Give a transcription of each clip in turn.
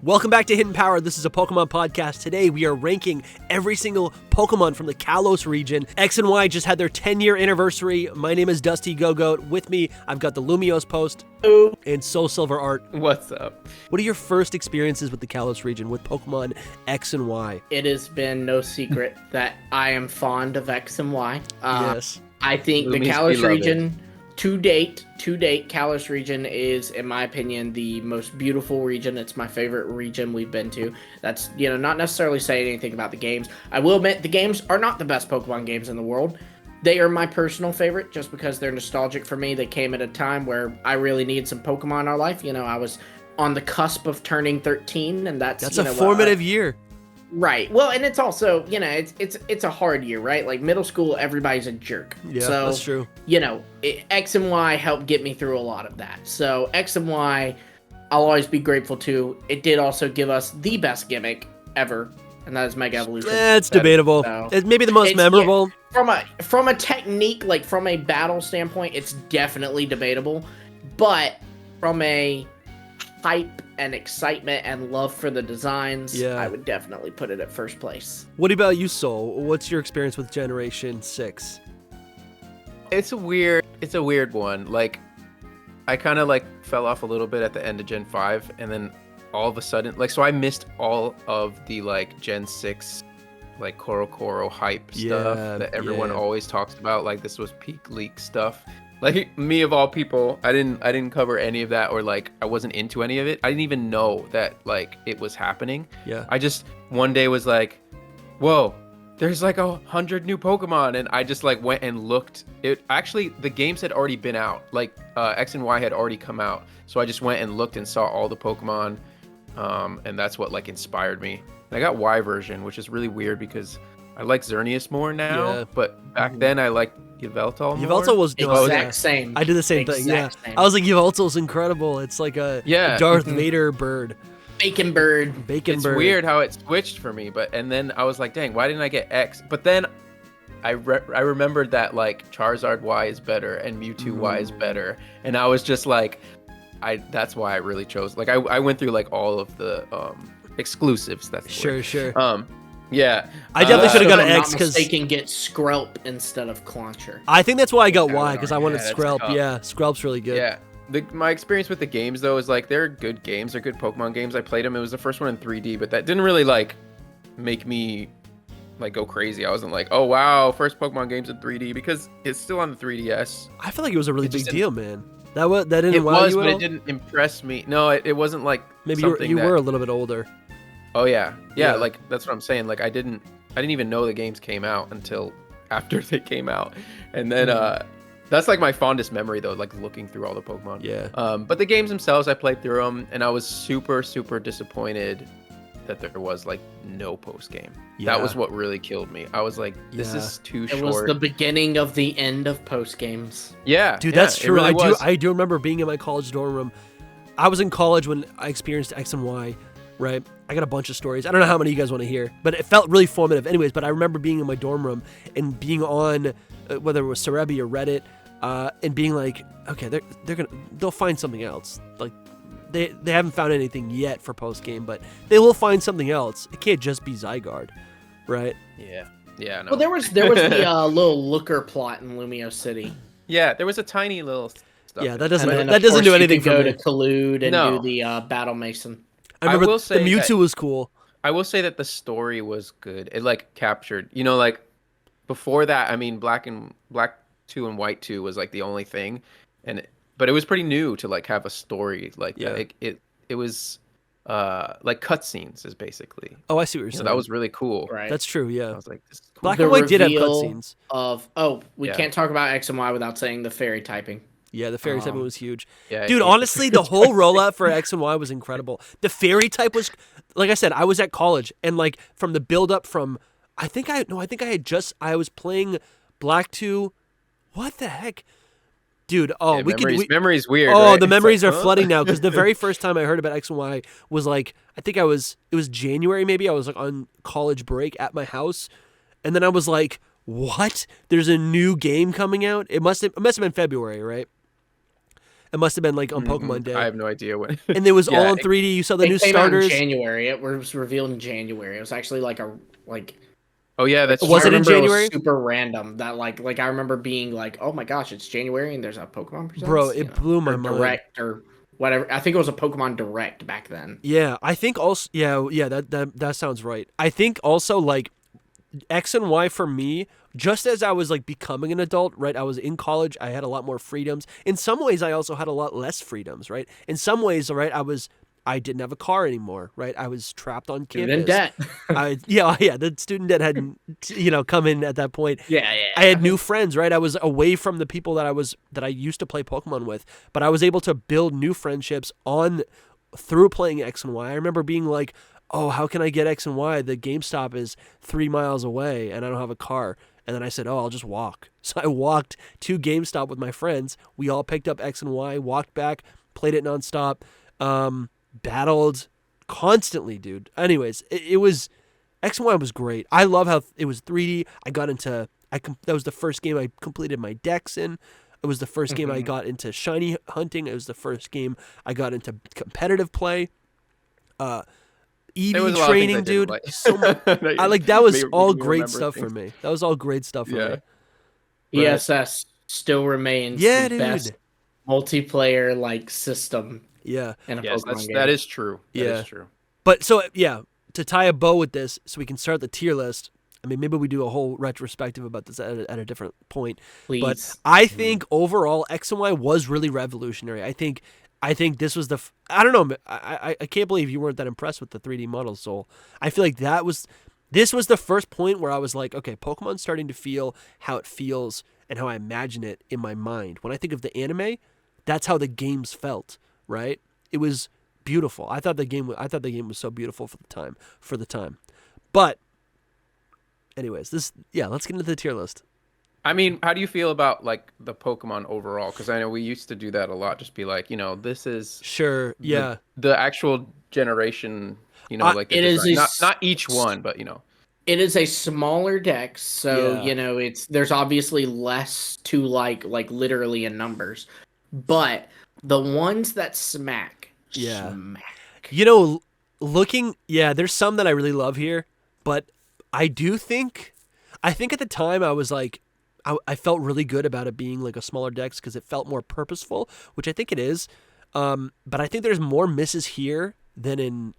Welcome back to Hidden Power. This is a Pokemon podcast. Today we are ranking every single Pokemon from the Kalos region. X and Y just had their 10-year anniversary. My name is Dusty Go-Goat. With me, I've got the Lumiose Post and Soul Silver Art. What's up? What are your first experiences with the Kalos region with Pokemon X and Y? It has been no secret that I am fond of X and Y. Yes. I think Lumiose, the Kalos beloved. region, to date, Kalos region is, in my opinion, the most beautiful region. It's my favorite region we've been to. That's, not necessarily saying anything about the games. I will admit, the games are not the best Pokemon games in the world. They are my personal favorite just because they're nostalgic for me. They came at a time where I really needed some Pokemon in our life. I was on the cusp of turning 13, and that's a formative year. Right. Well, and it's also, it's a hard year, right? Like middle school, everybody's a jerk. Yeah, so, that's true. X and Y helped get me through a lot of that. So X and Y, I'll always be grateful to. It did also give us the best gimmick ever, and that is Mega Evolution. It's debatable. So, It's maybe the most memorable. Yeah, from a technique, like from a battle standpoint, it's definitely debatable. But from a hype and excitement and love for the designs, I would definitely put it at first place. What about you, Soul? What's your experience with Generation 6? It's a weird one. Like, I kind of fell off a little bit at the end of Gen 5, and then all of a sudden, so I missed all of the Gen 6 Koro hype stuff that everyone always talks about. Like, this was peak leak stuff. Like, me of all people, I didn't cover any of that, or I wasn't into any of it. I didn't even know that it was happening. Yeah. I just one day was like, whoa, there's 100 new Pokemon, and I just went and looked. It actually, the games had already been out. X and Y had already come out, so I just went and looked and saw all the Pokemon, and that's what inspired me. And I got Y version, which is really weird because I like Xerneas more now, but back then I liked Yveltal more. Yveltal was exact same. I did the same thing. Yeah, same. I was like, Yveltal's incredible. It's like a Darth Vader bird. Bacon bird. It's weird how it switched for me, and then I was like, dang, why didn't I get X? But then I remembered that Charizard Y is better and Mewtwo Y is better, and I was just that's why I really chose. I went through all of the exclusives. That's the word. Sure. Yeah, I definitely should have got an X because because they can get Skrelp instead of Clauncher. I think that's why I got Y because I wanted that's Skrelp. tough. Yeah, Skrelp's really good. Yeah. My experience with the games though is they're good games, they're good Pokemon games. I played them. It was the first one in 3D, but that didn't really make me go crazy. I wasn't oh wow, first Pokemon games in 3D, because it's still on the 3DS. I feel like it was a really big deal, man. That didn't wow you at but all? It didn't impress me. No, it wasn't maybe you were a little bit older. Oh yeah. That's what I'm saying. I didn't even know the games came out until after they came out, and then that's my fondest memory though, looking through all the Pokemon. Yeah. But the games themselves, I played through them, and I was super, super disappointed that there was no post game. Yeah. That was what really killed me. I was like, this is too short. It was the beginning of the end of post games. Yeah, dude, that's true. Really I do remember being in my college dorm room. I was in college when I experienced X and Y. Right, I got a bunch of stories. I don't know how many you guys want to hear, but it felt really formative. Anyways, but I remember being in my dorm room and being on whether it was Cerebi or Reddit, and being okay, they'll find something else. They haven't found anything yet for post game, but they will find something else. It can't just be Zygarde, right? Yeah. No. Well, there was the little looker plot in Lumio City. Yeah, there was a tiny little stuff. Yeah, that doesn't do anything for me. Go to Collude and do the Battle Mason. I remember will say the Mewtwo was cool. I will say that the story was good. It captured, before that, I mean, Black 2 and White 2 was the only thing, but it was pretty new to have a story that. It was cutscenes is basically. Oh, I see what you're saying. So that was really cool. Right. That's true. Yeah. I was like, this is cool. Black and White did have cutscenes. We can't talk about X and Y without saying the fairy typing. Yeah, the fairy type was huge. Yeah, dude, honestly, the whole rollout for X and Y was incredible. The fairy type was, like I said, I was at college, and from the build up from, I was playing Black 2. What the heck? Dude, memory's weird. Oh, right? the memories are flooding now, because the very first time I heard about X and Y was it was January maybe. I was on college break at my house, and then I was like, what? There's a new game coming out? It must have been February, right? It must have been like on Pokemon Day. I have no idea when. And it was Yeah, all in 3D. You saw the It new came out in starters. January. It was revealed in January. It was actually Oh yeah, that's Was I it in remember January? It was super random. That like I remember being like, oh my gosh, it's January and there's a Pokemon Presents? Bro, it blew my or mind. Direct or whatever. I think it was a Pokemon Direct back then. Yeah, I think also that sounds right. I think also like X and Y for me, just as I was like becoming an adult, right? I was in college, I had a lot more freedoms. In some ways I also had a lot less freedoms, right? In some ways, right, I didn't have a car anymore, right? I was trapped on campus. Student debt. The student debt hadn't come in at that point. Yeah. I had new friends, right? I was away from the people that I used to play Pokemon with, but I was able to build new friendships through playing X and Y. I remember being like, oh, how can I get X and Y? The GameStop is 3 miles away and I don't have a car. And then I said, oh, I'll just walk. So I walked to GameStop with my friends. We all picked up X and Y, walked back, played it nonstop, battled constantly, dude. Anyways, it was X and Y was great. I love how it was 3D. That was the first game I completed my decks in. It was the first game I got into shiny hunting. It was the first game I got into competitive play. EV training, dude. So much. That was all great stuff for me. That was all great stuff for me. ESS still remains the best multiplayer like system. Yeah. In a Pokemon game. That is true. That is true. But so to tie a bow with this, so we can start the tier list. I mean, maybe we do a whole retrospective about this at a different point. Please. But I think overall X and Y was really revolutionary. I think this was I don't know. I can't believe you weren't that impressed with the 3D models, Soul. I feel like this was the first point where I was like, okay, Pokemon's starting to feel how it feels and how I imagine it in my mind. When I think of the anime, that's how the games felt, right? It was beautiful. I thought the game was so beautiful for the time. But anyways, let's get into the tier list. I mean, how do you feel about like the Pokemon overall? Because I know we used to do that a lot. Just be like, this is the actual generation. Like it is not each one, but it is a smaller deck, so there's obviously less to like literally in numbers, but the ones that smack. There's some that I really love here, but I think at the time I was like, I felt really good about it being like a smaller decks because it felt more purposeful, which I think it is. But I think there's more misses here than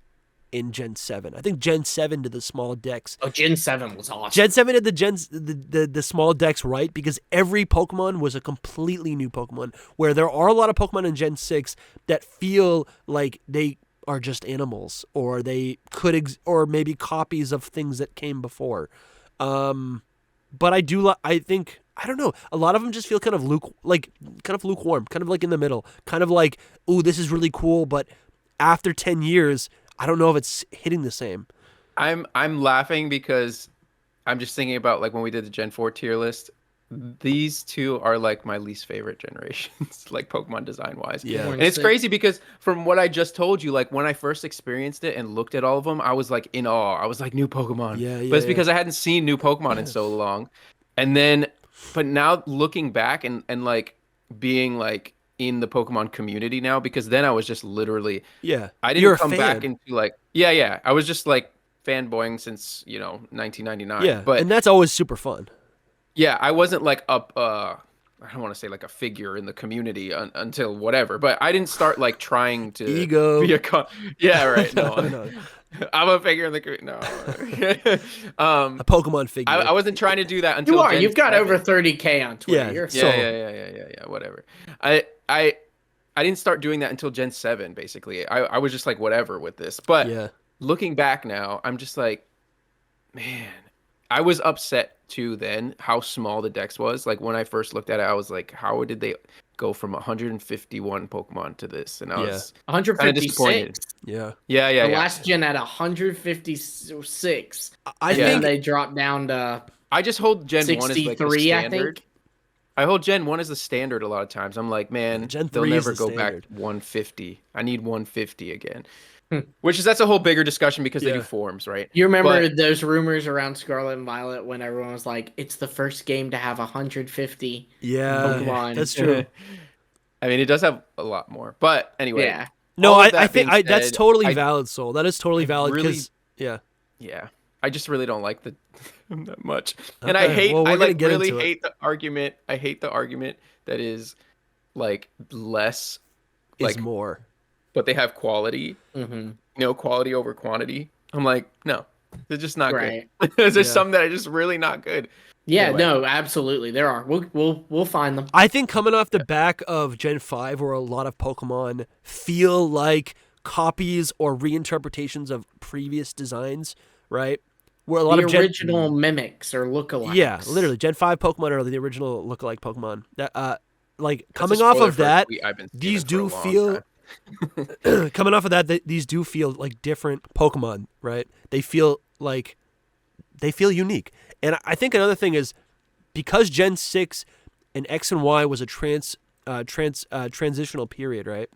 in Gen 7. I think Gen 7 did the small decks. Oh, Gen 7 was awesome. Gen 7 did the small decks right because every Pokemon was a completely new Pokemon, where there are a lot of Pokemon in Gen 6 that feel like they are just animals, or they could or maybe copies of things that came before. But I think, I don't know, a lot of them just feel kind of lukewarm, kind of like in the middle, kind of like, ooh, this is really cool, but after 10 years, I don't know if it's hitting the same. I'm laughing because I'm just thinking about like when we did the Gen 4 tier list. These two are like my least favorite generations, like Pokemon design wise. Yeah. And it's crazy because from what I just told you, like when I first experienced it and looked at all of them, I was like in awe. I was like, new Pokemon. But it's because I hadn't seen new Pokemon in so long. And then, but now looking back and like being like in the Pokemon community now, because then I was just literally, I didn't come back into like, I was just like fanboying since, 1999. Yeah. But, and that's always super fun. Yeah, I wasn't like up. I don't want to say like a figure in the community until whatever, but I didn't start like trying to be a. Yeah, right. No, no. I'm a figure in the community. No, a Pokemon figure. I wasn't trying to do that until You've got over 30K on Twitter. Yeah. Whatever. I didn't start doing that until Gen 7. Basically, I was just like whatever with this. But looking back now, I'm just like, man, I was upset too then how small the dex was. Like when I first looked at it, I was like, how did they go from 151 Pokemon to this? And I was 156. Yeah. Last gen at 156. I think they dropped down to. I just hold Gen 1 as like the standard. I think. I hold Gen 1 as the standard a lot of times. I'm like, man, they'll never go back 150. I need 150 again. That's a whole bigger discussion because they do forms, right? You remember those rumors around Scarlet and Violet when everyone was like, it's the first game to have 150 Pokemon. That's true. I mean, it does have a lot more. But anyway. Yeah. No, all of I that think being that's said, totally valid, Soul. That is totally valid really- because Yeah. I just really don't like the that much. And I Okay, hate well, we're I gonna like get really into it. hate the argument. I hate the argument that is like less is like more. but they have quality. Mm-hmm. Quality over quantity. I'm like, no. They're just not Right. good. There's Yeah. some that are just really not good. Yeah, Anyway. no, absolutely. There are. We'll find them. I think coming off the back of Gen 5 where a lot of Pokemon feel like copies or reinterpretations of previous designs, right? Where a lot The of original mimics or lookalikes. Yeah, literally Gen 5 Pokemon are the original lookalike Pokemon. That like That's a coming off spoiler of for a that, tweet I've been these stealing do for a long feel time. coming off of that, these do feel like different Pokemon, right? They feel unique. And I think another thing is because Gen 6 and X and Y was a transitional period, right?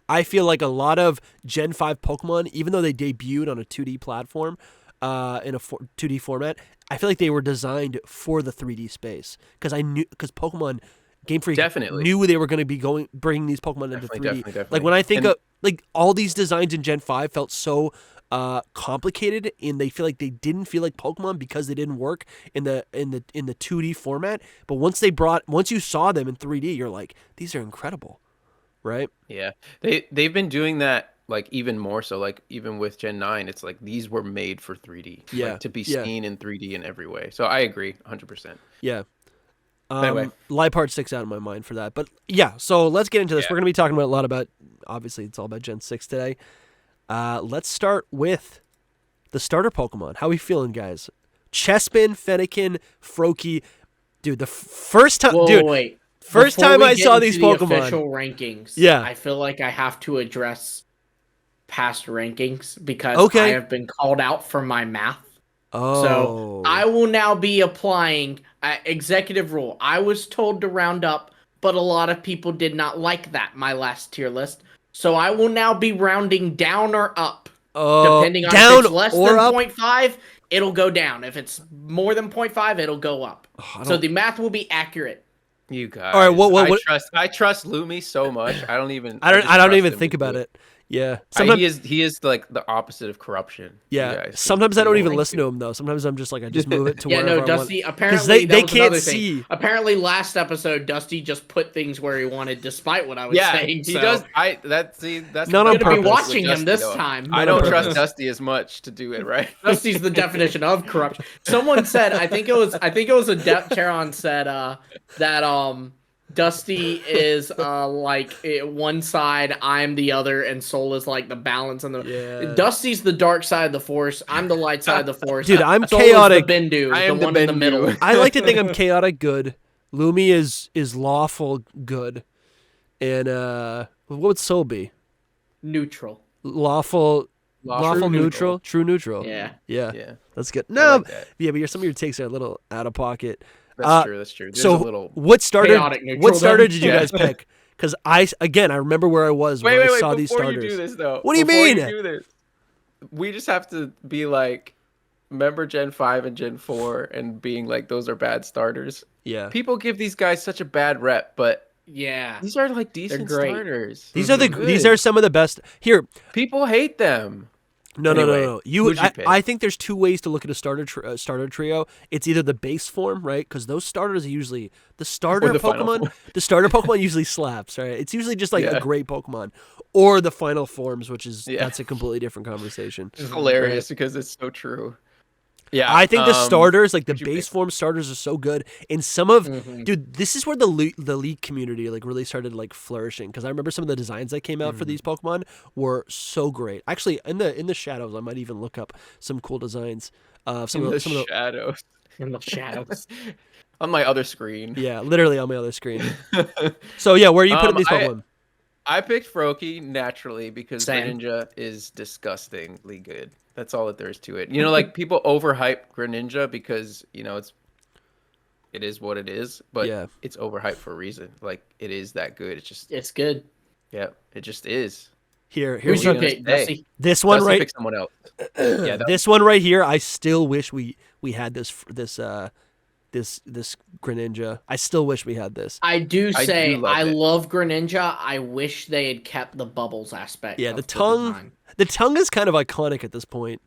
I feel like a lot of Gen 5 Pokemon, even though they debuted on a 2D platform, in a 2D format, I feel like they were designed for the 3D space because Pokemon Game Freak Definitely. knew they were going to be bringing these Pokemon into 3D. Definitely. Like when I think And- of like all these designs in Gen 5 felt so complicated, and they feel like they didn't feel like Pokemon because they didn't work in the 2D format. But once you saw them in 3D, you're like, these are incredible, right? Yeah. They've been doing that like even more so, like even with Gen 9, it's like these were made for 3D. Yeah. Like, to be Yeah. seen in 3D in every way. So I agree 100%. Yeah. Anyway. Liepard sticks out in my mind for that. But yeah, so let's get into this. Yeah. We're going to be talking a lot about, obviously, it's all about Gen 6 today. Let's start with the starter Pokemon. How we feeling, guys? Chespin, Fennekin, Froakie. Dude, the first time... Wait. First Before time we I get saw into these the Pokemon. official rankings, Yeah. I feel like I have to address past rankings because Okay. I have been called out for my math. Oh. So I will now be applying executive rule. I was told to round up, but a lot of people did not like that, my last tier list. So I will now be rounding down or up. Depending on down if it's less or than up? 0.5, it'll go down. If it's more than 0.5, it'll go up. I So don't- the math will be accurate. You guys. All right, what- I trust Lumi so much. I don't even I don't just trust even him think to do about it. Yeah. Sometimes, he is like the opposite of corruption. you yeah. guys. Sometimes I don't even Thank listen you. to him though. Sometimes I'm just like I just move it to Yeah, wherever no, I Dusty. want. Apparently, they that was can't another see. thing. Apparently, last episode, Dusty just put things where he wanted, despite what I was Yeah, saying. he so does. That's Not on I'm gonna be purpose. watching him Dusty, this though. time. I Not don't on trust purpose. Dusty as much to do it right. Dusty's the definition of corruption. Someone said, I think it was a Charon said that Dusty is one side, I'm the other, and Soul is like the balance on the. Yeah. Dusty's the dark side of the force. I'm the light side of the force. Dude, I'm Soul chaotic. Is the Bendu, I am the the one in the Bendu. middle. I like to think I'm chaotic good. Lumi is lawful good. And what would Soul be? Neutral. Lawful True neutral? True neutral. Yeah. Yeah. Yeah, That's good. I No, like that. yeah, but some of your takes are a little out of pocket. That's true. That's true. There's So a little. what starter Chaotic neutral did you then. guys pick? Because I remember where I was when I saw these Before starters. you do this, though. What do you before mean? do this, we just have to be like, remember Gen 5 and Gen 4 and being like, those are bad starters. Yeah. People give these guys such a bad rep, but Yeah. these are like decent great. starters. These are Good. these are some of the best. Here, People hate them. no. Anyway, who'd you pick? I think there's two ways to look at a starter trio. It's either the base form, right? Because those starters are usually the starter Or the final Pokemon. form. The starter Pokemon usually slaps, right? It's usually just like Yeah. a great Pokemon, or the final forms, which is Yeah. that's a completely different conversation. It's hilarious because it's so true. Yeah, I think the starters, like the who'd you base pick? form starters, are so good. And some of, Mhm. dude, this is where the league community like really started like flourishing. Because I remember some of the designs that came out for these Pokemon were so great. Actually, in the shadows, I might even look up some cool designs. Some in of the the shadows In the shadows. on my other screen. yeah, literally on my other screen. So yeah, where are you putting these I- Pokemon? I picked Froakie naturally because Same. Greninja is disgustingly good. That's all that there is to it. You know, like people overhype Greninja because it is what it is, but Yeah. it's overhyped for a reason. Like it is that good. It's just It's good. it just is. Here's Who's you your gonna pick, say? Dusty? this one Dusty right. picked someone else. Yeah, This one right here. I still wish we had this this Greninja. I still wish we had this. I do say love I it. love Greninja. I wish they had kept the bubbles aspect. Yeah, of the tongue. design. The tongue is kind of iconic at this point.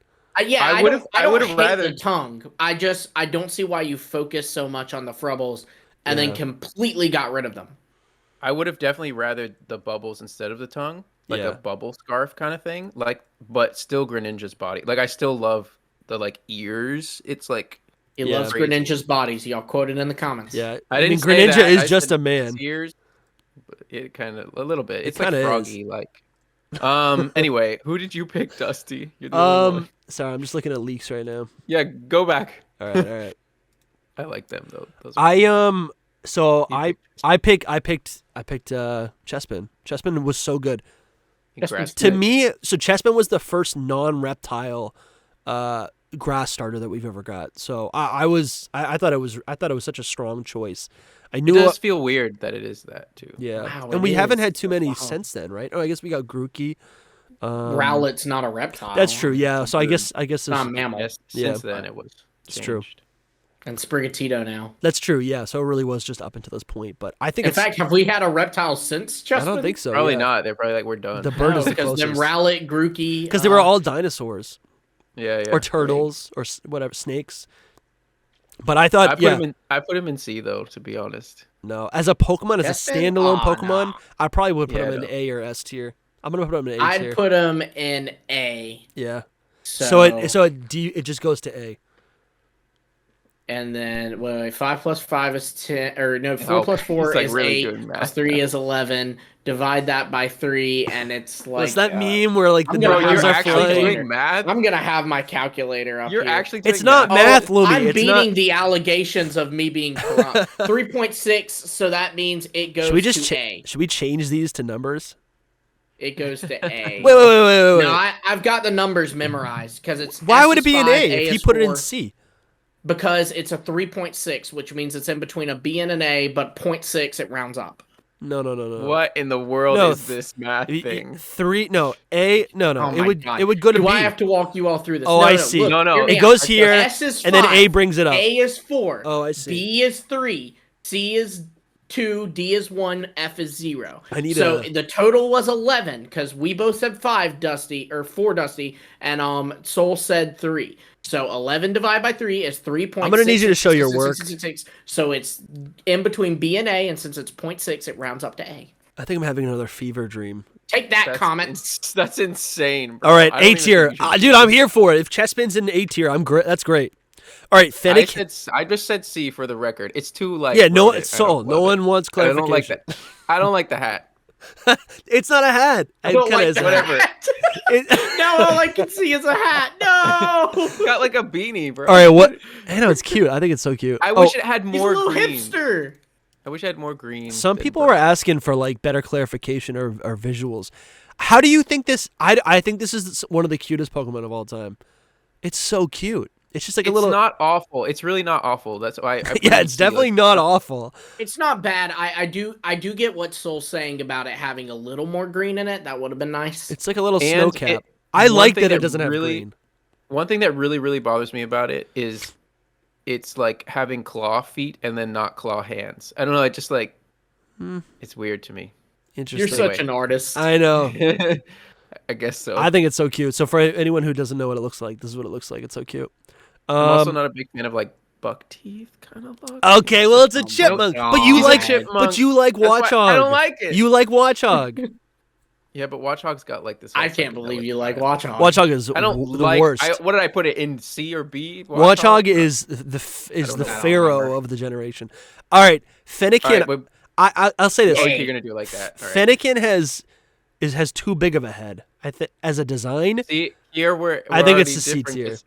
Yeah, I I would've- don't I would've hate rather- the tongue. I don't see why you focus so much on the Frubbles and then Yeah. completely got rid of them. I would have definitely rather the bubbles instead of the tongue, like Yeah. a bubble scarf kind of thing. Like, but still Greninja's body. Like, I still love the like ears. It's like He Yeah. loves Greninja's bodies. Y'all quoted in the comments. Yeah, I I mean didn't say Greninja that. is I just said a man. his ears. But it kind of a little bit. It's like kinda is. froggy. Like, anyway, who did you pick, Dusty? You're the only one. Sorry, I'm just looking at leaks right now. Yeah, go back. All right. I like them though. Those are- So You I picked Chespin. Chespin was so good. Congrats. To me, so Chespin was the first non-reptile grass starter that we've ever got. So I thought it was such a strong choice. I It knew does feel weird that it is that too. yeah. Wow, And we it haven't is. had too many Wow. since then, right? Oh, I guess we got Grookey. Rowlet's not a reptile. That's true. Yeah. So I guess It's not a there's- mammal. Yes, Yeah. since then it was. It's true. changed. And Sprigatito now. that's true. Yeah. So it really was just up until this point. But I think In it's. fact, have we had a reptile since Chespin? I don't think so. Probably yeah. not. They're probably like, we're done. The bird is the because them closest. Rowlet, Grookey. Because they were all dinosaurs yeah. or turtles or whatever snakes. But I thought, I put him in C though, to be honest. no, as a Pokemon, as a Chespin? standalone Aw, Pokemon, no. I probably would put Yeah, him in no. A or S tier. I'm gonna put him in A I'd tier. put him in A. Yeah. So, It just goes to A. and then wait, 5 plus 5 is 10, or no, 4 Oh, plus 4 he's, like, is really 8, doing math. plus 3 is 11. Divide that by 3, and it's like What's that meme where like the I'm gonna numbers have you're are my actually flying? doing math. I'm gonna have my calculator up You're here. actually doing It's not math. math, Lumi. I'm It's beating not. the allegations of me being corrupt. 3.6, so that means it goes Should we just to A. should we change these to numbers? It goes to A. Wait. No, I've got the numbers memorized because it's. Why S would it is be an 5, A if he is put it in 4, C? Because it's a 3.6, which means it's in between a B and an A, but 0.6 it rounds up. No. What in the world No, is this math thing? 3. No. A. No. Oh It my would. God. It would go to Do B. I have to walk you all through this? Oh, No, I no, see. Look, No. hear me It out. goes Okay, here, S is and then 5, A brings it up. A is 4. Oh, I see. B is 3. C is 2. D is 1. F is 0. I need so a- the total was 11 because we both said 5, Dusty, or 4, Dusty, and Soul said 3. So 11 divided by 3 is 3.6. I'm gonna need you to show your work. So it's in between B and A, and since it's 0.6, it rounds up to A. I think I'm having another fever dream. Take that, comment. That's insane. Bro. All right, I don't A even tier, think you should- dude. I'm here for it. If Chespin's in A tier, I'm great. That's great. All right, Fennec. I just said C for the record. It's too like. Yeah, no, bloated. it's I don't Soul. No love it. one wants I clarification. don't like that. I don't like the hat. It's not a hat. I It don't kinda like is a that. hat. Whatever. It- Now all I can see is a hat. No! It's got like a beanie, bro. All right, what? I know it's cute. I think it's so cute. I Oh, wish it had He's a more little green. hipster. I wish I had more green. Some than people brown. were asking for like better clarification or visuals. How do you think this? I think this is one of the cutest Pokemon of all time. It's so cute. It's just like It's a little. not awful. It's really not awful. That's why. I put it Yeah, in it's C, definitely like- not awful. It's not bad. I do get what Soul's saying about it having a little more green in it. That would have been nice. It's like a little And snow cap. it- I one like thing that it that doesn't have really- green. One thing that really bothers me about it is, it's like having claw feet and then not claw hands. I don't know. It just like, it's weird to me. Interesting. You're such Anyway. an artist. I know. I guess so. I think it's so cute. So for anyone who doesn't know what it looks like, this is what it looks like. It's so cute. I'm also not a big fan of like buck teeth kind of look. Okay, well it's a Oh, chipmunk, no. but you He's a like chipmunk. but you like That's why Watchog. I don't like it. You like Watchog. Yeah, but Watchog's got like this. I whole can't thing believe that, you like like, Watchog. Watchog is I don't the like. worst. What did I put it in? C or B? Watchog is the don't know. pharaoh remember. of the generation. All right, Fennekin. All right, but, I'll say this. oh, you're gonna do it like that. All right. Fennekin has too big of a head. I think as a design. See, here we're I think it's already the C different tier. 'cause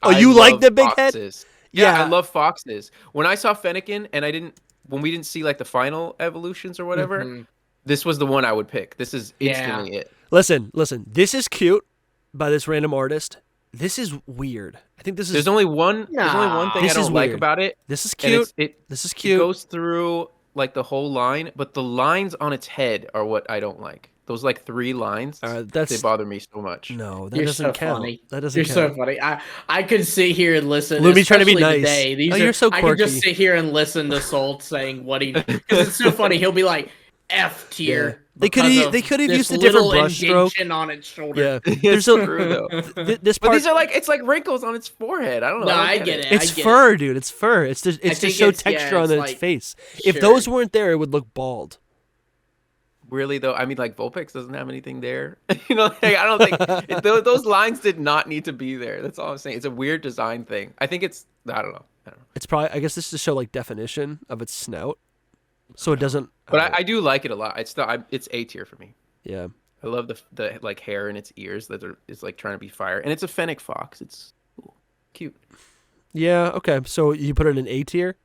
Oh, I you like love the big head? foxes. Yeah, Yeah. I love foxes. When I saw Fennekin and when we didn't see like the final evolutions or whatever, Mhm. this was the one I would pick. This is Yeah. instantly it. Listen. This is cute by this random artist. This is weird. I think this is There's only one thing This I is don't like weird. about it. this is And cute. it This is It cute. goes through like the whole line, but the lines on its head are what I don't like. Those like 3 lines, they bother me so much. No, that You're doesn't so count. funny. That doesn't You're count. so funny. I could sit here and listen. Lumy trying to be especially nice. Today. Oh, you're so I could just quirky. sit here and listen to Soul saying what he, because it's so funny. He'll be like F tier. Yeah. They could have used a different brush stroke on its shoulder. Yeah, There's true though. this But part. these are like it's like wrinkles on its forehead. I don't know. No, I I don't get it. It's I get fur, dude. It's fur. It's to show texture on its like- face. If Sure. those weren't there, it would look bald. Really though, I mean, like Vulpix doesn't have anything there. You know, like, I don't think those lines did not need to be there. That's all I'm saying. It's a weird design thing. I think it's I don't know. It's probably. I guess this is to show like definition of its snout, so it doesn't. But I do like it a lot. It's A tier for me. Yeah. I love the like hair in its ears that is like trying to be fire, and it's a fennec fox. It's cool. Cute. Yeah. Okay. So you put it in A tier.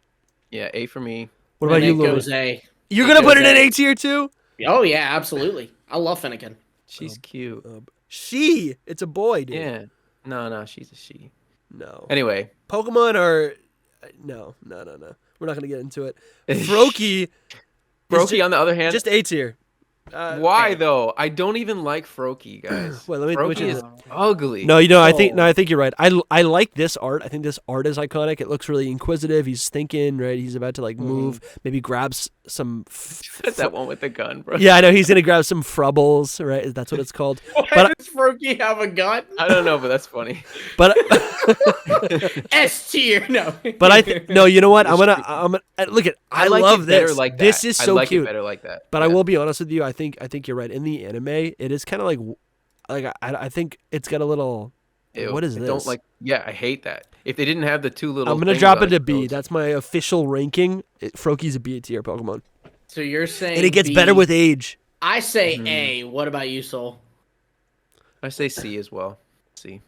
Yeah, A for me. What about And you, it Louis? goes A. You're gonna put it in goes A tier too? Oh yeah, absolutely. I love Finnegan. She's cute. She. It's a boy, dude. Yeah. No, she's a she. No. Anyway, Pokemon are. No. We're not gonna get into it. Froakie. Froakie on the other hand, Just A tier. why though? I don't even like Froakie, guys. Wait, let me. Froakie Which is is ugly. No, I think you're right. I like this art. I think this art is iconic. It looks really inquisitive. He's thinking, right? He's about to like move, maybe grab some. That's that one with the gun, bro. Yeah, I know he's gonna grab some frubbles, right? That's what it's called. Why But does Froakie have a gun? I don't know, but that's funny. but S tier. No. but no. You know what? I'm gonna look at. I like love it better this. like that. This is so I like cute. it better like that. But Yeah. I will be honest with you. I think you're right. In the anime, it is kind of like I think it's got a little. Ew, What is I this? Don't like. Yeah, I hate that. If they didn't have the 2 little, I'm gonna things drop on it to its B. nose- That's my official ranking. Froakie's a B tier Pokemon, So you're saying and it gets B. better with age. I say A. What about you, Soul? I say C as well. C.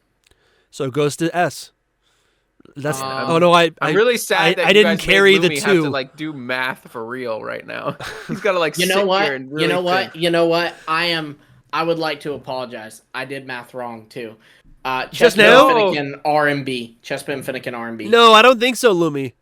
So it goes to S. That's Um, oh no, I'm really sad that I you didn't guys carry made the Lumi have two. to like do math for real right now. He's got to like You sit know what? here and really You know what? think. You know what? I would like to apologize. I did math wrong too. Just Chespin, now? Finnegan, R&B. Chespin, Finnegan, R&B. No, I don't think so, Lumi.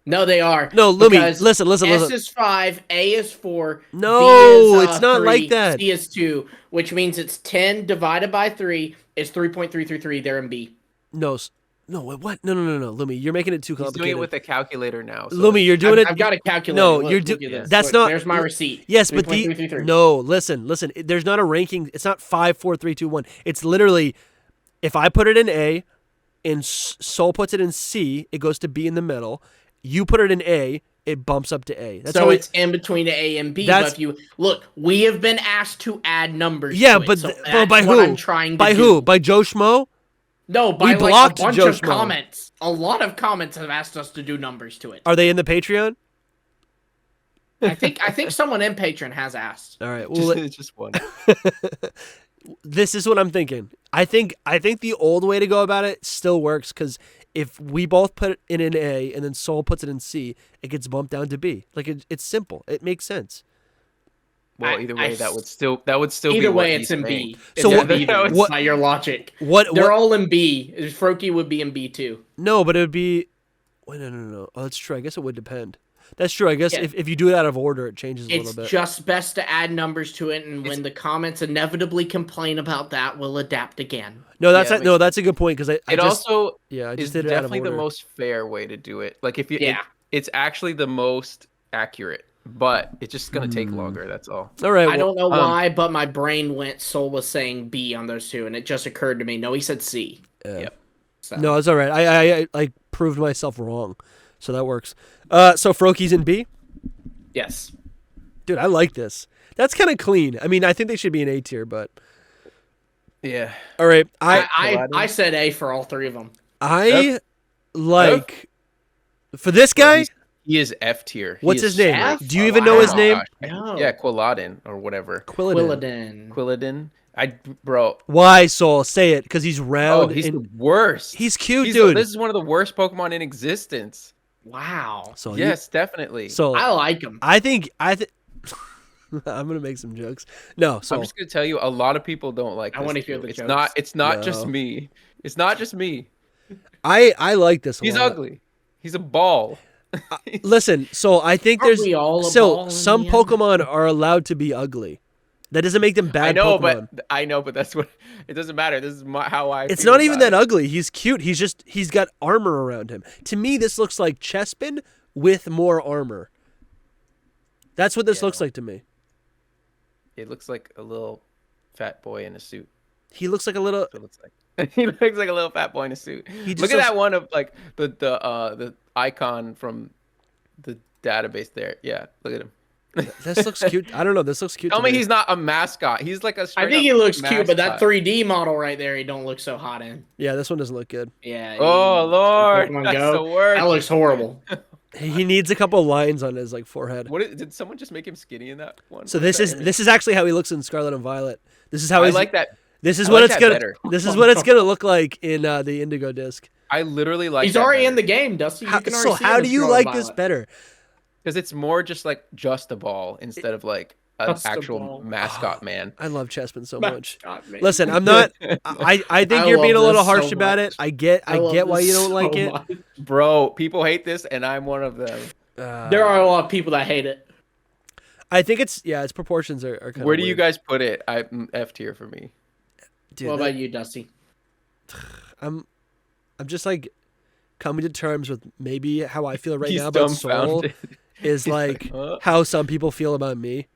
No, they are. No, Lumi, Because listen. S is 5, A is 4. No, B is, it's not 3, like that. C is 2, which means it's 10 divided by 3 is 3.333. They're in B. No, wait, what? No, Lumi, you're making it too He's complicated. doing it with a calculator now. So Lumi, you're doing it. I've got a calculator. No, Look, you're look doing. at this. That's Look, not. There's my receipt. Yes, but 3.333. no. Listen. There's not a ranking. It's not 5, 4, 3, 2, 1. It's literally, if I put it in A, and Soul puts it in C, it goes to B in the middle. You put it in A, it bumps up to A. That's So how it's in between the A and B. That's- But if you look, we have been asked to add numbers. Yeah, to it, but so but by that's who? what I'm trying to by do. who? By Joe Schmo? No, by We like blocked a bunch Joe of Schmo. comments. A lot of comments have asked us to do numbers to it. Are they in the Patreon? I think someone in Patreon has asked. All right. Well, just one. this is what I'm thinking. I think the old way to go about it still works because if we both put it in an A and then Soul puts it in C, it gets bumped down to B. Like it's simple. It makes sense. Well, either way, that would still be Either what way, he's it's in saying. B. So It's what- in B, then, what- by your logic? What? They're all in B. Froakie would be in B too. No, but it would be. Wait, no. Oh, that's true. I guess it would depend. That's true. I guess Yeah. if you do it out of order, it changes a It's little bit. just best to add numbers to it, and when the comments inevitably complain about that, we'll adapt again. No, that's Yeah, no, that's a good point because I It just, also yeah, I is just did it out of definitely the order. most fair way to do it. Like if you, Yeah. it's actually the most accurate, but it's just gonna take longer. That's all. All right. I don't know um, why, but my brain went. Soul was saying B on those two, and it just occurred to me. No, he said C. Yeah. Yep. So. No, it's all right. I proved myself wrong, so that works. So Froakie's in B. Yes. Dude, I like this. That's kind of clean. I mean, I think they should be an A tier, but Yeah. all right. I said A for all three of them. I like for this guy. He is F tier. He What's is his name? F? Do you even know his Wow. name? No. Yeah, Quilladin or whatever. Quilladin. Quilladin. Quilladin. Bro. Why, Soul? Say it, because he's Oh, round. he's and the worst. he's cute, He's dude. This is one of the worst Pokemon in existence. Wow. So Yes, definitely. So I like him. I think I'm gonna make some jokes. No, so I'm just gonna tell you, a lot of people don't like. I this wanna hear too. the It's jokes. not. It's not just No. me. It's not just me. I like this. He's a lot. ugly. He's a ball. Listen, so I think Aren't there's we all a so ball in some the end? Pokemon are allowed to be ugly. That doesn't make them bad I know, Pokemon. but that's what. It doesn't matter. This is how I. It's feel not even about that it. ugly. He's cute. He's got armor around him. To me, this looks like Chespin with more armor. That's what this looks like to me. It looks like a little fat boy in a suit. He looks like a little. That's what it looks like. He looks like a little fat boy in a suit. He just Look at looks- that one of like the icon from the database there. Yeah, look at him. This looks cute. I don't know. This looks cute. Tell to me he's not a mascot. He's like a. I think he looks cute, but that mascot. 3D model right there, he don't look so hot in. Yeah, this one doesn't look good. Yeah. Oh Lord, Pokemon that's Go, the worst. that looks horrible. He needs a couple lines on his forehead. Did someone just make him skinny in that one? So What this does is that this is actually how he looks in Scarlet and Violet. This is how mean? I he's like that. This is I what like it's that gonna. better. This is what it's gonna look like in the Indigo disc. I literally like. He's already in the game, Dusty. You can already see How him do in you Scarlet like this Violet. better? because it's more just like just a ball instead of like an Just a actual ball. mascot man. I love Chespin so much. Mascot, man. Listen, I'm not. I think I you're being a love little this harsh so about much. it. I get love why this you don't like so it. much. Bro, people hate this, and I'm one of them. There are a lot of people that hate it. I think its proportions are kind of. Where do you guys put it? F tier for me. Dude, What about you, Dusty? I'm just like coming to terms with maybe how I feel right He's now about Soul dumbfounded. is He's like huh? how some people feel about me.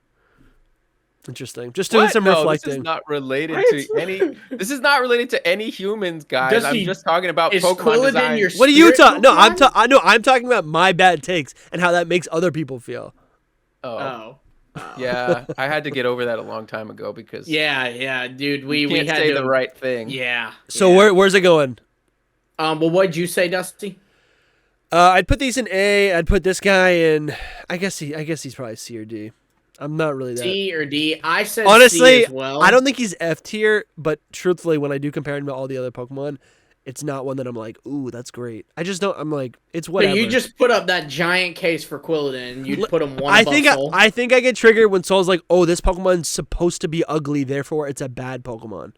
Interesting. Just doing What? some No, reflecting. This is not related What? to any. This is not related to any humans, guys. Dusty, I'm just talking about is Pokemon Quilladin design. your What are you spirit talking? No, Pokemon? I'm talking about my bad takes and how that makes other people feel. Oh, Oh. yeah. I had to get over that a long time ago because Yeah, dude. you We can't had say to, the right thing. Yeah. So yeah. where's it going? Well, what'd you say, Dusty? I'd put these in A. I'd put this guy in. I guess he's probably C or D. I'm not really that. C or D? I said Honestly, C as well. I don't think he's F tier, but truthfully, when I do compare him to all the other Pokemon, it's not one that I'm like, ooh, that's great. I just don't. I'm like, it's But whatever. you just put up that giant case for Quilladin, and you'd put him one I above think Soul. I think I get triggered when Soul's like, oh, this Pokemon's supposed to be ugly, therefore it's a bad Pokemon.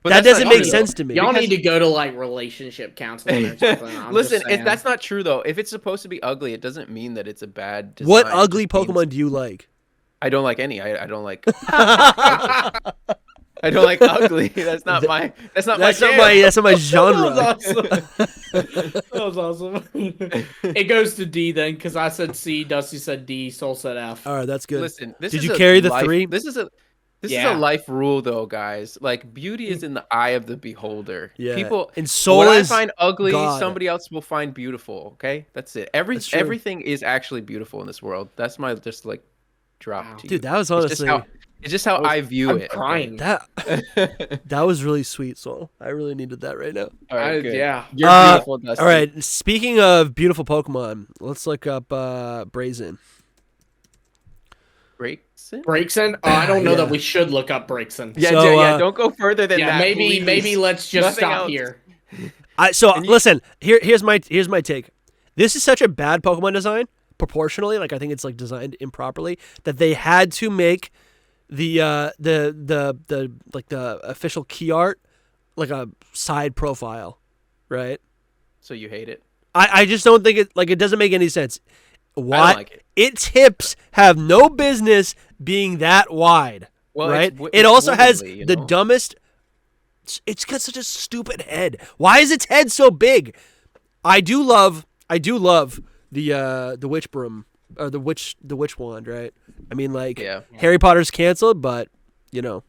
But That that's not doesn't make true, sense to me. Y'all because- need to go to like relationship counseling or something. I'm Listen, just saying. that's not true though. If it's supposed to be ugly, it doesn't mean that it's a bad design. What It ugly just means- Pokemon do you like? I don't like any. I don't like. I don't like ugly. That's not my. That's not That's my. not jam. my that's not my genre. That was awesome. It goes to D then, because I said C, Dusty said D, Soul said F. All right, that's good. Listen, this Did is you a carry the life- 3? This is a Yeah. life rule though, guys. Like beauty is in the eye of the beholder. Yeah. People And Soul what is I find ugly, God. somebody else will find beautiful. Okay, that's it. That's true. Everything is actually beautiful in this world. That's my just like drop Wow. to you. Dude, that was It's just how I view I'm it. okay? crying. that was really sweet, Soul. I really needed that right now. All right, good. Yeah. You're Uh, beautiful, Dusty. All right, speaking of beautiful Pokemon, let's look up Brazen. Braixen? Braixen? Oh, I don't know Yeah. that we should look up Braixen. Yeah, So, yeah. uh, Don't go further than Yeah, that. maybe please. let's just Nothing stop else. here. Listen, here's my take. This is such a bad Pokemon design, proportionally, like I think it's like designed improperly, that they had to make the official key art like a side profile, right? So you hate it? I just don't think it doesn't make any sense. Why? don't like it. Its hips have no business being that wide, Well, right? it's It also has womanly, you the know? dumbest. It's got such a stupid head. Why is its head so big? I do love the witch broom or the witch wand, right? I mean, like Yeah. Harry Potter's canceled, but you know,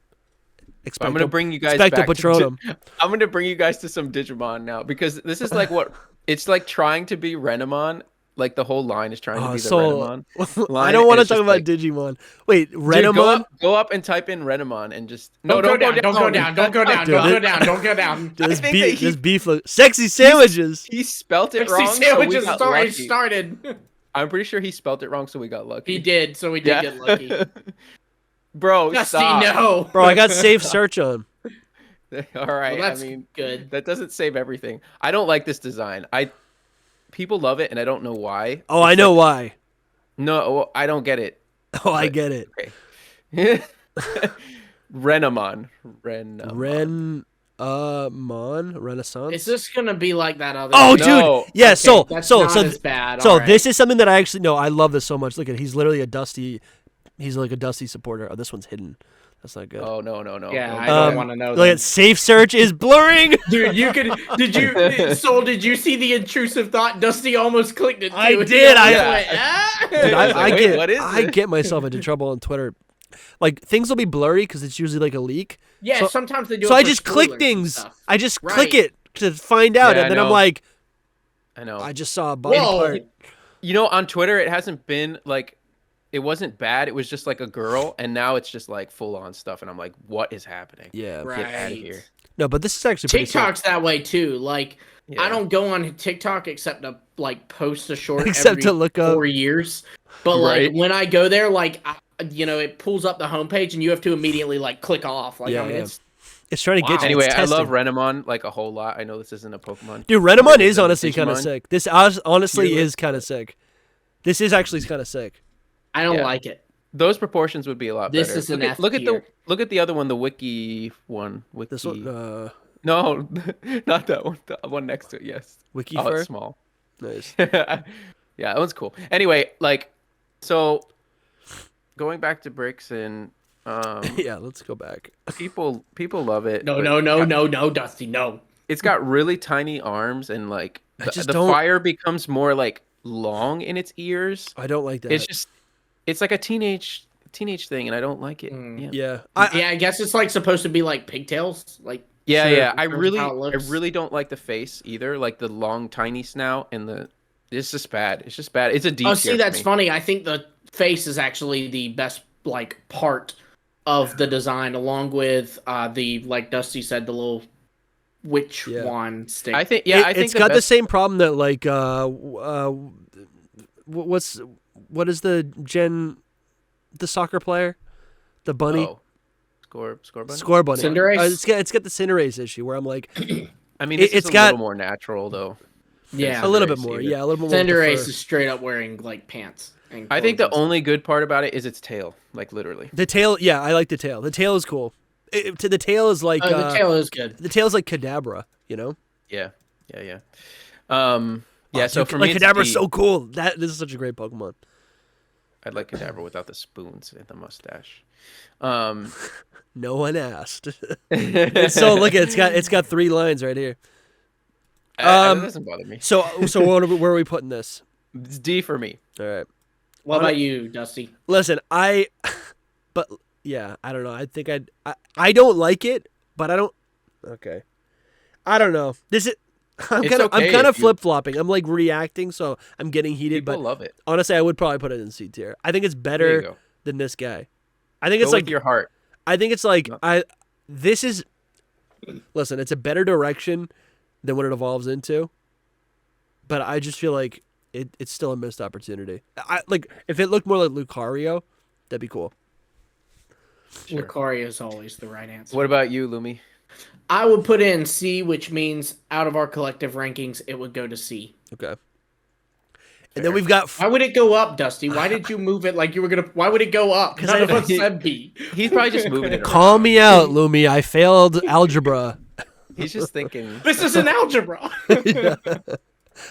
I'm gonna bring you guys expecto back. Patronum. I'm gonna bring you guys to some Digimon now because this is like what it's like trying to be Renamon. Like the whole line is trying to be the Renamon. I line, don't want to and it's talk just about like- Digimon. Wait, Dude, Renamon? go up and type in Renamon and just Don't go down. Don't go down. Don't go down. Dude, Don't go this- down. Don't go down. I This think that he- beef look sexy sandwiches. He spelt it See, wrong. So we sandwiches got story lucky. started. I'm pretty sure he spelt it wrong, so we got lucky. He did, so we did get lucky. Bro, Dusty, stop. no. Bro, I got safe search on. All right, Well, that's I mean, good. that doesn't save everything. I don't like this design. People love it, and I don't know why. Oh, I know why. No, I don't get it. Oh, I get it. Renamon. Renaissance. Is this gonna be like that other? Oh, thing? No. dude. Yeah, Okay, so that's so not so as bad. so alright. this is something that I actually know. I love this so much. Look at, he's literally a Dusty. He's like a Dusty supporter. Oh, this one's hidden. That's not good. Oh no. Yeah, I Don't don't want to know. Look at safe search is blurring. Dude, did you see the intrusive thought? Dusty almost clicked it too. I He did, almost I- went, ah! Dude, Wait, what is I this? get myself into trouble on Twitter. Like things will be blurry because it's usually like a leak. Yeah, So- sometimes they do So it I for just click spoilers and things. stuff. I just Right. click it to find out, Yeah, and then I I'm know. like, I know. I just saw a body Whoa. part. You know, on Twitter, it hasn't been like, it wasn't bad. It was just like a girl, and now it's just like full on stuff, and I'm like, what is happening? Yeah. Right. Get out of here. No, but this is actually pretty sick. TikTok's that way too. Like Yeah. I don't go on TikTok except to like post a short Except every to look up. 4 years. But like Right. when I go there, like it pulls up the homepage and you have to immediately like click off. Like Yeah, I mean, yeah. it's It's trying to get Wow. you. Anyway, It's I love testing. Renamon like a whole lot. I know this isn't a Pokemon. Dude, Renamon is Digimon. honestly kind of sick. This honestly Really? is kind of sick. This is actually kind of sick. I don't Yeah. like it. Those proportions would be a lot This better. is an look at F tier. the other one, the Wiki one. Wiki. This one, No, not that one. The one next to it. Yes. Wiki Oh, Fur. it's small. Nice. Yeah, that one's cool. Anyway, like, so going back to bricks and Yeah, let's go back. people love it. No, but no, Dusty, no. It's got really tiny arms and like I the, just the don't- fire becomes more like long in its ears. I don't like that. It's like a teenage thing, and I don't like it. Mm. Yeah. Yeah. Yeah, I guess it's like supposed to be like pigtails. Like Yeah, Sure. yeah. I In terms of really, how it I looks. really don't like the face either. Like the long, tiny snout and the. It's just bad. It's just bad. It's a D oh, tier see, for that's me. funny. I think the face is actually the best like part of the design, along with the like Dusty said, the little witch Yeah. wand stick. I think. Yeah, I think it's got the best- same problem that like what is the soccer player, the bunny Oh. Score bunny. score bunny. Cinderace? It's got the Cinderace issue where I'm like I mean, this it's is a got- little more natural though. yeah, a little bit Cinderace more. either. Yeah, a little bit more. with the Cinderace fur. is straight up wearing like pants. And I think the clothes and only good part about it is its tail, like literally. The tail. Yeah, I like the tail. The tail is cool. The tail is like stuff. The tail is good. the tail's like Kadabra. You know. Yeah, yeah, yeah. Yeah. Oh, So dude, for like me, it's Kadabra's D. so cool. This is such a great Pokemon. I'd like Kadabra without the spoons and the mustache. No one asked. It's so look at it's got 3 lines right here. It doesn't bother me. So where are we putting this? It's D for me. All right. What about you, Dusty? Listen, but yeah, I don't know. I think I don't like it, but I don't. Okay. I don't know. I'm It's kind okay of if you- flip flopping. I'm like reacting, so I'm getting heated. People But love it. honestly, I would probably put it in C tier. I think it's There you better go. than this guy. I think Go it's with like your heart. I think it's like No. this is. Listen, it's a better direction than what it evolves into. But I just feel like it's still a missed opportunity. Like if it looked more like Lucario, that'd be cool. Sure. Lucario is always the right answer. What about you, Lumi? I would put it in C, which means out of our collective rankings, it would go to C. Okay. And then Fair. we've got Why would it go up, Dusty? Why did you move it like you were gonna? Why would it go up? 'Cause None I- of us said B. He's probably just moving it around. Call me out, Lumi. I failed algebra. He's just thinking. This is an algebra. Yeah.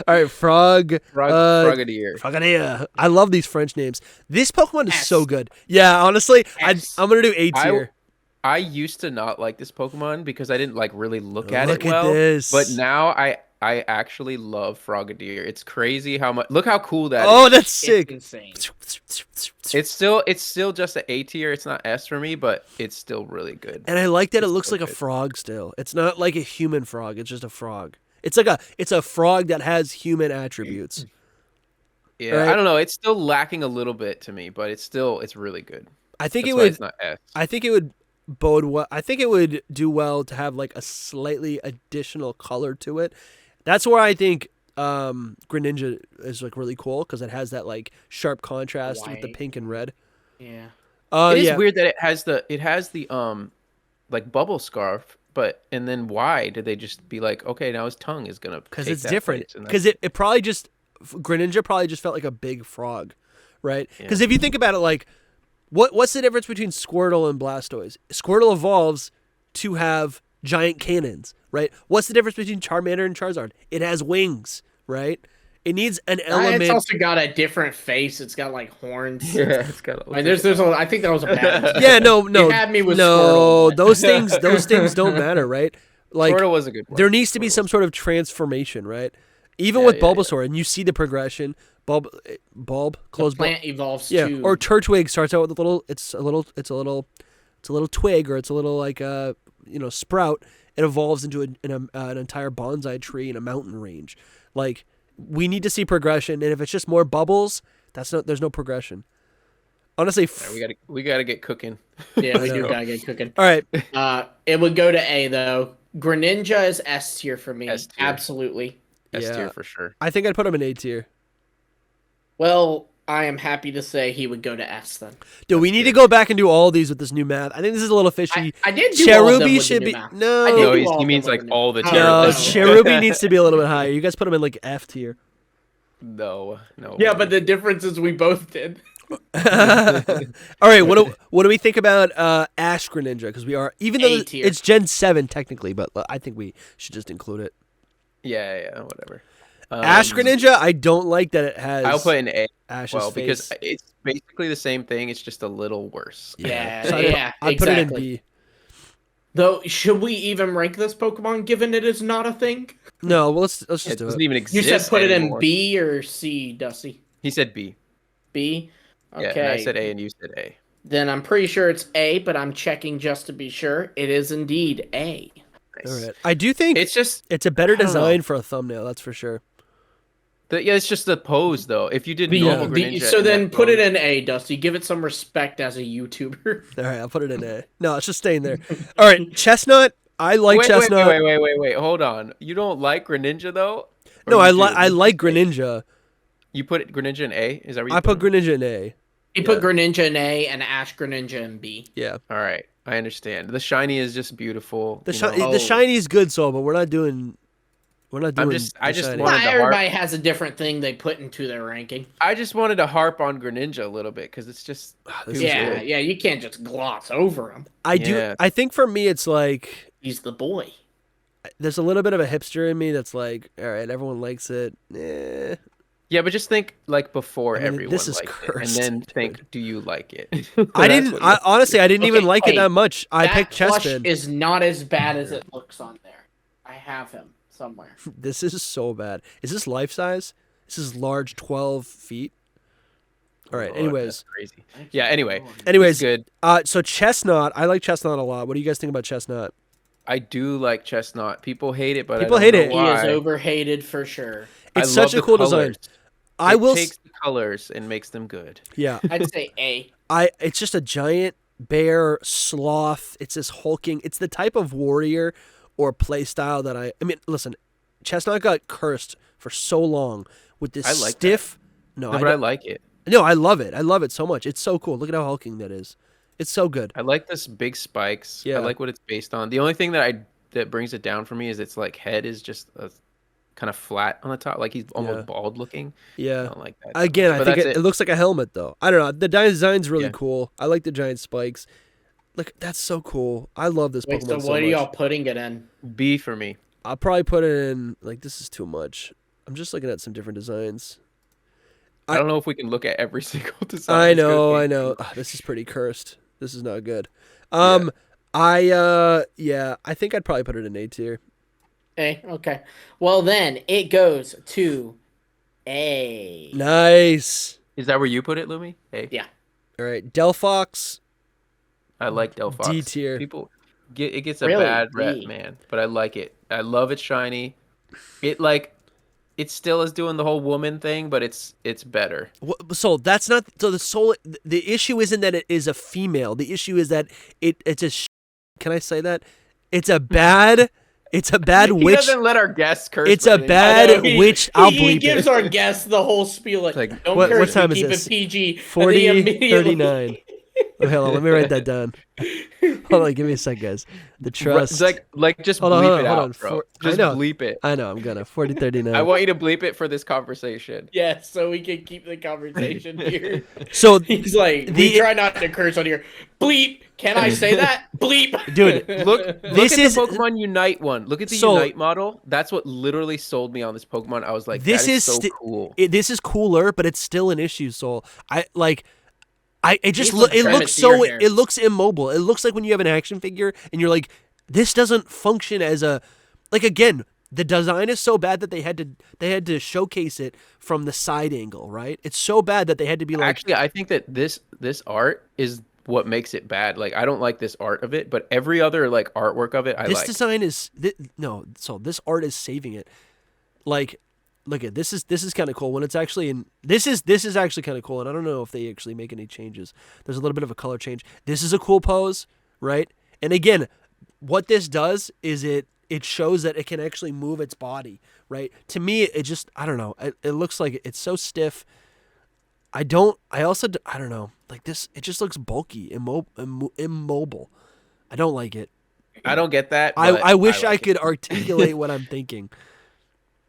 All right, Frog. Frogadier. Frogadier. I love these French names. This Pokemon is S. so good. Yeah, honestly, S. I'm gonna do A tier. I used to not like this Pokemon because I didn't like really look at Look it at well. this. But now I actually love Frogadier. It's crazy how much. Look how cool that Oh, is. that's It's sick. insane. It's still just an A tier. It's not S for me, but it's still really good. And I like that it It's looks so like a good. frog still. It's not like a human frog. It's just a frog. It's a frog that has human attributes. Yeah, Right. I don't know. It's still lacking a little bit to me, but it's really good. I think That's it why would. it's not S. I think it would bode well. I think it would do well to have like a slightly additional color to it. That's where I think Greninja is like really cool because it has that like sharp contrast with the White. pink and red. Yeah. It is Yeah. weird that it has the like bubble scarf, and then why did they just be like, okay, now his tongue is gonna Because take it's that different. place, and Because it probably just Greninja probably just felt like a big frog, right? Because Yeah. if you think about it, like what's the difference between Squirtle and Blastoise? Squirtle evolves to have giant cannons, right? What's the difference between Charmander and Charizard? It has wings, right? It needs an It's element. also got a different face. It's got like horns. Yeah, it's got. I mean, I think that was a bad. Yeah, no. You had me with no. Squirtle, but- Those things don't matter, right? Like Squirtle was a good one. there needs to be some sort of transformation, right? Even with Bulbasaur, and you see the progression. Bulb, close plant evolves yeah, too. or Turtwig starts out with a little. It's a little twig, or it's a little like sprout. It evolves into an entire bonsai tree in a mountain range. Like we need to see progression, and if it's just more bubbles, there's no progression. Honestly, we gotta get cooking. Yeah, we do gotta get cooking. All right. It would go to A though. Greninja is S tier for me. S tier. Absolutely. S tier for sure. I think I'd put him in A tier. Well, I am happy to say he would go to S then. Dude, we need to go back and do all these with this new math. I think this is a little fishy. I did do all of them Cherubi with the should new be math. no. I did No, do all he of means them like with the all the new- tier No, levels. Cherubi needs to be a little bit higher. You guys put him in like F tier. No. Yeah, but the difference is we both did. All right, what do we think about Ash Greninja? Because we are, even though A tier. it's Gen 7 technically, but I think we should just include it. Yeah, whatever. Ash Greninja, I don't like that it has I'll put an A. Ash's Well, face. because it's basically the same thing. It's just a little worse. Yeah, So I'd put it in B. Though, should we even rank this Pokemon given it is not a thing? No, well let's It just do doesn't it. even You exist. said put it anymore. in B or C, Dusty? He said B. B? Okay. Yeah, and I said A, and you said A. Then I'm pretty sure it's A, but I'm checking just to be sure. It is indeed A. Nice. All right. I do think It's just it's a better I don't know. design for a thumbnail, that's for sure. it's just the pose though. If you did The- normal the- Greninja, so in then that put it pose- in A, Dusty. Give it some respect as a YouTuber. All right, I'll put it in A. No, it's just staying there. All right, Chestnut. I like Wait, Chestnut. Wait. Hold on. You don't like Greninja though? Or No, you do? I like Greninja. You put Greninja in A? Is that what you I put him? Greninja in A. He put Greninja in A and Ash Greninja in B. Yeah. All right, I understand. The shiny is just beautiful. The you know. Oh. the shiny is good, so but we're not doing. I I the just shiny. wanted Not to everybody has a different thing they put into their ranking. I just wanted to harp on Greninja a little bit because it's just This is Yeah, good. yeah, you can't just gloss over him. I do. Yeah. I think for me, it's like He's the boy. there's a little bit of a hipster in me that's like, all right, everyone likes it. Eh. yeah. But just think like before I mean, everyone this is liked it, and cursed, then dude. think, do you like it? I That's didn't. what you- Honestly, I didn't even Okay, like it hey, that much. I That picked plush Chespin. is not as bad as it looks on there. I have him somewhere. This is so bad. Is this life size? This is large, 12 feet. All right. Lord, Anyways, that's crazy. Yeah. Anyway, anyways, good. So Chestnut, I like Chestnut a lot. What do you guys think about Chestnut? I do like Chestnut. People hate it, but People I don't hate know it. He Why. is overhated for sure. It's I such love a the cool design. colors. I It will. takes the colors and makes them good. Yeah. I'd say A. It's just a giant bear sloth. It's this hulking. It's the type of warrior or play style that I mean, listen, Chestnut got cursed for so long with this I like stiff. No, No, but I like it. no, I love it. I love it so much. It's so cool. Look at how hulking that is. It's so good. I like this big spikes. Yeah. I like what it's based on. The only thing that brings it down for me is its like head is just a, kind of flat on the top, like he's almost Yeah. bald looking. I Yeah. don't like that. Again, But I think that's it looks like a helmet though. I don't know. The design's really Yeah. cool. I like the giant spikes. Like that's so cool. I love this Wait, Pokemon so so what are much. y'all putting it in? B for me. I'll probably put it in like this is too much. I'm just looking at some different designs. I don't know if we can look at every single design. I It's gonna know, be- I know. This is pretty cursed. This is not good. I think I'd probably put it in A tier. A. Okay. Well, then it goes to A. Nice. Is that where you put it, Lumi? Hey, Yeah. All right, Delphox. I like Delphox. D tier. People it gets a Really? bad rep, D. man, but I like it. I love it shiny. It still is doing the whole woman thing, but it's better. So that's not so the soul. The issue isn't that it is a female. The issue is that it's a. Can I say that? It's a bad. It's a bad He witch. doesn't let our guests curse. It's for a anything. bad I know, witch. I'll he bleep gives it. our guests the whole spiel. Like, Like, don't what curse, time we is keep this? it PG. and then he 40, immediately- 39. Hold on, let me write that down. Hold on, give me a sec, guys. The trust. Like just Hold on, bleep it hold out, on. bro. I Just know. bleep it. I know. I'm gonna 4039. I want you to bleep it for this conversation. Yeah, so we can keep the conversation here. So He's like, we try not to curse on here. Bleep. Can I say that? Bleep. Dude, Look This at is- the Pokemon Unite one. Look at the So- Unite model. That's what literally sold me on this Pokemon. I was like, This that is is so sti- cool. this is cooler, but it's still an issue. So it just He's it trying to looks see your hair. it looks immobile. It looks like when you have an action figure and you're like, this doesn't function as a again. The design is so bad that they had to showcase it from the side angle, right? It's so bad that they had to be like, Actually, I think that this art is what makes it bad. Like, I don't like this art of it, but every other like artwork of it, I this like. design is no. So this art is saving it. Like, look at this is kind of cool when it's actually in. This is actually kind of cool, and I don't know if they actually make any changes. There's a little bit of a color change. This is a cool pose, right? And again, what this does is it shows that it can actually move its body, right? To me, it just, I don't know. It looks like it's so stiff. I don't know. Like this, it just looks bulky, immobile. I don't like it. I don't get that. I wish I like could it. articulate what I'm thinking.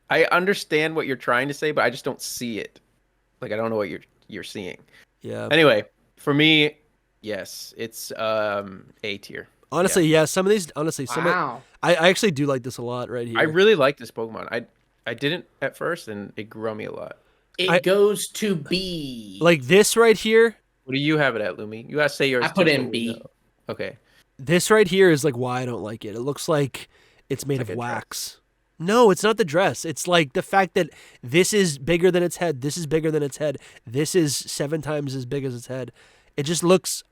I understand what you're trying to say, but I just don't see it. Like, I don't know what you're seeing. Yeah. Anyway, for me, yes, it's A tier. Honestly, yeah. Some of these, honestly, Wow. I actually do like this a lot right here. I really like this Pokemon. I didn't at first, and it grew on me a lot. It goes to B. like this right here. What do you have it at, Lumi? You gotta say yours. I put too, in so we B. know. Okay. This right here is like why I don't like it. It looks like it's made Like of a wax. No, it's not the dress. It's like the fact that this is bigger than its head. This is bigger than its head. This is 7 times as big as its head. It just looks.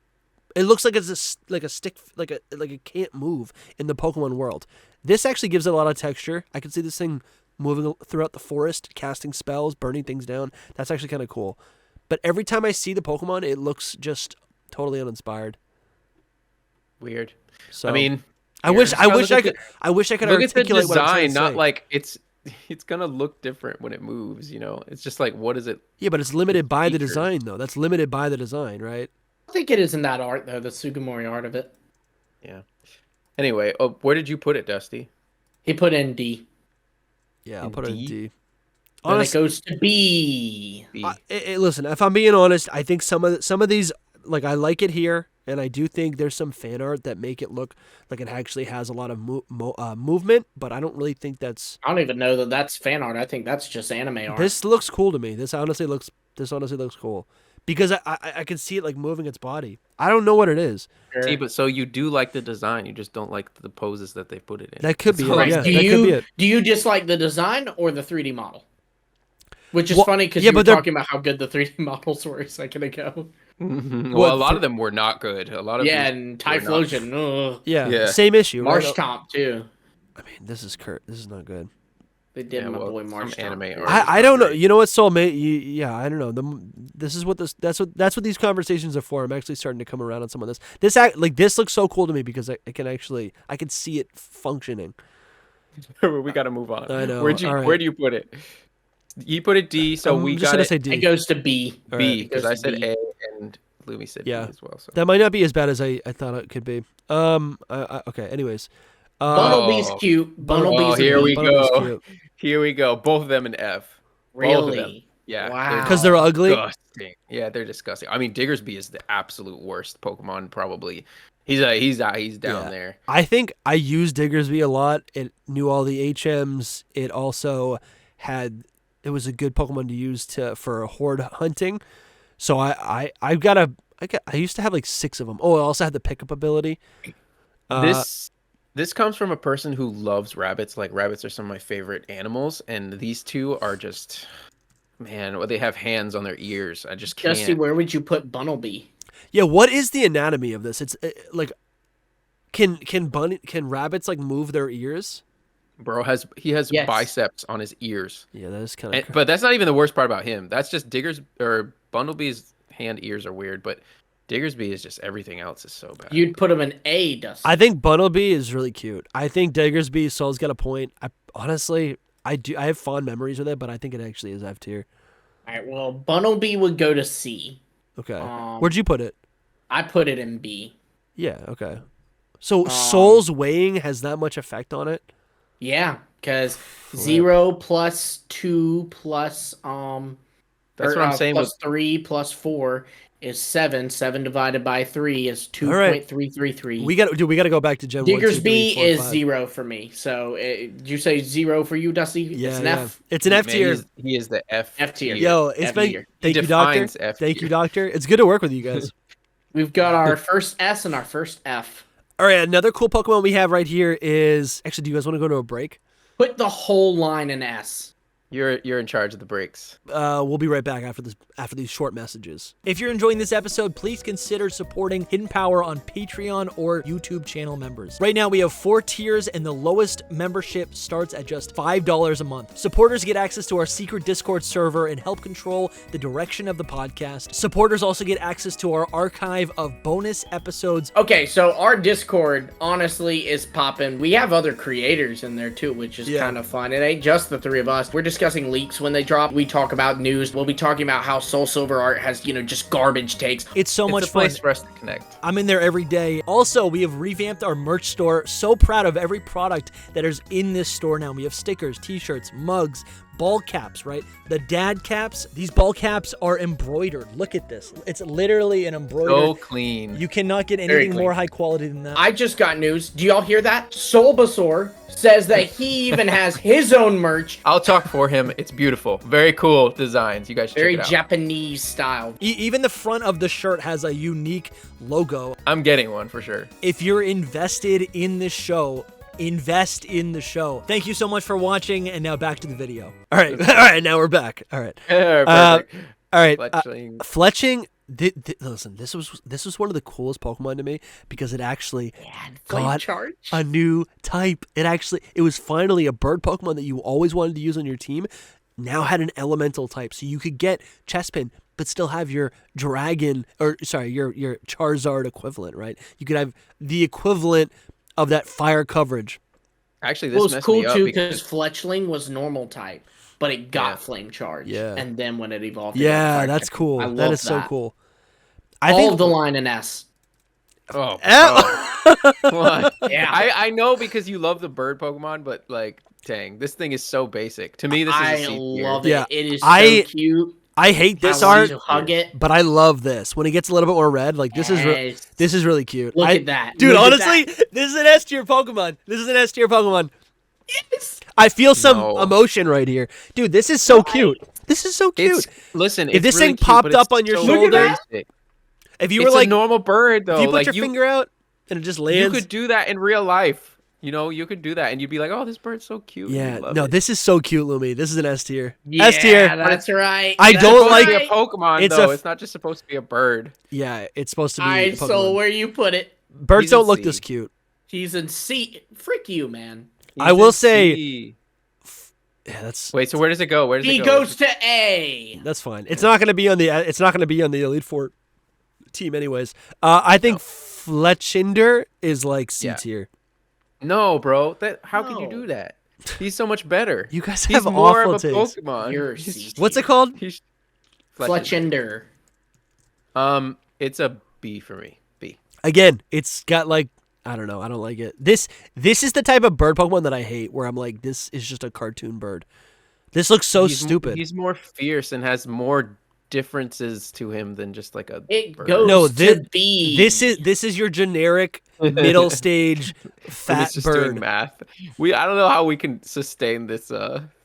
It looks like it's a stick, like it can't move in the Pokemon world. This actually gives it a lot of texture. I can see this thing moving throughout the forest, casting spells, burning things down. That's actually kind of cool. But every time I see the Pokemon, it looks just totally uninspired. Weird. So I mean, I wish I look at could. I wish I could look at the articulate what I'm trying design, to not say. like it's gonna look different when it moves. You know, it's just like, what is it? Yeah, but it's limited by the features. design, though. That's limited by the design, right? I think it is in that art, though, the Sugimori art of it. Yeah. Anyway, where did you put it, Dusty? He put in D. Yeah, I'll In put it in D? D. Then it Honestly, goes to B. B. listen. If I'm being honest, I think some of these, like, I like it here, and I do think there's some fan art that make it look like it actually has a lot of movement. But I don't really think that's. I don't even know that that's fan art. I think that's just anime art. This looks cool to me. This honestly looks cool because I can see it like moving its body. I don't know what it is. See, but so you do like the design, you just don't like the poses that they put it in. That could be That's all it. I'm Yeah, saying. that could be it. Do you dislike the design or the 3D model? Which is Well, funny because yeah, you were but they're- talking about how good the 3D models were a second ago. Well, a lot of them were not good. A lot of Yeah, them and were not. Typhlosion. Ugh. Yeah, Yeah. same issue. Right? Marshtomp, too. I mean, this is This is not good. They did Yeah, my well, boy some Marshtomp. anime art. I don't know. You know what, Soulmate? Yeah, I don't know. This is what that's what these conversations are for. I'm actually starting to come around on some of this. This looks so cool to me because I can see it functioning. We got to move on. I know. Where All do you put it? You put it D, so I'm we just got gonna it say D. It goes to B. All B right. because It goes I to said B. A and Lumi said Yeah. B as well. So That might not be as bad as I thought it could be. Okay. Anyways. Bunnelby's cute. Bunnelby's a here B. we Bunnelby's go. cute. Here we go. Both of them in F. Both of them. Really? Yeah. Wow. Because they're ugly. Disgusting. Yeah, they're disgusting. I mean, Diggersby is the absolute worst Pokemon. Probably. He's down Yeah. there. I think I used Diggersby a lot. It knew all the HMs. It also it was a good Pokemon to use for horde hunting. So I used to have like 6 of them. Oh, I also had the pickup ability. This comes from a person who loves rabbits. Like, rabbits are some of my favorite animals, and these two are just, man, they have hands on their ears. I just can't. Justy, where would you put Bunnelby? Yeah, what is the anatomy of this? It's like can rabbits like move their ears? Bro has Yes. biceps on his ears. Yeah, that is kind of. But that's not even the worst part about him. That's just Bunnelby's hand ears are weird, but Diggersby is just everything else is so bad. You'd put him in A, Dusty. I think Bunnelby is really cute. I think Diggersby, Soul's got a point. I have fond memories with it, but I think it actually is F tier. All right, well, Bunnelby would go to C. Okay, where'd you put it? I put it in B. Yeah, okay. So Soul's weighing has that much effect on it? Yeah, because 0 plus 2 plus That's what I'm saying. Plus 3 plus 4 is 7. 7 divided by 3 is right. 2.333. We got to go back to Gen 1, Digger's 2, 3, B 4, is 5. 0 for me. So did you say 0 for you, Dusty? Yeah, it's an F. It's an F tier. He is the F tier. Yo, it's F been tier. thank you, doctor. Thank you, doctor. It's good to work with you guys. We've got our first S and our first F. All right, another cool Pokemon we have right here is actually. Do you guys want to go to a break? Put the whole line in S. You're in charge of the breaks. We'll be right back after these short messages. If you're enjoying this episode, please consider supporting Hidden Power on Patreon or YouTube channel members. Right now, we have 4 tiers, and the lowest membership starts at just $5 a month. Supporters get access to our secret Discord server and help control the direction of the podcast. Supporters also get access to our archive of bonus episodes. Okay, so our Discord, honestly, is popping. We have other creators in there, too, which is kind of fun. It ain't just the 3 of us. We're discussing leaks when they drop. We talk about news. We'll be talking about how Soul Silver Art has, just garbage takes. It's so much a fun. Place for us to connect. I'm in there every day. Also, we have revamped our merch store. So proud of every product that is in this store now. We have stickers, t-shirts, mugs, ball caps, right? The dad caps. These ball caps are embroidered. Look at this. It's literally an embroidered. So clean. You cannot get anything more high quality than that. I just got news. Do y'all hear that? Bulbasaur says that he even has his own merch. I'll talk for him. It's beautiful. Very cool designs. You guys should Very check it out. Japanese style. Even the front of the shirt has a unique logo. I'm getting one for sure. If you're invested in this show, invest in the show. Thank you so much for watching, and now back to the video. All right, all right. Now we're back. All right, Perfect. all right. Fletchling. Fletching. Listen, this was one of the coolest Pokemon to me because it actually got a new type. It was finally a bird Pokemon that you always wanted to use on your team. Now had an elemental type, so you could get Chespin, but still have your dragon, your Charizard equivalent, right? You could have the equivalent of that fire coverage. Actually, It this was messed cool me up too because because Fletchling was normal type, but it got flame charge. Yeah. And then when it evolved, it got Yeah, fire that's charge. cool. I That love is so cool. I I think think of the line in S. oh, Oh. what? Yeah. I know because you love the bird Pokemon, but like, dang, this thing is so basic. To me, this is a I C tier. love it. Yeah, It is so I- cute. I hate this I want art, to hug it. but I love this. When it gets a little bit more red, like this is really cute. Look at that. Dude, Look at honestly, this is an S tier Pokemon. Yes. I feel some emotion right here. Dude, this is so cute. This is so cute. Listen, If it's this really thing cute, popped but it's up on your so shoulder, basic. if you It's were like a normal bird, though. if you put like, your finger out and it just lands. you could do that in real life. You could do that, and you'd be like, "Oh, this bird's so cute." Yeah, You'd love no, it. this is so cute, Lumi. This is an S tier. Yeah, S tier. that's right. I It's don't supposed like- to be a Pokemon, it's though. a- it's not just supposed to be a bird. Yeah, it's supposed to be. I a Pokemon. saw where you put it. Birds He's in don't look C. this cute. He's in C. Frick you, man. I will in say- C. Yeah, that's Wait, so where does it go? Where does He it go? goes to A. that's fine. It's not gonna be on the. It's not gonna be on the Elite Four team, anyways. I think Fletchinder is like C Yeah. tier. No, bro. How could you No. do that? He's so much better. You guys He's have more awful of a taste. Pokemon. You're He's C. just- What's it called? He's Fletchinder. It's a B for me. B. Again, it's got like I don't know. I don't like it. This is the type of bird Pokemon that I hate, where I'm like, this is just a cartoon bird. This looks so stupid. He's more fierce and has more differences to him than just like a It bird. goes No, to B. This is your generic middle stage He's fat just doing bird. math. I don't know how we can sustain this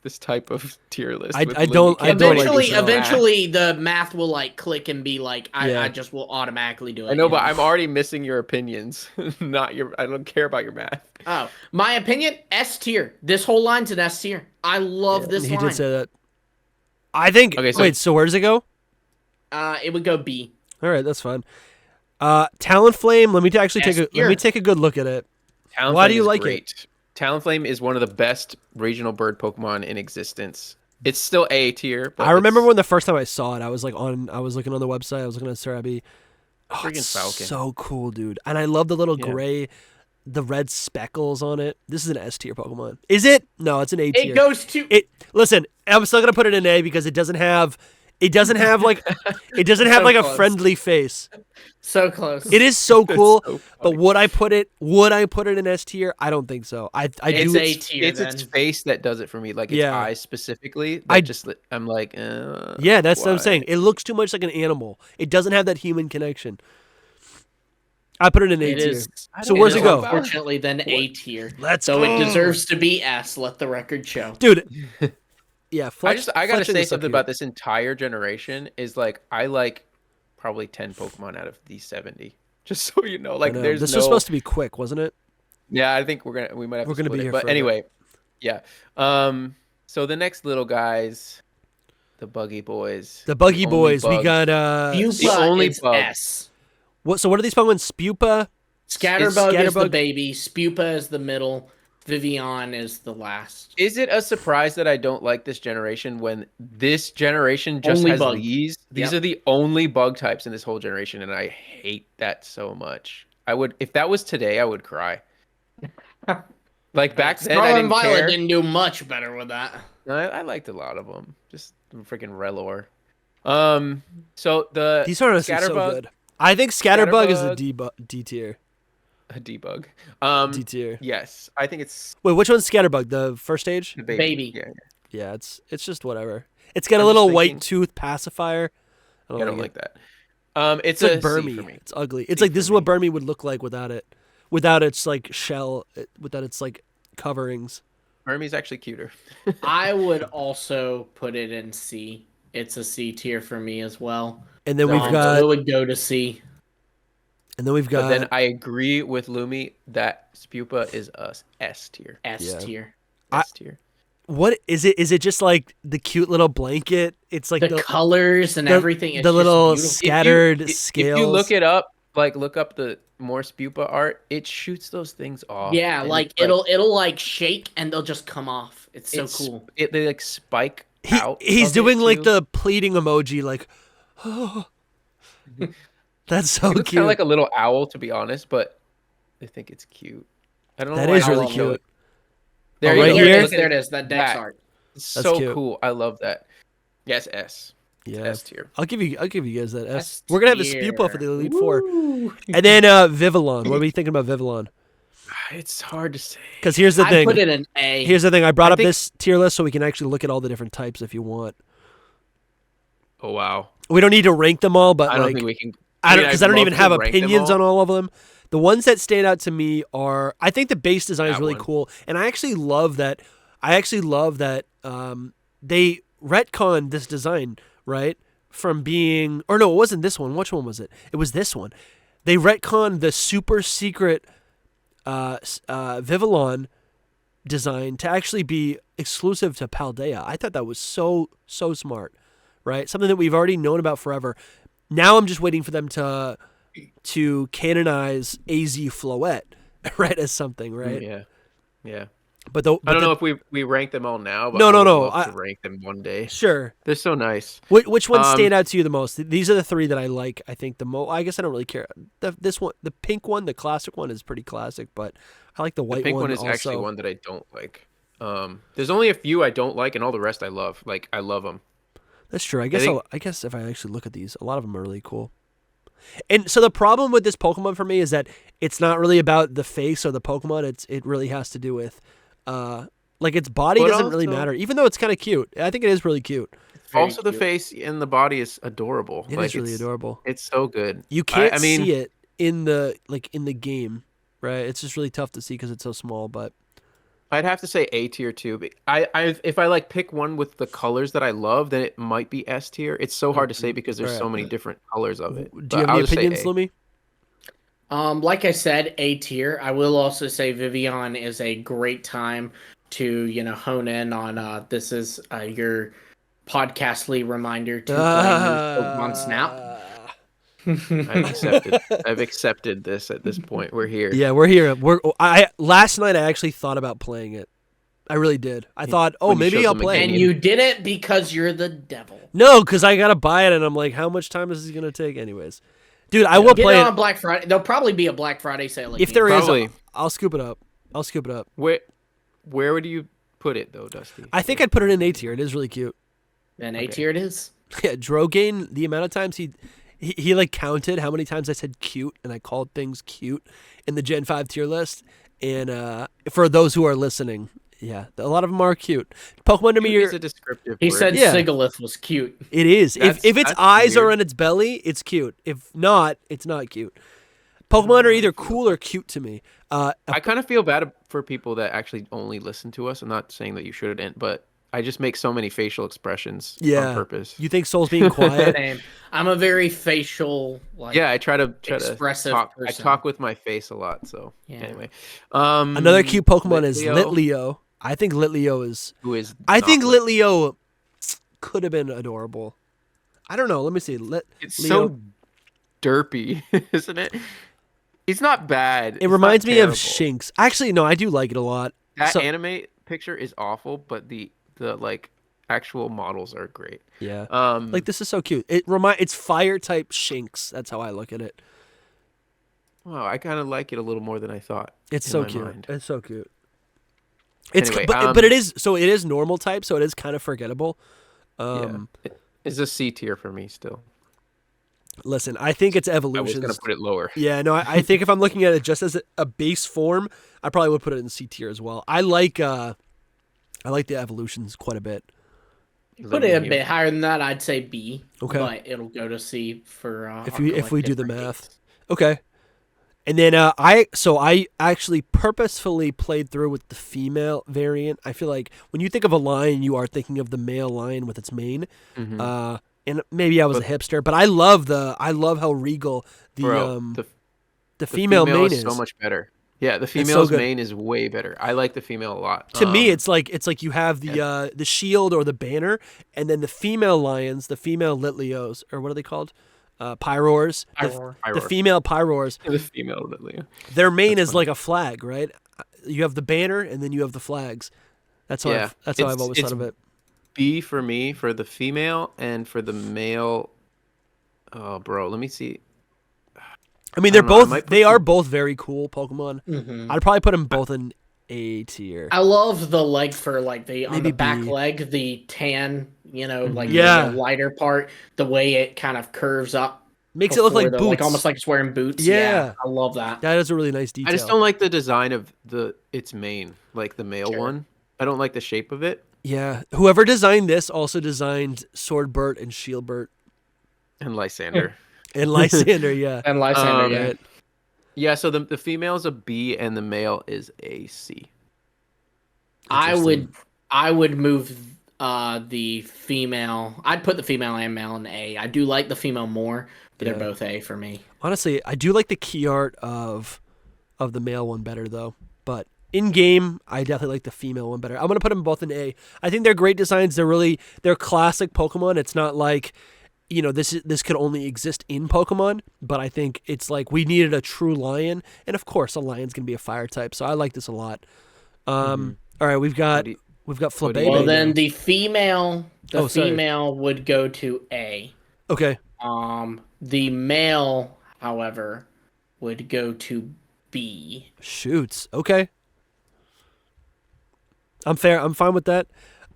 this type of tier list. I with don't- Lily. I don't like Eventually, this at all. eventually, the math will like click and be like, Yeah. I just will automatically do it. I know, you but I'm already missing your opinions. Not your. I don't care about your math. Oh, my opinion, S tier. This whole line's an S tier. I love this He line. did say that. I think. Okay, so- wait. So where does it go? It would go B. All right, that's fine. Talonflame. Let me S-tier. take a good look at it. Talonflame Why do you is like great. Talonflame is one of the best regional bird Pokemon in existence. It's still A tier. But I remember it's when the first time I saw it, I was looking on the website. I was looking at Sarabi. Oh, Friggin' it's Falcon. so cool, dude. And I love the little Yeah. gray, the red speckles on it. This is an S tier Pokemon. Is it? No, it's an A tier. It goes to Listen, I'm still gonna put it in A because it doesn't have It doesn't have like So a close. friendly face. So close. It is so cool, so but funny. would I put it in S tier? I don't think so. I It's do A tier. It's its then. face that does it for me. Like its Yeah. eyes specifically. I- I'm like, Yeah, that's what I'm why? saying. It looks too much like an animal. It doesn't have that human connection. I put it in A It tier. is. So where's is it go? Unfortunately, then A tier. Let's So go. it deserves to be S. Let the record show. Dude. Yeah, I gotta Fletchling say is so something cute. about this entire generation is like I like probably 10 Pokemon out of these 70. Just so you know, I like know. there's This no. was supposed to be quick, wasn't it? Yeah, I think we might have We're to gonna split be it. here But forever. anyway, yeah. So the next little guys, the Buggy Boys. The Buggy only Boys. We bug. got Pupa only is bug. S. what? So what are these Pokemon? Spupa. Scatterbug is the Scatterbug- baby. Spupa is the middle. Vivian is the last. Is it a surprise that I don't like this generation when this generation just Only has bug. these? These Yep. are the only bug types in this whole generation, and I hate that so much. I would, if that was today, I would cry. Like back then, I Scarlet and didn't Violet care. didn't do much better with that. I liked a lot of them. Just freaking Relor. So the These are honestly so Scatterbug, good. I think Scatterbug is a Scatterbug- D tier. a debug. D tier. Yes, I think it's Wait, which one's Scatterbug? The first stage? the Baby. Yeah, Yeah, it's just whatever. It's got a I'm little just white thinking- tooth pacifier. I don't like it. that. It's It's like a C for Burmy. me. It's ugly. It's C like this for is what me. Burmy would look like without it, without its like shell, without its like coverings. Burmy's actually cuter. I would also put it in C. It's a C tier for me as well. And then we've So got, it would go to C. and then we've got. But then I agree with Lumi that Spupa is a S tier. S Yeah. tier. S tier. What is it? Is it just like the cute little blanket? It's like The colors and the- everything. It's the just little beautiful. scattered scales. If you look it up, like look up the more Spupa art, it shoots those things off. Yeah, and like it's it'll like shake and they'll just come off. It's so it's- cool. They like spike out. He's of doing it, like too. the pleading emoji, like. That's so It looks kind cute. of like a little owl, to be honest, but I think it's cute. I don't know. That why is I really love cute. it. There Oh, you right go. here? There it is. Look at There it is. That Dex That. art. It's That's so cute. cool. I love that. Yes, S. Yeah, S tier. I'll give you guys that S. S We're gonna have a tier. Spupa for the Elite Four, Woo. and then Vivillon. What are we thinking about Vivillon? It's hard to say. Because here's the I thing. put it in A. Here's the thing. I brought I up think- this tier list so we can actually look at all the different types if you want. Oh wow. We don't need to rank them all, but I don't like think we can. I don't mean, because I'd I don't love even to have rank them opinions all. on all of them. The ones that stand out to me are I think the base design is That really one. cool, and I actually love that. They retconned this design right from being or no, it wasn't this one. Which one was it? It was this one. They retconned the super secret Vivillon design to actually be exclusive to Paldea. I thought that was so smart, right? Something that we've already known about forever. Now I'm just waiting for them to canonize AZ Floette, right, as something, right? Yeah. Yeah. But the, I don't know if we rank them all now, but No, I no, would no, love to rank them one day. Sure. They're so nice. Which ones Um, stand out to you the most? These are the three that I like. I think the most. I guess I don't really care. This one, the pink one, the classic one, is pretty classic, but I like the The white pink one is also. actually one that I don't like. There's only a few I don't like, and all the rest I love. Like I love them. That's true. I guess think- I guess if I actually look at these, a lot of them are really cool. And so the problem with this Pokemon for me is that it's not really about the face or the Pokemon. It really has to do with, like its body But doesn't really also- matter. Even though it's kind of cute, I think it is really cute. Very Also, the cute. face and the body is adorable. It Like, is really it's- adorable. It's so good. You can't I mean, see it in the game, right? It's just really tough to see because it's so small. But I'd have to say A tier too. But if I like pick one with the colors that I love, then it might be S tier. It's so hard to say because there's so Right. many different colors of it. do But you have I'll any just say opinions, A. Lumi? Like I said, A tier. I will also say Vivian is a great time to hone in on. This is your podcastly reminder to play Pokemon Snap. I've accepted this at this point. We're here. Yeah, we're here. Last night I actually thought about playing it. I really did. I thought, oh, When you maybe showed I'll them play again. it. And you did it because you're the devil. No, because I gotta buy it, and I'm like, how much time is this gonna take, anyways? Dude, I will Get play it it on Black Friday. There'll probably be a Black Friday sale. if there is. Probably. I'll scoop it up. I'll scoop it up. Where would you put it though, Dusty? I think I'd put it in A tier. It is really cute. Then A Okay. tier it is. Yeah, Drogain, the amount of times he like counted how many times I said cute and I called things cute in the Gen 5 tier list. And for those who are listening, yeah, a lot of them are cute. Pokemon to me Cute is a descriptive He word. said Yeah. Sigalith was cute. it is. If its That's eyes are weird. on its belly, it's cute. If not, it's not cute. Pokemon are either cool or cute to me. I kind of feel bad for people that actually only listen to us. I'm not saying that you shouldn't, but I just make so many facial expressions Yeah. on purpose. You think Soul's being quiet? Same. I'm a very facial, like, Yeah, I try to expressive talk. person. I talk with my face a lot. So Yeah. anyway, Another cute Pokemon is Litleo, Litleo. I think Litleo is. who is I think not- Litleo could have been adorable. I don't know. Let me see. It's Leo. so derpy, isn't it? It's not bad. It reminds me of Shinx. Actually, no, I do like it a lot. That So- anime picture is awful, but the like actual models are great. Yeah. Um, Like this is so cute. It's fire type Shinx. That's how I look at it. wow, I kind of like it a little more than I thought. It's in so my cute. mind. It's so cute. It's Anyway, but it is normal type, so it is kind of forgettable. Yeah. It's a C tier for me still. Listen, I think it's I was evolutions. gonna put it lower. Yeah, no, I think if I'm looking at it just as a base form, I probably would put it in C tier as well. I like the evolutions quite a bit. Put it a bit higher than that. I'd say B. Okay. But it'll go to C for If we do the different math. games. Okay. And then I actually purposefully played through with the female variant. I feel like when you think of a lion, you are thinking of the male lion with its mane. Mhm. And maybe I was a hipster, but I love how regal the Bro, the female mane is. so much better. Yeah, the so female's good. mane is way better. I like the female a lot. To me, it's like you have the shield or the banner, and then the female lions, the female Litleos, or what are they called? Pyroars. Pyroar. The female Pyroars. the female Litleo. Their mane is like a flag, right? You have the banner, and then you have the flags. That's how Yeah, I've always thought of it. B for me for the female and for the male. Oh, bro, let me see. I mean, I don't know, I might put they are them- both very cool Pokemon. Mhm. I'd probably put them both in A tier. I love the leg for like on Maybe the back B. leg, the tan, like Yeah. the lighter part, the way it kind of curves up. Makes it look like before boots. like almost like it's wearing boots. Yeah. I love that. That is a really nice detail. I just don't like the design of its mane, like the male Sure. one. I don't like the shape of it. Yeah, whoever designed this also designed Swordbert and Shieldbert And Lysander. and Lysander. Yeah, And Lysander, Um, yeah. right. Yeah, so the female is a B and the male is a C. I would move the female. I'd put the female and male in A. I do like the female more, but Yeah. they're both A for me. Honestly, I do like the key art of the male one better though. But in game, I definitely like the female one better. I'm gonna put them both in A. I think they're great designs. They're classic Pokemon. It's not like this could only exist in Pokemon, but I think it's like we needed a true lion, and of course a lion's gonna be a fire type. So I like this a lot. All right, we've got what do you- Flabébé. Well, then now. the female sorry. would go to A. Okay. The male, however, would go to B. Shoots. Okay. I'm fair. I'm fine with that.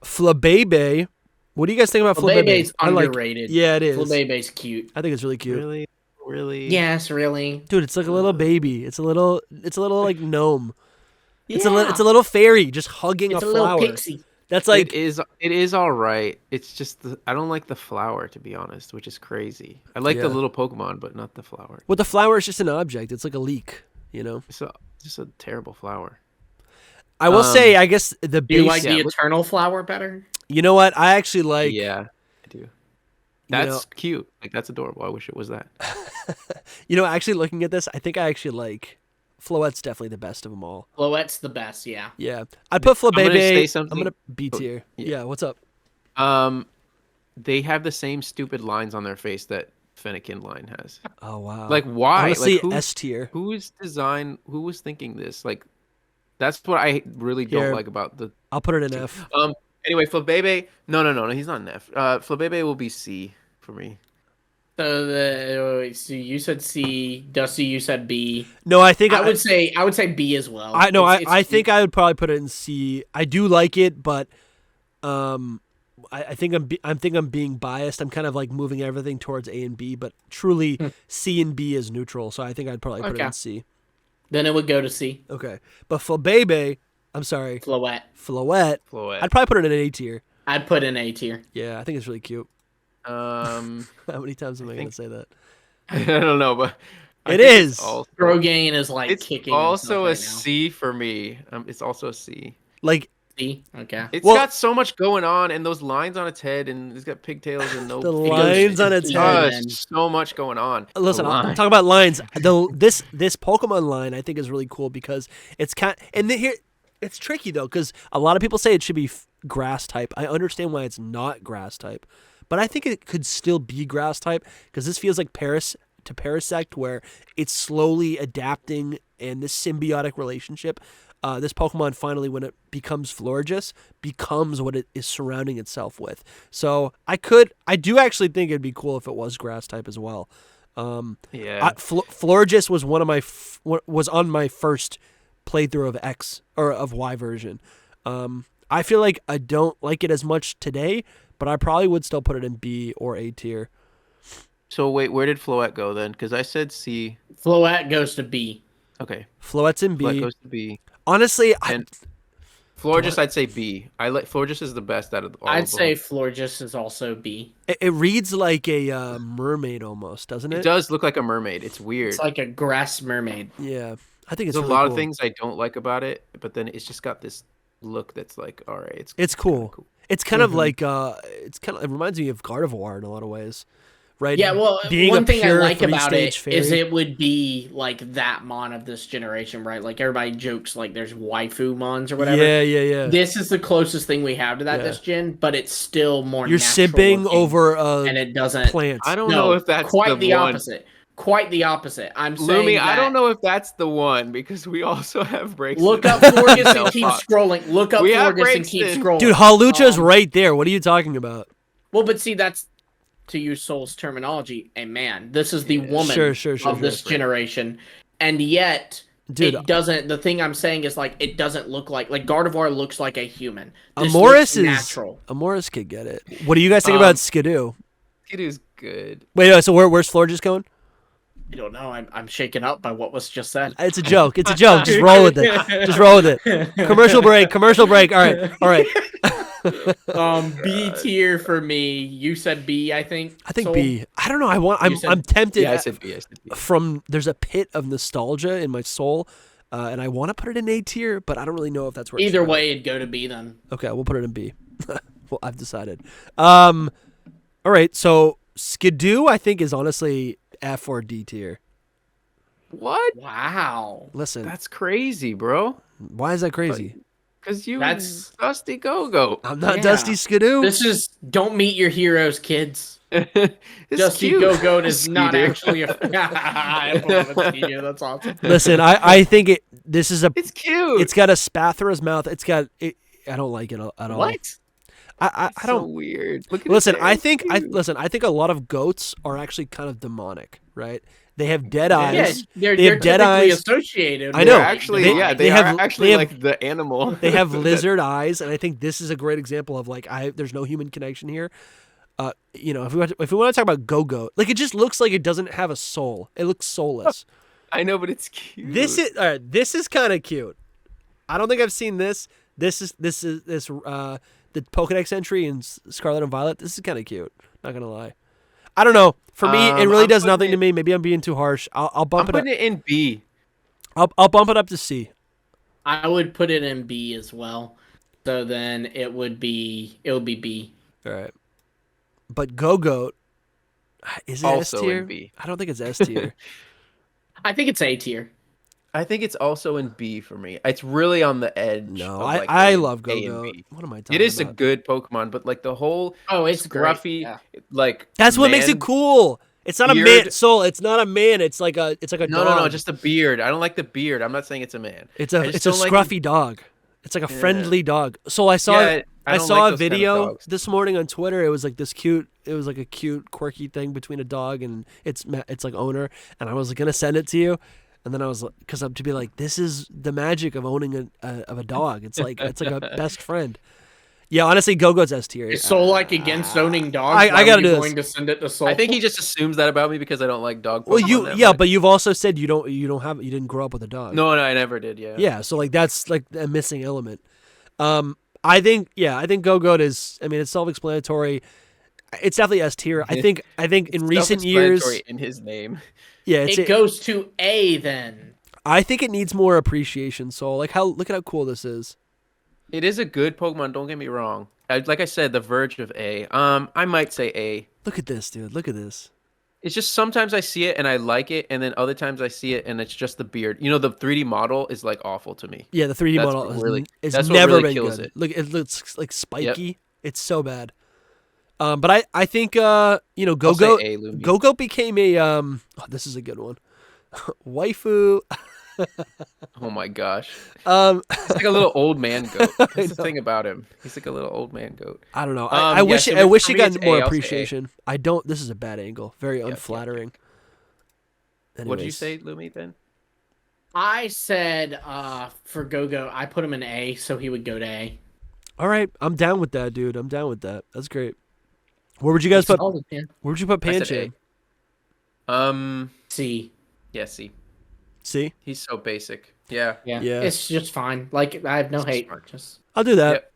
Flabébé. What do you guys think about Flabébé? Flabebe's I like. underrated. Yeah, it is. Flabebe's cute. I think it's really cute. Really? Yes, really. Dude, it's like a little baby. It's a little like gnome. It's Yeah. a little fairy just hugging It's a a flower. little pixie. That's like it is all right. It's just I don't like the flower, to be honest, which is crazy. I like Yeah. the little Pokemon, but not the flower. the flower is just an object. It's like a leak, It's just a terrible flower. I will say, I guess the Do you base. like the Yeah, eternal flower better? You know what? I actually like. Yeah, I do. you That's know- cute. Like that's adorable. I wish it was that. Actually looking at this, I think I actually like. Floette's definitely the best of them all. Floette's the best, yeah. Yeah, I'd put gonna Flabébé. say I'm something- gonna B Oh, tier. yeah. Yeah, what's up? They have the same stupid lines on their face that Fennekin line has. Oh wow. Like why? Honestly, Like who? S tier. Who was thinking this? Like that's what I really don't Here. like about the I'll put it in F. anyway, Flabébé. No, he's not an F. Flabébé will be C for me. So you said C, Dusty, you said B. No, I think I would say B as well. I It's think I would probably put it in C. I do like it, but I think I'm being biased. I'm kind of like moving everything towards A and B, but truly C and B is neutral. So I think I'd probably put it in C. Then it would go to C. Okay, but Flabebe, I'm sorry, Floette. I'd probably put it in an A tier. I'd put in A tier. Yeah, I think it's really cute. How many times am I going to say that? I don't know, but it is. Rogaine is like it's kicking. Also a right C for me. It's also a C. Like C. Okay. It's got so much going on, and those lines on its head, and it's got pigtails and no. The lines on its head. So much going on. Listen, I'm talking about lines. This Pokemon line I think is really cool because it's it's tricky though because a lot of people say it should be grass type. I understand why it's not grass type, but I think it could still be grass type because this feels like Parasect where it's slowly adapting and this symbiotic relationship. This Pokemon finally, when it becomes Florges, becomes what it is surrounding itself with. So I do actually think it'd be cool if it was grass type as well. Florges was was on my first playthrough of X or of Y version. I feel like I don't like it as much today, but I probably would still put it in B or A tier. So wait, where did Floette go then? Because I said C. Floette goes to B. Okay. Floette's in B. Floette goes to B. Honestly, Florges, I'd say B. Florges is the best out of all. I'd say Florges is also B. It reads like a mermaid almost, doesn't it? It does look like a mermaid. It's weird. It's like a grass mermaid. Yeah, I think it's There's really a lot cool. of things I don't like about it, but then it's just got this look that's like, all right, it's cool. It's kind of like it reminds me of Gardevoir in a lot of ways. Right? Yeah, well, being one thing I like about it fairy. is it would be like that mon of this generation, right? Like everybody jokes like there's waifu mons or whatever. Yeah. This is the closest thing we have to that this gen, but it's still more You're natural simping looking, over and it doesn't plants. I don't know if that's quite the one. opposite. Quite the opposite. I'm saying Lumi, that, I don't know if that's the one because we also have breaks. Look up Florges and keep scrolling. Look up Florges and keep scrolling. Dude, Halucha's right there. What are you talking about? Well, but see, that's, to use Soul's terminology, a man. This is the woman of this generation. And yet, it doesn't, the thing I'm saying is like, it doesn't look like Gardevoir looks like a human. This Amoris is natural. Amoris could get it. What do you guys think about Skidoo? Skidoo's good. Wait, so where's Florges going? I don't know. I'm shaken up by what was just said. It's a joke. It's a joke. Just roll with it. Commercial break. All right. B tier for me. You said B, I think. I think Soul? B. I don't know. I'm tempted. Yeah, I said B. There's a pit of nostalgia in my soul, and I want to put it in A tier, but I don't really know if that's where. Either way, it'd go to B then. Okay, we'll put it in B. Well, I've decided. All right. So Skidoo, I think, is honestly F or D tier. What? Wow. Listen, that's crazy, bro. Why is that crazy? Because that's Dusty Go-Go. I'm not Dusty Skidoo. This is don't meet your heroes, kids. Dusty Go-Go is not actually a. I love it, that's awesome. Listen, I think this is It's cute. It's got a Spathra's mouth. It's got. I don't like it at all. What? I don't. So weird. Look at listen, I think a lot of goats are actually kind of demonic, right? They have dead eyes. Yeah, they have dead eyes associated. I know. They are actually like the animal. They have lizard eyes, and I think this is a great example of like there's no human connection here. If we want to talk about Go-Go, like it just looks like it doesn't have a soul. It looks soulless. I know, but it's cute. This is kind of cute. I don't think I've seen this. This the Pokedex entry in Scarlet and Violet. This is kind of cute. Not gonna lie. I don't know. For me, it really does nothing to me. Maybe I'm being too harsh. I'll bump it up. I'm putting it in B. I'll bump it up to C. I would put it in B as well. So then it would be B. All right. But Go-Goat, is it also S tier? In B. I don't think it's S tier. I think it's A tier. I think it's also in B for me. It's really on the edge. No, I love Go-Goat. What am I talking about? It is a good Pokemon, but like the whole it's scruffy, like that's what makes it cool. It's not beard. A man soul. It's not a man. It's like a dog. No, just a beard. I don't like the beard. I'm not saying it's a man. It's a scruffy dog. It's like a friendly dog. So I saw a video this morning on Twitter. It was like this cute. It was like a cute, quirky thing between a dog and its like owner. And I was gonna send it to you. And then I was, because I'm to be like, this is the magic of owning a dog. It's like a best friend. Yeah, honestly, Go-Go's S tier. Is Soul like against owning dogs? I gotta do this. Going to send it to Soul? I think he just assumes that about me because I don't like dog Pokemon. Well, that yeah, much. but you've also said you didn't grow up with a dog. No, I never did. Yeah. Yeah, so like that's like a missing element. I think Go-Go is. I mean, it's self-explanatory. It's definitely S tier. I think in recent years, in his name. yeah, it goes to A then. I think it needs more appreciation. So like look at how cool this is. It is a good Pokemon. Don't get me wrong. Like I said, the verge of A. I might say A. Look at this, dude. Look at this. It's just sometimes I see it and I like it, and then other times I see it and it's just the beard. You know, the 3D model is like awful to me. Yeah, the 3D That's model what really- it's that's what never really been kills good. it. Look, it looks like spiky. It's so bad. But I think Go-Go I'll say A, Lumi. Go-Go became a this is a good one. Waifu. Oh my gosh. He's like a little old man goat. That's the thing about him. He's like a little old man goat. I don't know. Yeah, I wish so I wish for he me, got it's more A. I'll say A. appreciation. I don't. This is a bad angle. Very unflattering. What did you Anyways. say, Lumi, then? I said for Go-Go, I put him in A, so he would go to A. All right, I'm down with that, dude. I'm down with that. That's great. Where would you guys put? Solid, man. Where would you put I said Pancham? C. Yeah, see. See, He's so basic. Yeah. Yeah. Yeah. It's just fine. Like, I have no hate. smart. Just I'll do that. Yep.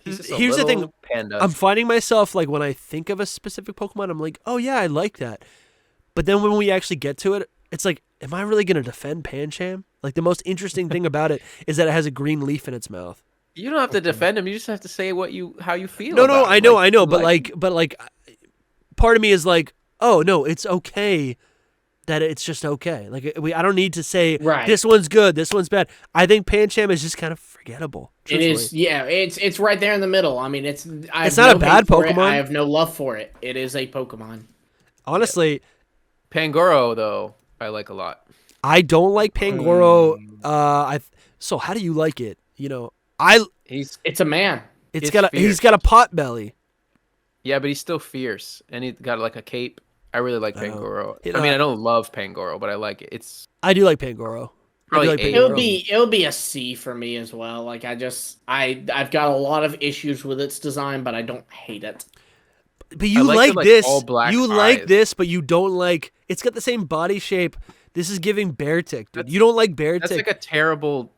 He's just a Here's the thing. little Panda. I'm finding myself like when I think of a specific Pokemon, I'm like, oh yeah, I like that. But then when we actually get to it, it's like, am I really gonna defend Pancham? Like the most interesting thing about it is that it has a green leaf in its mouth. You don't have to defend him. You just have to say how you feel. No, about I him. know, Like, but like, part of me is like, oh no, it's okay that it's just okay. Like I don't need to say Right. this one's good, this one's bad. I think Pancham is just kind of forgettable. it is. Yeah. It's right there in the middle. I mean, it's. I It's have not no a bad hate for it. Pokemon. I have no love for it. It is a Pokemon. Honestly, Pangoro though, I like a lot. I don't like Pangoro. So how do you like it? You know, It's a man. he's It's got fierce. a pot belly. Yeah, but he's still fierce, and he got like a cape. I really like Pangoro. You I know, mean, I don't love Pangoro, but I like it. It's I do like Pangoro. Probably I do like A. Pangoro. It'll be a C for me as well. Like I've got a lot of issues with its design, but I don't hate it. But you like like, the, like, this. all black You like eyes. this, but you don't like. It's got the same body shape. This is giving Beartic, dude. You don't like Beartic. That's like a terrible,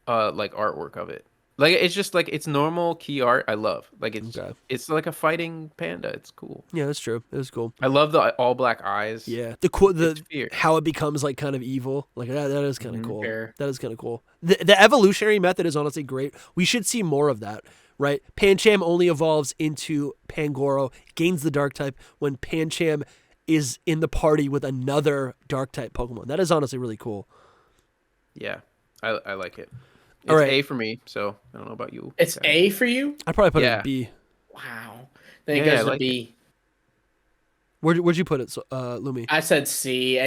like artwork of it. Like it's just like it's normal key art. I love like Okay. it's like a fighting panda. It's cool. Yeah, that's true. It was cool. I love the all black eyes. Yeah, It's fierce. how it becomes like kind of evil. Like that is kind of cool. Fair. That is kind of cool. The evolutionary method is honestly great. We should see more of that. Right? Pancham only evolves into Pangoro, gains the dark type when Pancham is in the party with another dark type Pokemon. That is honestly really cool. Yeah, I like it. It's All right. A for me. So I don't know about you. It's guys. A for you. I'd probably put it Yeah. in B. Wow. Then it Yeah, goes I to like B. Where'd you put it, Lumi? I said C.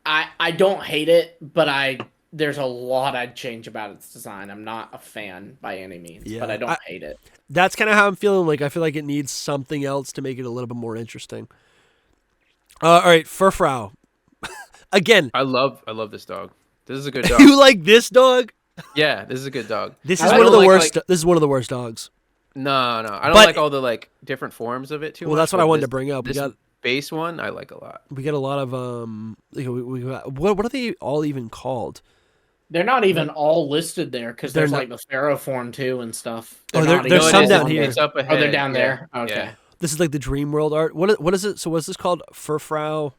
I don't hate it, but there's a lot I'd change about its design. I'm not a fan by any means, Yeah, but I don't hate it. That's kind of how I'm feeling. Like I feel like it needs something else to make it a little bit more interesting. All right, Furfrou. Again, I love this dog. This is a good dog. you like this dog? Yeah, this is a good dog. This I is don't one of the like, worst. like- This is one of the worst dogs. No, I don't But- like all the like different forms of it too. Well, much, that's what I but wanted to this- bring up. We This got base one I like a lot. a lot of we got, what are they all even called? They're not even all listed there because They're there's not- like the Pharaoh form too and stuff. Oh, not there's even some all down on here. there. It's up Oh, ahead. they're down yeah, there. Okay. Yeah. This is like the Dream World art. What is it? So what's this called? Furfrou.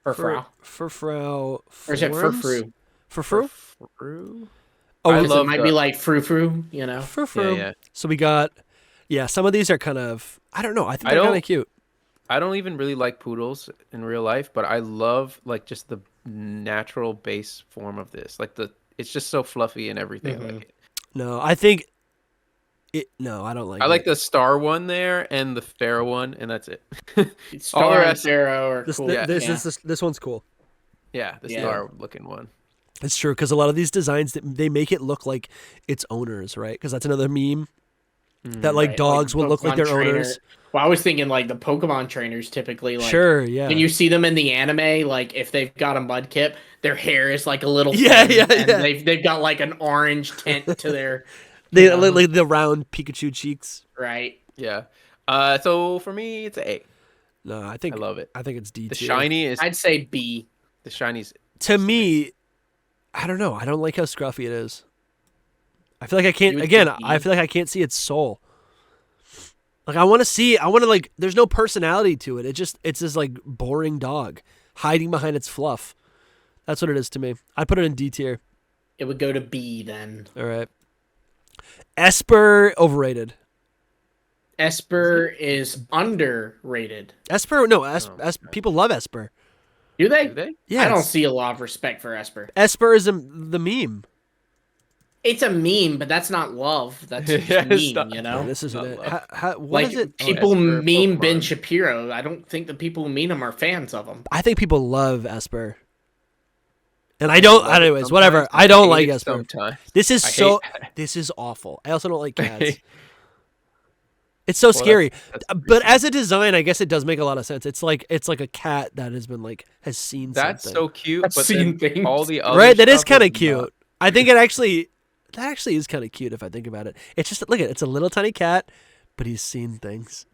Furfrou. Furfrou. Or is it forms? Furfrou? Furfrou. Furfrou? Oh, I it's love It might the- be like Frou-Frou, you know? Furfrou. Yeah. So we got, some of these are kind of, I don't know. I think I they're kind don't- of cute. I don't even really like poodles in real life, but I love like just the natural base form of this. Like it's just so fluffy and everything. I like it. No, I think it. No, I don't like. I like it. the star one there and the Pharaoh one, and that's it. Star All the and rest- Pharaoh are This, cool. this one's cool. Yeah, the Yeah. star looking one. It's true because a lot of these designs they make it look like its owners, right? Because that's another meme that like Right, dogs will look like Pokemon their trainer. owners. Well, I was thinking like the Pokemon trainers typically like Sure, yeah. when you see them in the anime, like if they've got a Mudkip, their hair is like a little Yeah, thin, yeah, and yeah. They've got like an orange tint to their They you know. like the round Pikachu cheeks. right? Yeah. So for me, it's an A. No, I I love it. think it's D The tier. shiny is I'd say B. the shiny's To me, I don't know. I don't like how scruffy it is. I feel like I can't. You would Again, say I B? feel like I can't see its soul. Like I want to like. There's no personality to it. It's this like boring dog hiding behind its fluff. That's what it is to me. I'd put it in D tier. It would go to B then. All right. Esper overrated. Esper is underrated. Esper, no, Esper. People love Esper. Do they? Do they? Yeah, I don't see a lot of respect for Esper. Esper is the meme. It's a meme, but that's not love. That's just Yeah, it's meme, not- you know? This isn't not it. love. What Like, is it? people Esper, meme Ben Pokemon. Shapiro. I don't think the people who meme him are fans of him. I think people love Esper. And I don't. love it Anyways, whatever. sometimes, I don't hate like it Esper. Sometimes. This is I so. hate- This is awful. I also don't like cats. hate- It's so Well, scary. that's But as a design, I guess it does make a lot of sense. It's like a cat that has been has seen That's something. so cute. I've But seen then things. all the other Right, that is stuff kind of not. cute. I think that actually is kind of cute if I think about it. It's just look at it. It's a little tiny cat, but he's seen things.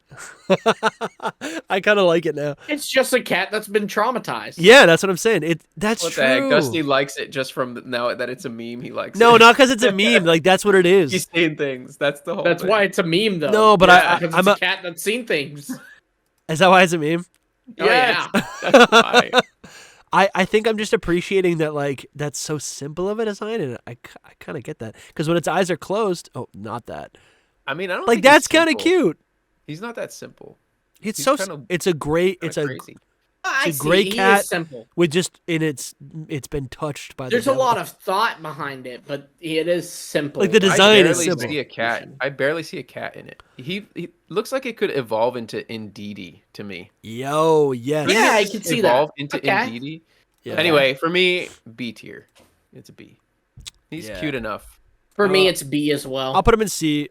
I kind of like it now. It's just a cat that's been traumatized. Yeah, that's what I'm saying. That's What true. the heck? Dusty likes it just from now that it's a meme. He likes No, it. not because it's a meme. Like that's what it He's is. saying things. That's the whole. That's thing. why it's a meme, though. No, but Yeah, Because I'm it's a, a cat that's seen things. is that why it's a meme? Oh, Yes, yeah. that's why. I think I'm just appreciating that like that's so simple of a design, and I kind of get that because when its eyes are closed, oh, not that. I mean, I don't Like think he's that's kind of simple. cute. He's not that simple. It's He's so. kinda- It's a great. It's a Crazy. I It's a great see. He cat. is simple. with just in it's been touched by. There's the a lot devil. of thought behind it, but it is simple. Like the I design is barely simple. see a cat. I barely see a cat in it. He looks like it could evolve into Indeedee to me. Yo, yes. Yeah, I can see that. Evolve into Okay. Indeedee. Yeah. Anyway, for me, B tier. It's a B. He's Yeah. cute enough. For me, it's B as well. I'll put him in C.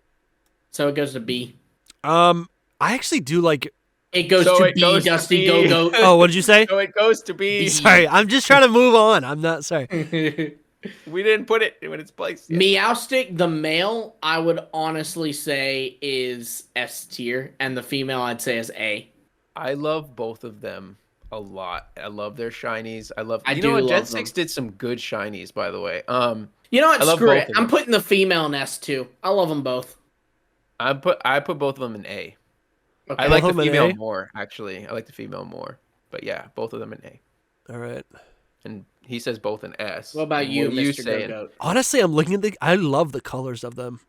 So it goes to B. I actually do like. It goes So to it B, goes to Dusty. B. Go, go. Oh, what did you say? So it goes to B. Sorry, I'm just trying to move on. I'm not sorry. We didn't put it in its place. Yet. Meowstic, the male, I would honestly say is S tier, and the female, I'd say is A. I love both of them a lot. I love their shinies. I love. I You do know what? Gen love 6 them. did some good shinies, by the way. You know what? I love Screw both it. of I'm them. putting the female in S too. I love them both. I put both of them in A. Okay. I like Both the of 'em in female A? more, actually. I like the female more. But yeah, both of them in A. All right. And he says both in S. What about you, What are you Mr. saying? Go-Goat? Honestly, I'm looking at I love the colors of them.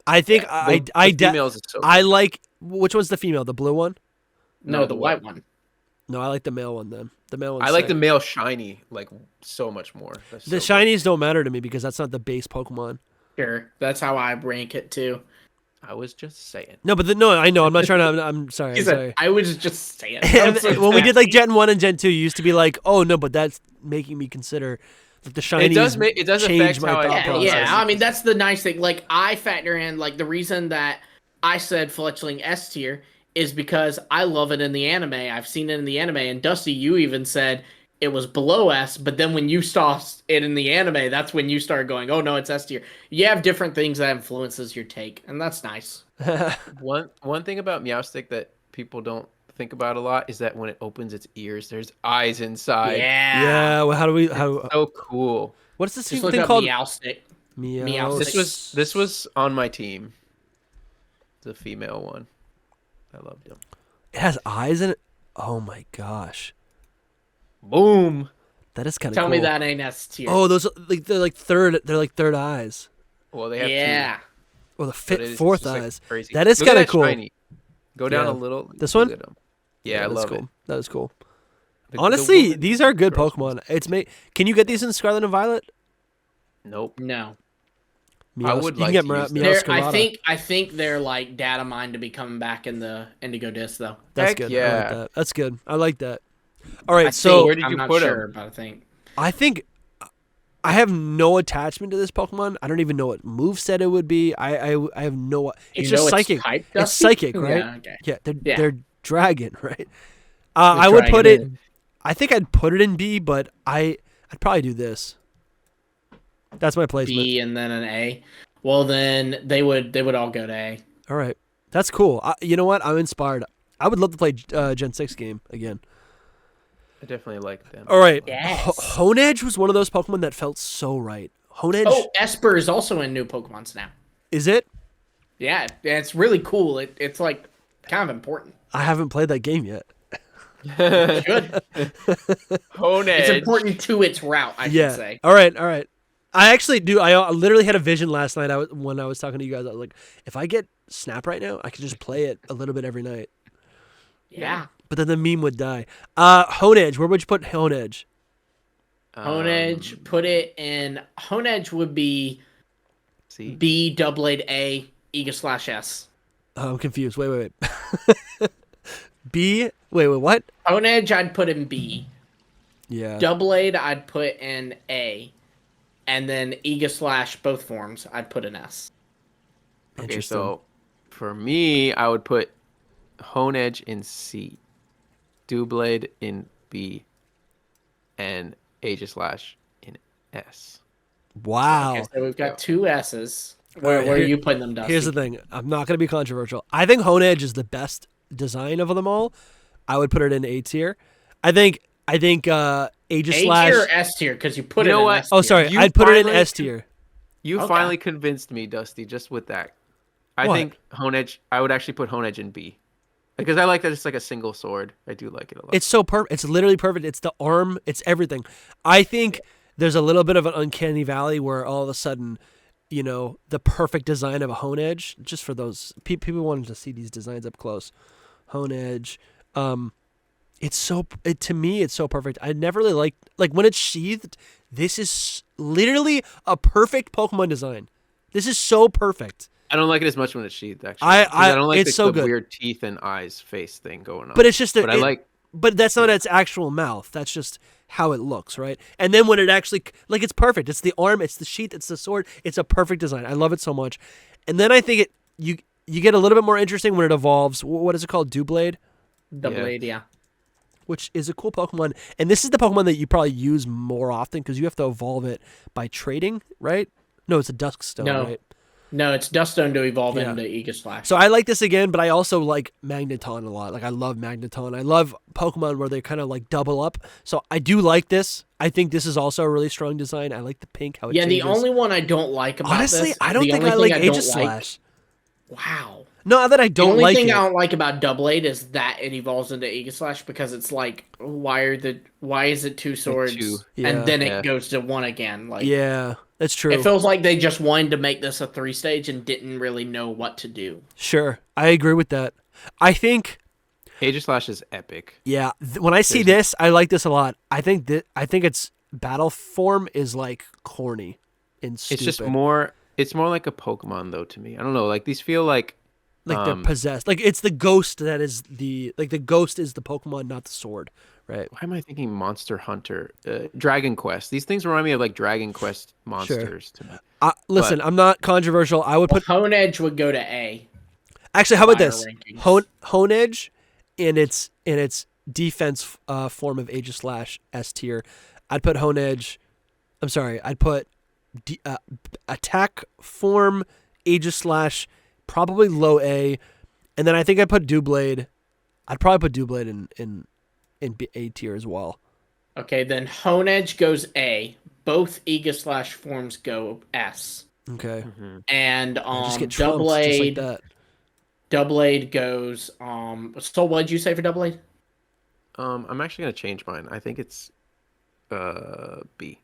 I think The I females is so I like which one's the female? The blue one? No, No, the the white one. No, I like the male one then. The male one. I like the male shiny like so much more. That's The so shinies don't matter to me because that's not the base Pokemon. Sure. That's how I rank it too. good. I was just saying. No, but no, I know. I'm not trying to. I'm sorry. He I'm said, sorry. I was just saying. And when we did like Gen 1 and Gen 2, you used to be like, oh no, but that's making me consider like the shinies. It does change affect my how I thought Yeah, process. yeah. I mean, that's the nice thing. Like, I factor in, like, the reason that I said Fletchling S tier is because I love it in the anime. I've seen it in the anime. And Dusty, you even said it was below S, but then when you saw it in the anime, that's when you started going, oh no, it's S tier. You have different things that influences your take, and that's nice. One thing about Meowstic that people don't think about a lot is that when it opens its ears, there's eyes inside. Yeah. Yeah. Well, how? So cool. What's this Just look thing up called? Meowstic. Meow. This was on my team. The female one. I loved him. It has eyes in it. Oh my gosh, Boom. that is kind of Tell cool. me that ain't S tier. Oh, those they're like third eyes. Well, they have yeah. two. Or the but it's fourth just, like, eyes. crazy. That is Look at kinda that cool. shiny. Go down Yeah. a little. This look one? at 'em. Yeah, I that's love cool. it. That is cool. The Honestly, woman- these are good girls Pokemon. It's Can you get these in Scarlet and Violet? Nope. No. I would you like can to get use them. I think they're like data mined to be coming back in the Indigo Disc though. That's Heck good. I yeah. like that. That's good. I like that. All right, I so think, where did I'm you not put 'em? sure, but I think I have no attachment to this Pokemon. I don't even know what moveset it would be. I have no. It's You just know psychic. type, It's Dusty? psychic, right? Yeah, okay. Yeah, they're Yeah. they're dragon, right? I would put dragon. it. I think I'd put it in B, but I'd probably do this. That's my placement. B and then an A. Well, then they would all go to A. All right. That's cool. You know what? I'm inspired. I would love to play Gen 6 game again. I definitely like them. All right. Yes. Honedge was one of those Pokemon that felt so right. Honedge. Oh, Esper is also in new Pokemon Snap. Is it? Yeah, it's really cool. It's like kind of important. I haven't played that game yet. It should. Honedge. It's important to its route, I should say. All right. I actually do. I literally had a vision last night when I was talking to you guys. I was like, if I get Snap right now, I could just play it a little bit every night. Yeah. But then the meme would die. Honedge, where would you put Honedge? Honedge, put it in. Honedge would be C. B double A Ega/S. I'm confused. Wait. B. Wait. What? Honedge, I'd put in B. Yeah. Double A, I'd put in A. And then Ega/ both forms, I'd put in S. Okay, Interesting. so for me, I would put Honedge in C, Doublade in B, and Aegislash in S. Wow. Okay, so we've got two S's. Where are you putting them, Dusty? Here's the thing. I'm not going to be controversial. I think Honedge is the best design of them all. I would put it in A tier. I think Aegislash. A tier or S tier? Because you put You it know in what? S tier. Oh, sorry. You I'd put it in finally- S tier. You Okay. finally convinced me, Dusty, just with that. I What? think Honedge, I would actually put Honedge in B. Because I like that it's like a single sword. I do like it a lot. It's so perfect. It's literally perfect. It's the arm. It's everything. I think there's a little bit of an uncanny valley where all of a sudden, you know, the perfect design of a Honedge, just for those people wanting to see these designs up close. Honedge. To me, it's so perfect. I never really like when it's sheathed. This is literally a perfect Pokemon design. This is so perfect. I don't like it as much when it's sheathed, actually. I 'Cause I don't like it's the, so the good. weird teeth and eyes face thing going on. But it's just But I like. But that's not its actual mouth. That's just how it looks, right? And then when it actually, like, it's perfect. It's the arm, it's the sheath, it's the sword. It's a perfect design. I love it so much. And then I think you get a little bit more interesting when it evolves. What is it called? Doublade, Double A, yeah. which is a cool Pokemon. And this is the Pokemon that you probably use more often because you have to evolve it by trading, right? No, it's a Duskstone, No. right? No, it's Duststone to evolve Yeah. into Aegislash. So I like this again, but I also like Magneton a lot. Like, I love Magneton. I love Pokemon where they kind of like double up. So I do like this. I think this is also a really strong design. I like the pink, how it Yeah, changes. the only one I don't like about Honestly, this. I don't the think only I like thing don't Aegislash. Wow. No, that I The don't only like thing it. I don't like about Double Eight is that it evolves into Aegislash because it's like, why is it two swords two. Yeah. and then Yeah. it goes to one again? Like, Yeah, that's true. it feels like they just wanted to make this a 3-stage and didn't really know what to do. Sure, I agree with that. I think, Aegislash is epic. yeah, when I see this, I like this a lot. I think its battle form is like corny and stupid. It's just more. It's more like a Pokemon though to me. I don't know. Like these feel like they're possessed. Like, it's the ghost that is the ghost is the Pokemon, not the sword, right? Why am I thinking Monster Hunter, Dragon Quest? These things remind me of like Dragon Quest monsters to me. Listen, I'm not controversial. I would put Honedge would go to A. actually. How about Fire this? rankings. Honedge in its defense form of Aegislash S tier. I'd put Honedge. I'm sorry. I'd put attack form Aegislash probably low A, and then I think I'd put Doublade. I'd probably put Doublade in A tier as well. Okay, then Honedge goes A. Both Aegislash forms go S. Okay. And Just get trumped Double just like Aid, that. Double Aid goes. So what did you say for Double Aid? I'm actually gonna change mine. I think it's B.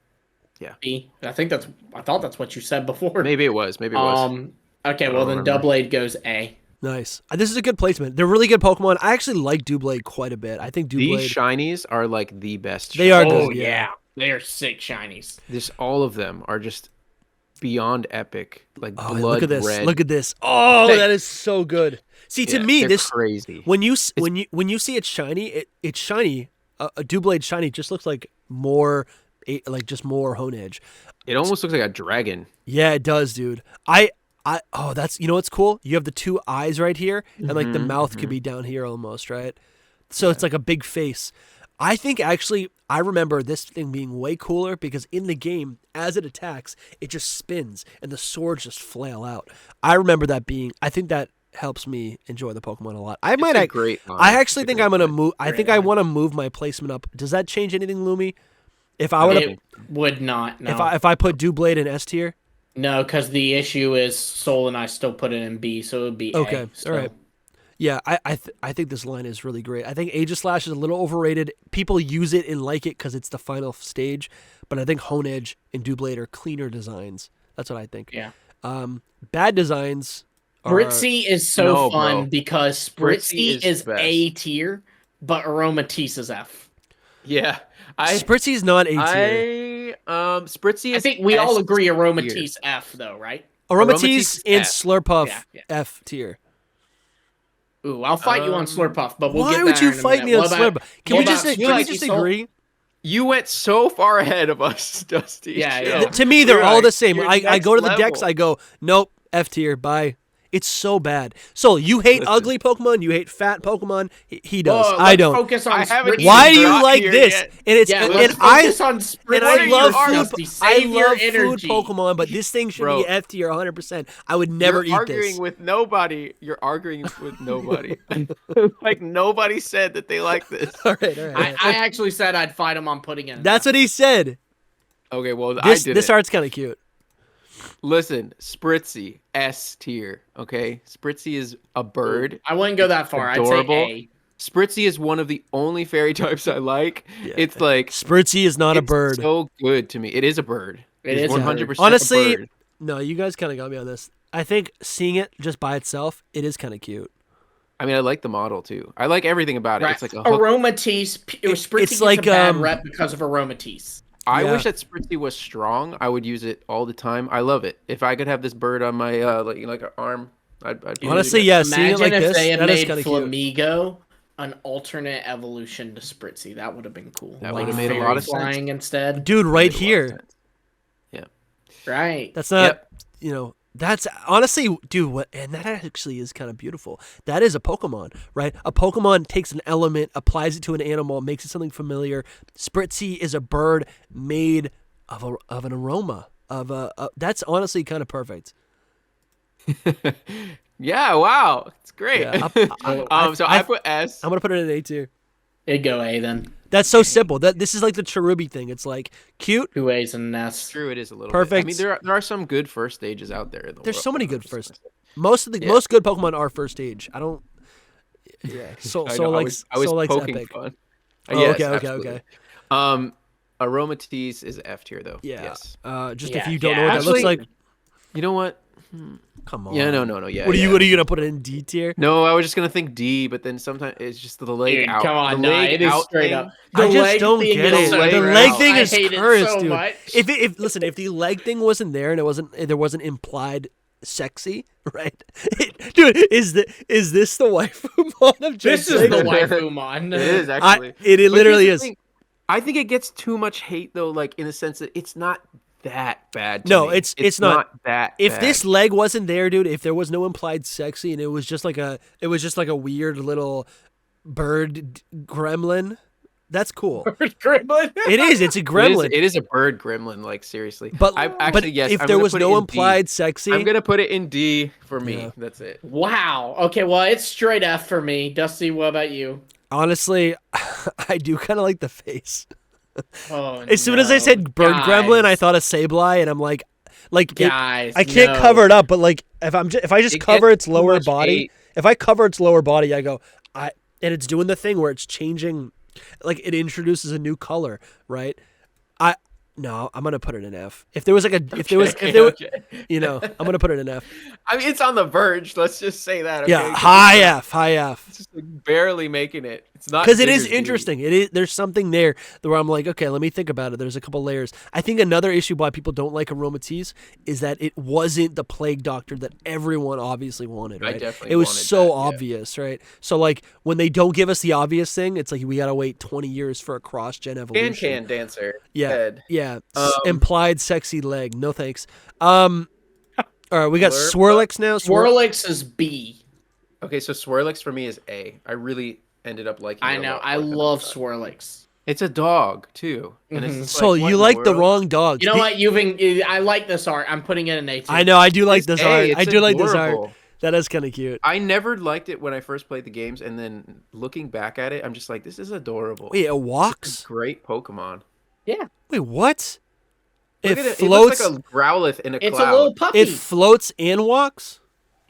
B. I thought that's what you said before. Maybe it was. Maybe it was. Okay, I well don't then remember. Double Aid goes A. Nice. This is a good placement. They're really good Pokemon. I actually like Doublade quite a bit. I think These Doublade. shinies are like the best. They are Oh good, yeah. yeah. They are sick shinies. This all of them are just beyond epic. Like Oh, blood look at this! red. Look at this! Oh, Hey. that is so good. See, to Yeah, me, they're this crazy. when you see it shiny, it's shiny. A Doublade shiny just looks like just more Honedge. It almost looks like a dragon. Yeah, it does, dude. That's, you know what's cool? You have the two eyes right here, and like the mouth could be down here almost, right? So it's like a big face. I think actually, I remember this thing being way cooler because in the game, as it attacks, it just spins and the swords just flail out. I remember that being, I think that helps me enjoy the Pokemon a lot. I It's a great line. I actually It's a think great I'm gonna line. move. I Great think I line. want to move my placement up. Does that change anything, Lumi? If I would It would not. No. if I put Doublade in S tier. No, because the issue is Soul and I still put it in B, so it would be Okay, A. all right. Yeah, I think this line is really great. I think Aegislash is a little overrated. People use it and like it because it's the final stage, but I think Honedge and Doublade are cleaner designs. That's what I think. Yeah. Bad designs are... Spritzy is so No, fun bro. because Spritzy Spritzy is is best. A tier, but Aromatisse is F. Yeah. Spritzy's not A tier. Spritzy is I think we all S agree tier. Aromatisse F, though, right? Aromatisse Aromatisse and F. Slurpuff Yeah. F tier. Ooh, I'll fight you on Slurpuff, but we'll Why get would there you in a fight minute. me on What about- Slurpuff? Can what we just about can we Spritzy just Soul? agree? You went so far ahead of us, Dusty. Yeah, Chill. yeah. To me, they're You're all like, the same. you're I next go to the level. decks. I go, nope, F tier. Bye. It's so bad. So you hate Listen. ugly Pokemon. You hate fat Pokemon. He does. Whoa, I let's don't. Focus on I haven't Spritzy. Why do even you got like here this? yet. And it's Yeah, and let's I focus on Spritzy. and I love first, food. Dusty. I Save your love food energy. Pokemon, but this thing should be Bro. F tier 100%. I would never You're eat arguing this. with nobody. You're arguing with nobody. Like nobody said that they like this. All right, all right. I actually said I'd fight him on putting it in. That's what he said. Okay, well I This did this it. art's kind of cute. Listen, Spritzy S tier. Okay, Spritzy is a bird. I wouldn't go that far. Adorable. I'd say Spritzy is one of the only fairy types I like. Yeah. It's like Spritzy is not a it's bird. so good to me. It is a bird. It It's is a bird. 100% Honestly, a bird. No, you guys kind of got me on this. I think seeing it just by itself, it is kind of cute. I mean, I like the model too. I like everything about A. it. Right. It's like a hook. Aromatisse. Spritzy it's gets like, a bad um, rep because of Aromatisse. I Yeah. wish that Spritzy was strong. I would use it all the time. I love it. If I could have this bird on my like an arm, I'd be Honestly, really yeah, seeing it Imagine like if this, they had that is made kind of cute. Flamigo an alternate evolution to Spritzy. That would have been cool. That would've made a Fairy lot of sense. flying instead. Dude, right Made a lot of here. sense. Yeah. Right. That's not, Yep. That's honestly, dude, what, and that actually is kind of beautiful. That is a Pokemon, right? A Pokemon takes an element, applies it to an animal, makes it something familiar. Spritzy is a bird made of an aroma. That's honestly kind of perfect. Yeah. Wow. It's great. Yeah, So I put S. I'm gonna put it in A tier. It'd go A then. That's so simple. This is like the Cherubi thing. It's like cute. 2 A's and an S. True, it is a little Perfect. Bit. I mean, there are some good first stages out there. In the There's world, so many I'm good just first. gonna say. Most good Pokemon are first stage. I don't. Yeah. So I know, likes I was so likes poking Epic. fun. Oh, Yes, okay, absolutely. okay. Aromatisse is F tier though. Yeah. Yes. Just Yeah, if you don't yeah, know what that looks actually- like, You know what? come on. Yeah. No. Yeah. What are yeah. you gonna put it in D tier? No, I was just gonna think D, but then sometimes it's just the leg Dude, out. come on, the nah, leg it is out straight thing. up. I just leg don't thing get is it. so The gross. leg thing I is hate it cursed, so dude. much. If the leg thing wasn't there and there wasn't implied sexy, right? Dude, is this the waifu mod of This Gen is the 6? Waifumon. It is actually. It But here's literally the is. thing. I think it gets too much hate though, like in the sense that it's not that bad. To No, me. it's not. that. If bad. this leg wasn't there, dude, if there was no implied sexy and it was just like a weird little bird gremlin, that's cool. Gremlin. It is. It's a gremlin. It is a bird gremlin, like seriously. But Yes, if I'm there gonna was put it no in D. implied sexy, I'm gonna put it in D for me. Yeah. That's it. Wow. Okay, well, it's straight F for me. Dusty, what about you? honestly, I do kind of like the face. Oh, As soon as I said bird gremlin, I thought of Sableye, and I'm like, guys, I can't no. cover it up, but like if I just It cover gets its too lower much body, hate. if I cover its lower body, I go, and it's doing the thing where it's changing, like it introduces a new color, right? No, I'm gonna put it in F. If there was like if there was, you know, I'm gonna put it in F. I mean, it's on the verge. Let's just say that. Okay? Yeah, 'Cause high it's F. just like barely making it. It's not Because it big is as D. interesting. It is. There's something there where I'm like, okay, let me think about it. There's a couple layers. I think another issue why people don't like Aromatisse is that it wasn't the plague doctor that everyone obviously wanted. Right? definitely it was wanted so that, yeah. obvious, right? So like when they don't give us the obvious thing, it's like we gotta wait 20 years for a cross-gen evolution. Can dancer. Yeah, Head. yeah. Um, Implied sexy leg. No thanks. All right, we got Slurpuff. Swirlix now. Swirlix is B. Okay, so Swirlix for me is A. I really ended up liking. I it a know. lot I more than love thought. Swirlix. It's a dog too, and it's Mhm. just So like, what you in like the world? wrong dog. You know what? I like this art. I'm putting it in A. I know. I do like It's this A, art. it's I do like this art. adorable. That is kind of cute. I never liked it when I first played the games, and then looking back at it, I'm just like, this is adorable. Wait, it walks? Great Pokemon. Yeah. Wait, what? Look at it. Floats. It looks like a Growlithe in a It's cloud. a little puppy. It floats and walks?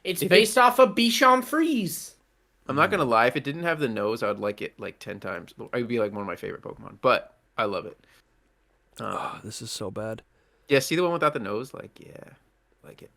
It's based off of Bichon Freeze. I'm not gonna lie. If it didn't have the nose, I would like it like 10 times. It would be like one of my favorite Pokemon. But I love it. Oh, this is so bad. Yeah, see the one without the nose? Like, yeah, I like it.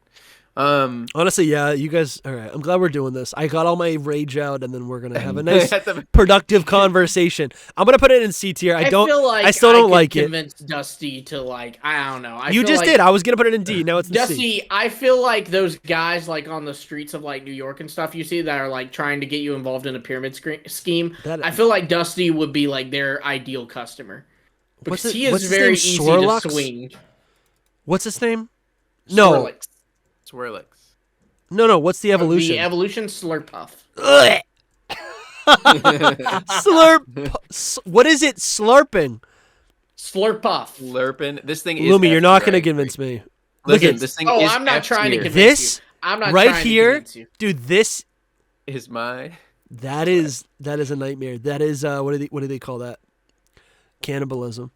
Honestly, yeah, you guys. All right, I'm glad we're doing this. I got all my rage out, and then we're gonna have a nice, productive conversation. I'm gonna put it in C tier. I feel like I still don't like it. Convince Dusty to like. I don't know. You just did. I was gonna put it in D. Now it's in C. Dusty, I feel like those guys like on the streets of like New York and stuff you see that are like trying to get you involved in a pyramid scheme. I feel like Dusty would be like their ideal customer. Because he is very easy to swing. What's his name? No. Swirlix. No. What's the evolution? The evolution Slurpuff. Slurp. What is it? Slurping. Slurpuff. Slurping. This thing is. Lumi, you're not gonna convince me. Listen, this thing is. I'm not trying to convince this. You. I'm not right trying here, to convince you. dude. This is my. That is a nightmare. That is what do they call that? Cannibalism.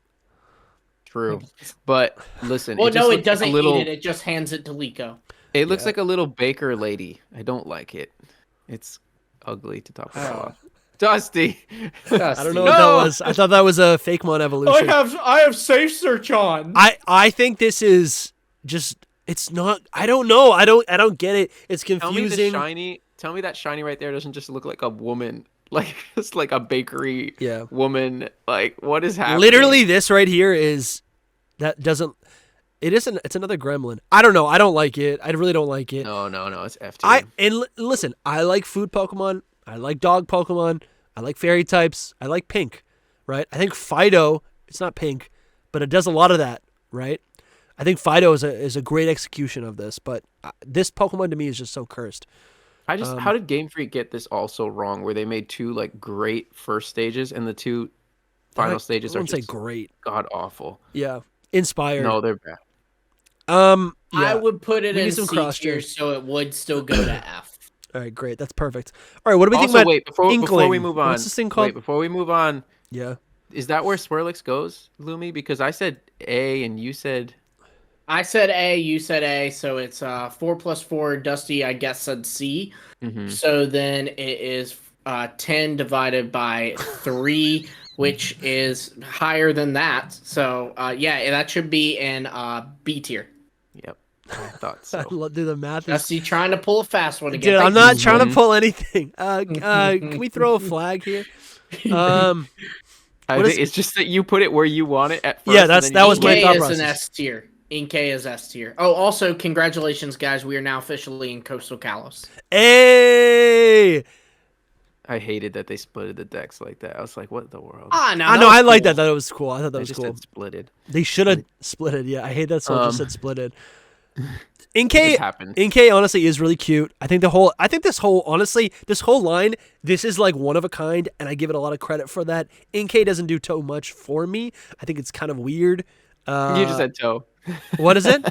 True, but listen. Well, no, it doesn't eat it. It just hands it to Liko. It looks like a little baker lady. I don't like it. It's ugly to top it off. Dusty. I don't know what that was. I thought that was a Fakemon evolution. I have safe search on. I think this is just. It's not. I don't know. I don't get it. It's confusing. Tell me that shiny right there doesn't just look like a woman. Like just like a bakery woman. Like what is happening? Literally, this right here is that doesn't. It isn't. It's another gremlin. I don't know. I don't like it. I really don't like it. No. It's F tier. Listen. I like food Pokemon. I like dog Pokemon. I like fairy types. I like pink. Right. I think Fido. It's not pink, but it does a lot of that. Right. I think Fido is a great execution of this, but this Pokemon to me is just so cursed. How did Game Freak get this also wrong? Where they made two like great first stages and the two final stages are just great, god awful. Yeah, inspired. No, they're bad. Yeah. I would put it in C tier, so it would still go to F. All right, great. That's perfect. All right, what do we think about Inkling? Before we move on, what's this thing called? Wait, before we move on, yeah, is that where Swirlix goes, Lumi? Because I said A and you said. I said A, you said A, so it's 4 plus 4. Dusty, I guess, said C. Mm-hmm. So then it is 10 divided by 3, which is higher than that. So, yeah, that should be in B tier. Yep, I thought so. Do the math. Dusty trying to pull a fast one again. Dude, I'm not trying to pull anything. Can we throw a flag here? It's just that you put it where you want it at first. Yeah, that was my thought process. Inkay is an S tier. Inkay is S tier. Oh, also, congratulations, guys. We are now officially in Coastal Kalos. Hey! I hated that they splitted the decks like that. I was like, what the world? I know. I like that. That was cool. I thought that was cool. Said splitted. They should have splitted. Yeah, I hate that so just said splitted. Inkay honestly is really cute. I think this whole line, this is like one of a kind, and I give it a lot of credit for that. Inkay doesn't do too much for me. I think it's kind of weird. You just said toe. What is it?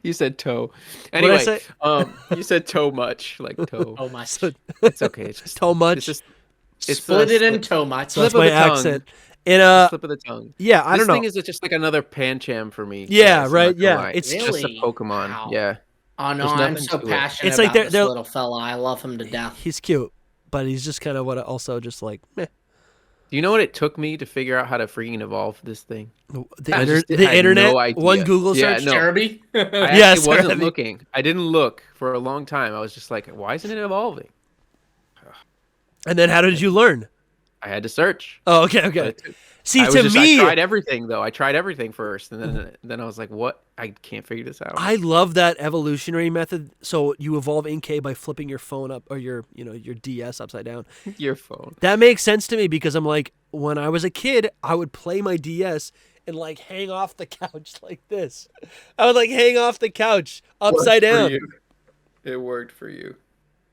You said toe. Anyway, what did I say? You said toe much, like toe. Oh much. It's okay. It's just toe much. It's split it in toe much. So that's my accent. And slip of the tongue. Yeah, I don't know. This thing is just like another Pancham for me. Yeah, right. Yeah, it's just a Pokemon. Wow. Yeah. Oh no, I'm so passionate it's like about this little fella. I love him to death. He's cute, but he's just kind of also just like meh. Do you know what it took me to figure out how to freaking evolve this thing? The internet? No, one Google search? Jeremy? I actually wasn't looking. I didn't look for a long time. I was just like, why isn't it evolving? And then how did you learn? I had to search. Oh, okay. See, I tried everything, though. I tried everything first, and then I was like, what? I can't figure this out. I love that evolutionary method. So you evolve Inkay by flipping your phone up, or your DS upside down. Your phone. That makes sense to me because I'm like, when I was a kid, I would play my DS and like hang off the couch like this. I would like hang off the couch upside down. It worked for you.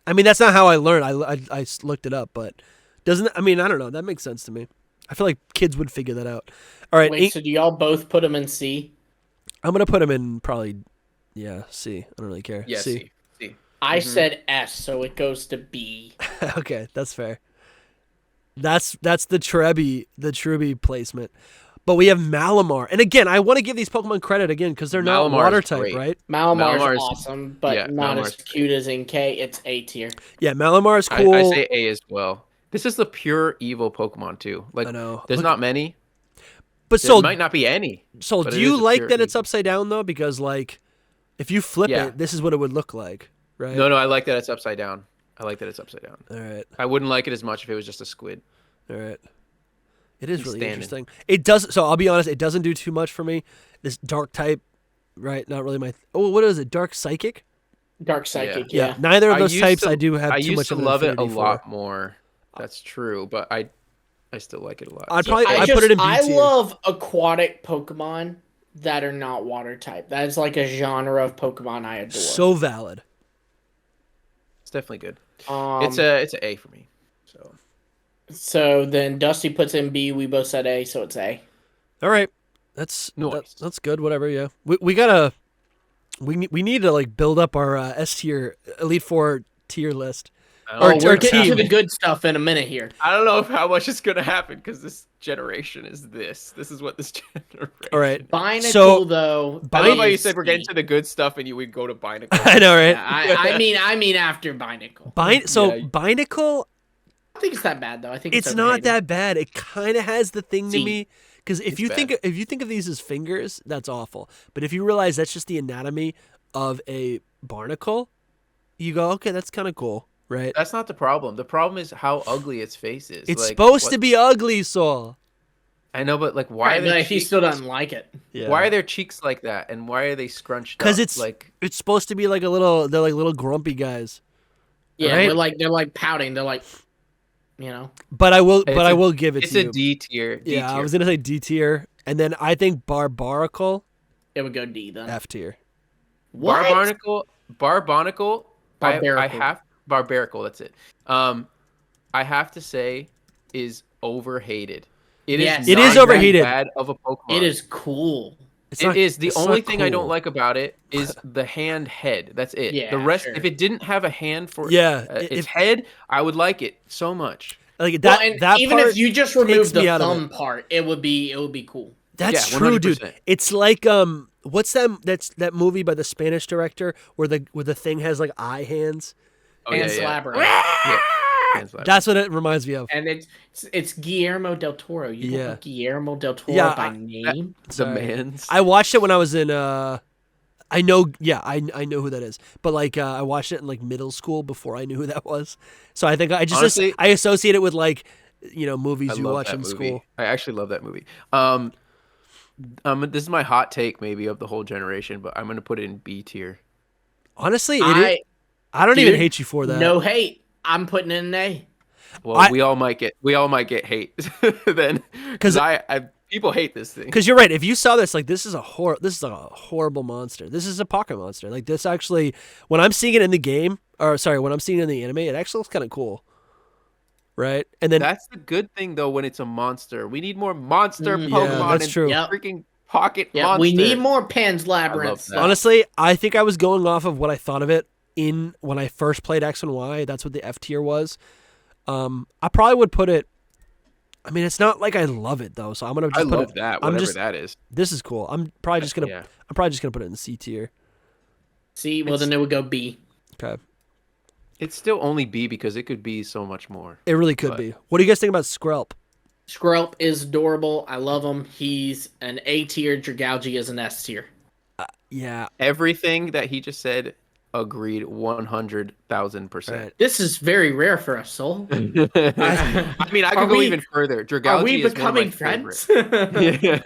I mean, that's not how I learned. I looked it up, but I don't know. That makes sense to me. I feel like kids would figure that out. All right. Wait, so do y'all both put them in C? I'm going to put them in probably, C. I don't really care. Yeah, C. I said S, so it goes to B. Okay, that's fair. That's the Trebi placement. But we have Malamar. And again, I want to give these Pokemon credit again because they're not Malamar water is type, great. right? Malamar's is- awesome, but yeah, not as Malamar's cute as Inkay. It's A tier. Yeah, Malamar is cool. I say A as well. This is the pure evil Pokemon too. Like, I know. there's Look- not many. But There so might not be any. So but do it you is a like pure that it's evil. upside down though? Because like, if you flip Yeah. it, this is what it would look like, right? No, I like that it's upside down. I like that it's upside down. All right, I wouldn't like it as much if it was just a squid. all right. It is He's really standing. interesting. It does. So I'll be honest, it doesn't do too much for me. This dark type, right? Not really my. Oh, what is it? Dark psychic? Dark Psychic, Yeah. yeah. Neither of I those used types to- I do have I too used much to of an love it a affinity for. lot more. That's true, but I still like it a lot. I'd probably I put it in B I tier. love aquatic Pokemon that are not water type. That is like a genre of Pokemon I adore. So valid. It's definitely good. Um, It's an A for me. So then Dusty puts in B. We both said A, so it's A. All right, that's Nice. that's good. Whatever. Yeah, we gotta we need to like build up our S tier Elite Four tier list. Or We're getting team. to the good stuff in a minute here. I don't know how much is gonna happen because this generation is this. This is what this generation. All right. Binacle, So, though. I love how you is said we're C. getting to the good stuff and we go to Binacle. I know, right? Yeah, I mean after Binacle. So Yeah. Binacle, I think it's that bad though. I think it's not overrated. that bad. It kind of has the thing to See, me because if it's you bad. think of these as fingers, that's awful. But if you realize that's just the anatomy of a barnacle, you go, okay, that's kind of cool, right? That's not the problem. The problem is how ugly its face is. It's Like, supposed what- to be ugly, Saul. I know, but like, why Right, are but their if he cheeks? still doesn't like it. Yeah. Why are their cheeks like that? And why are they scrunched up? Because it's like it's supposed to be like they're like little grumpy guys. Yeah, Right? they're like pouting. They're like, you know. But I will It's a- give it it's to a you. D tier. D Yeah, I tier. was gonna say D tier, and then I think Barbaracle It would go D then. F tier. What? Barbaracle. I Barbaracle. have Barbaracle. That's it. I have to say, is overhated. It is. Yes. It is not overhated. that bad of a Pokemon. It is cool. It's It not- is. The it's only not thing I don't cool. like about it is the hand head. That's it. Yeah, the rest, sure. if it didn't have a hand for Yeah, its if- head, I would like it so much. Like Well, that. and that even part if you just takes remove me the out of thumb it. part, it would be cool. That's Yeah, true, dude. 100%. It's like what's that movie by the Spanish director where the thing has like eye hands? Oh And yeah, yeah. Slabber. Yeah. Hands like- That's what it reminds me of. And it's Guillermo del Toro. You Yeah. don't know Guillermo del Toro Yeah, by name? the Sorry. man's. I watched it when I was in I know who that is. But like I watched it in like middle school before I knew who that was. So I think I just Honestly- I associate it with like movies I you love watch that in movie. school. I actually love that movie. This is my hot take maybe of the whole generation, but I'm gonna put it in B tier. Honestly, I I don't even dude, hate you for that. no hate. I'm putting in an A. Well, we all might get hate then, because I people hate this thing. Because you're right. If you saw this, like this is a horrible monster. This is a pocket monster. Like this actually, when I'm seeing it in the game, or sorry, when I'm seeing it in the anime, it actually looks kind of cool. Right, and then That's the good thing though. When it's a monster, we need more monster Mm, Pokemon. yeah, that's and true. Yep. Freaking pocket Yeah, monster. we need more Pan's Labyrinth. that. honestly, I think I was going off of what I thought of it in when I first played X and Y. That's what the F tier was. I probably would put it. I mean, it's not like I love it though, so I'm gonna just I put love it. that. I'm Whatever just- that is. This is cool. I'm probably just gonna. Yeah. I'm probably just gonna put it in the C tier. See, well then it would go B. Okay, It's still only B because it could be so much more. it really could But- be. What do you guys think about Skrelp? Skrelp is adorable. I love him. He's an A tier. Dragalge is an S tier. Yeah, Everything that he just said, agreed 100,000%. right. This is very rare for us, Soul. I mean, I Are could go we- even further. Dragalge Are we is one of my becoming friends? favorite. Yeah.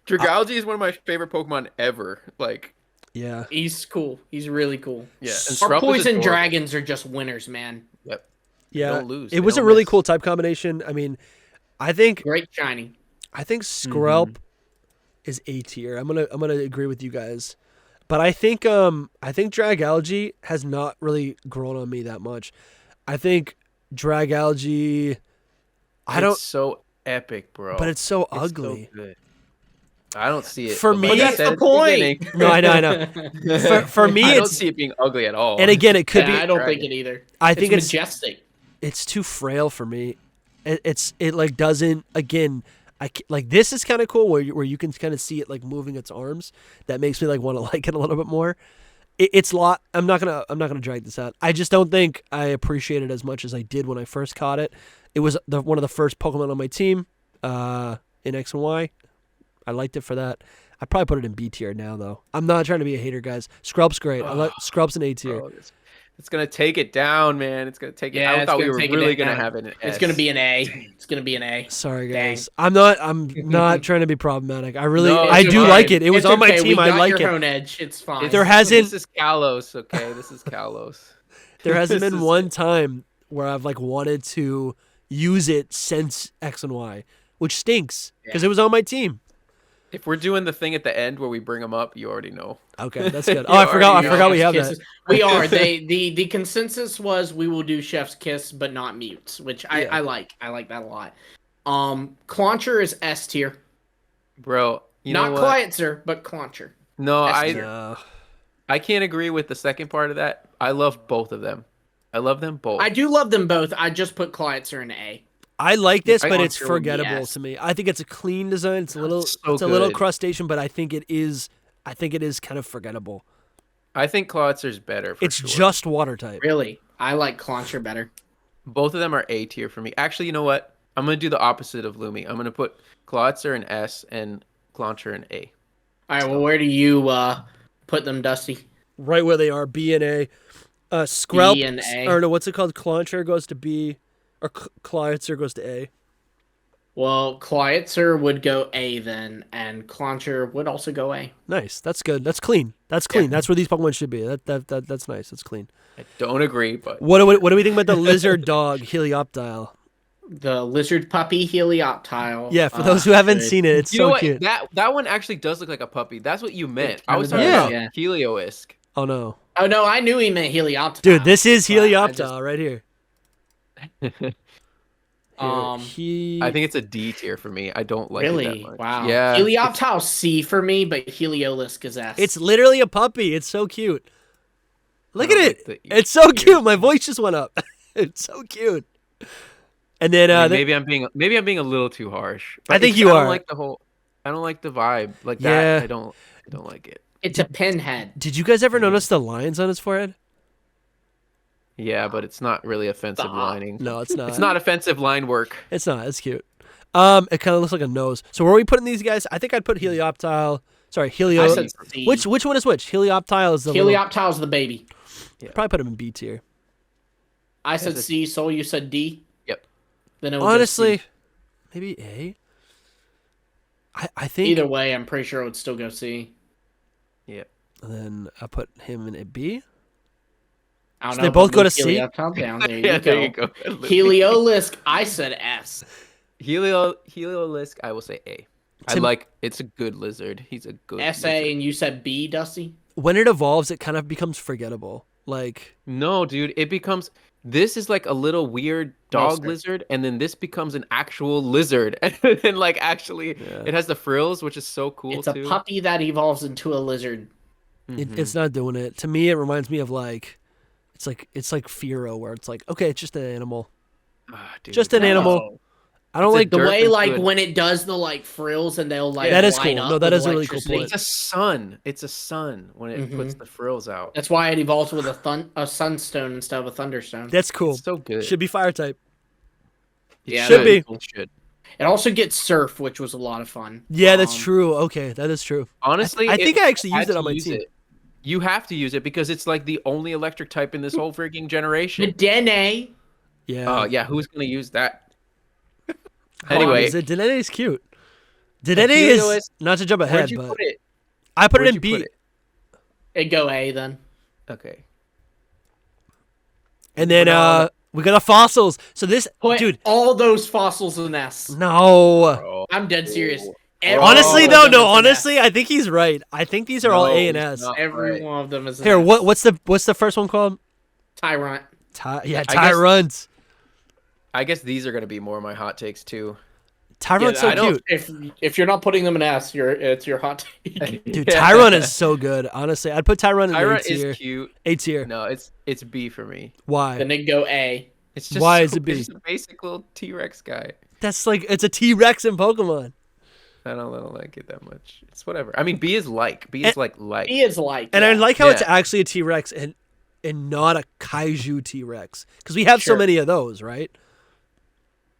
Dragalge is one of my favorite Pokemon ever. Like, Yeah. He's cool. He's really cool. yeah. And Our Skrelp is poison adorable. dragons are just winners, man. Yep. Yeah, don't lose. it They was a don't really miss. cool type combination. I mean, I think Great shiny. Skrelp is A tier. I'm gonna agree with you guys, but I think Dragalge has not really grown on me that much. I think Dragalge, It's so epic, bro. but it's so It's ugly. So good. I don't see it. For but me- like I That's said the at the point. beginning, No, I know. For me, I don't it's see it being ugly at all. and again, it could Yeah, be. I don't think it either. I think it's it's majestic. it's too frail for me. It like doesn't again. Like this is kind of cool where you can kind of see it like moving its arms. That makes me like want to like it a little bit more. It's lot. I'm not gonna drag this out. I just don't think I appreciate it as much as I did when I first caught it. It was one of the first Pokemon on my team in X and Y. I liked it for that. I probably put it in B tier now though. I'm not trying to be a hater, guys. Scrub's great. I like Scrub's in A tier. Bro, it's gonna take it down, man. It's gonna take it. Yeah, I it's thought we gonna were take it really down. gonna have it in S. It's gonna be an A. It's gonna be an A. Sorry Dang. guys. I'm not trying to be problematic. I really No, I it's do fine. like it. It was It's on my okay. team. We got I like your it. own edge. It's fine. There hasn't This is Kalos, okay? This is Kalos. there hasn't This been is one it. time where I've like wanted to use it since X and Y, which stinks because it was on my team. If we're doing the thing at the end where we bring them up, you already know. Okay, that's good. You Oh, I forgot already we have that. Kisses. We are. The consensus was we will do Chef's Kiss, but not mutes, which I like. I like that a lot. Clauncher is S tier. Bro, you Not know what? Clauncher, but Clauncher. No, S I tier. I can't agree with the second part of that. I love both of them. I love them both. I do love them both. I just put Clauncher in A. I like this, I but want it's your one, forgettable yes. to me. I think it's a clean design. It's a little so it's a little good. crustacean, but I think it is kind of forgettable. I think Clawitser's better. For It's sure. just water type. Really, I like Clauncher better. Both of them are A tier for me. Actually, you know what? I'm gonna do the opposite of Lumi. I'm gonna put Clawitser in S and Clauncher in A. All right. Well, where do you put them, Dusty? Right where they are, B and A. Skrelp, B and A. or no, what's it called? Clauncher goes to B, or Clawitzer goes to A. Well, Clawitzer would go A then, and Clauncher would also go A. Nice. That's good. That's clean. That's clean. Yeah. That's where these Pokemon should be. That's nice. That's clean. I don't agree, but What do we think about the lizard dog Helioptile? The lizard puppy Helioptile. Yeah, for those who haven't good. seen it, it's you know so what? cute. That one actually does look like a puppy. That's what you meant. I kinda was talking does, about yeah. Helioisk. Oh no, Oh no, I knew he meant Helioptile. dude, this is but I Helioptile just- right here. Um, I think it's a D tier for me. I don't like it really? that much. Wow. Yeah. Helioptile C for me, but Heliolisk is S. It's literally a puppy. It's so cute. Look I at don't it. like the It's so cute. My voice just went up. It's so cute. And then I mean, maybe I'm being a little too harsh. I think it's- you I are. don't like the whole. I don't like the vibe like Yeah. that. I don't like it. It's a pinhead. did you guys ever notice the lines on his forehead? Yeah, but it's not really offensive Stop. lining. No, it's not. It's not offensive line work. It's not. It's cute. It kind of looks like a nose. So where are we putting these guys? I think I'd put Helioptile. Sorry, I Helio. said C. Which one is which? Helioptile is the little- Helioptile's the baby. Probably put him in B tier. I said it's- C. Soul, you said D. Yep. Then it would go Honestly, C. maybe A. I think. Either way, I'm pretty sure it would still go C. Yep. And then I put him in a B. I don't So know. they if both I'll go move to C? Helioptile down. There Yeah, you there you go. go. Heliolisk, I said S. Heliolisk, I will say A. It's a good lizard. He's a good SA, lizard. and you said B, Dusty? When it evolves, it kind of becomes forgettable. Like, No, dude, it becomes this is like a little weird dog Monster. lizard, and then this becomes an actual lizard. And then like actually Yeah. it has the frills, which is so cool It's a too. puppy that evolves into a lizard. it's not doing it. To me, it reminds me of like, it's like Firo, where it's like, okay, it's just an animal. Ah, dude. Just an animal. I don't It's a like The Derp way, is like, good. when it does the, like, frills and they'll, like, That is light cool. up No, that with is a really cool electricity. point. It's a sun. It's a sun when it puts Mhm. the frills out. That's why it evolves with a sunstone instead of a thunderstone. That's cool. It's so good. Should be fire type. It Yeah, should be. It should. It also gets surf, which was a lot of fun. Yeah, that's Um, true. Okay, that is true. Honestly, I think if I actually you used had it on to my use team. it, you have to use it because it's like the only electric type in this whole freaking generation. The Dene. Yeah. Oh yeah, who's gonna use that? How Anyway, is it? Dedenne is cute. Dedenne is not to jump where'd ahead, you but put it? I put it Where'd in you put B. it? It'd go A then. Okay. And then Put on we got the fossils. So this Put dude, all those fossils in S. no. Bro. I'm dead serious. Oh. Every Honestly, one though, of them no. is an S. Honestly, I think he's right. I think these are all No, A and he's S. not. Every Right. one of them is an Here, S. what's the first one called? Tyrant. Yeah, I guess- Tyrants. I guess these are gonna be more of my hot takes too. Tyron's so cute. If you're not putting them in S, it's your hot take. Dude, Tyron is so good. Honestly, I'd put Tyron in Tyron A tier. is cute. A tier. No, it's B for me. Why? Then it go A. It's just Why is it B? It's just a basic little T-Rex guy. That's like it's a T-Rex in Pokemon. I don't like it that much. It's whatever. I mean, B is like. B is like. B is like. And yeah. I like how it's Yeah. actually a T-Rex and not a kaiju T-Rex because we have so Sure. many of those, right?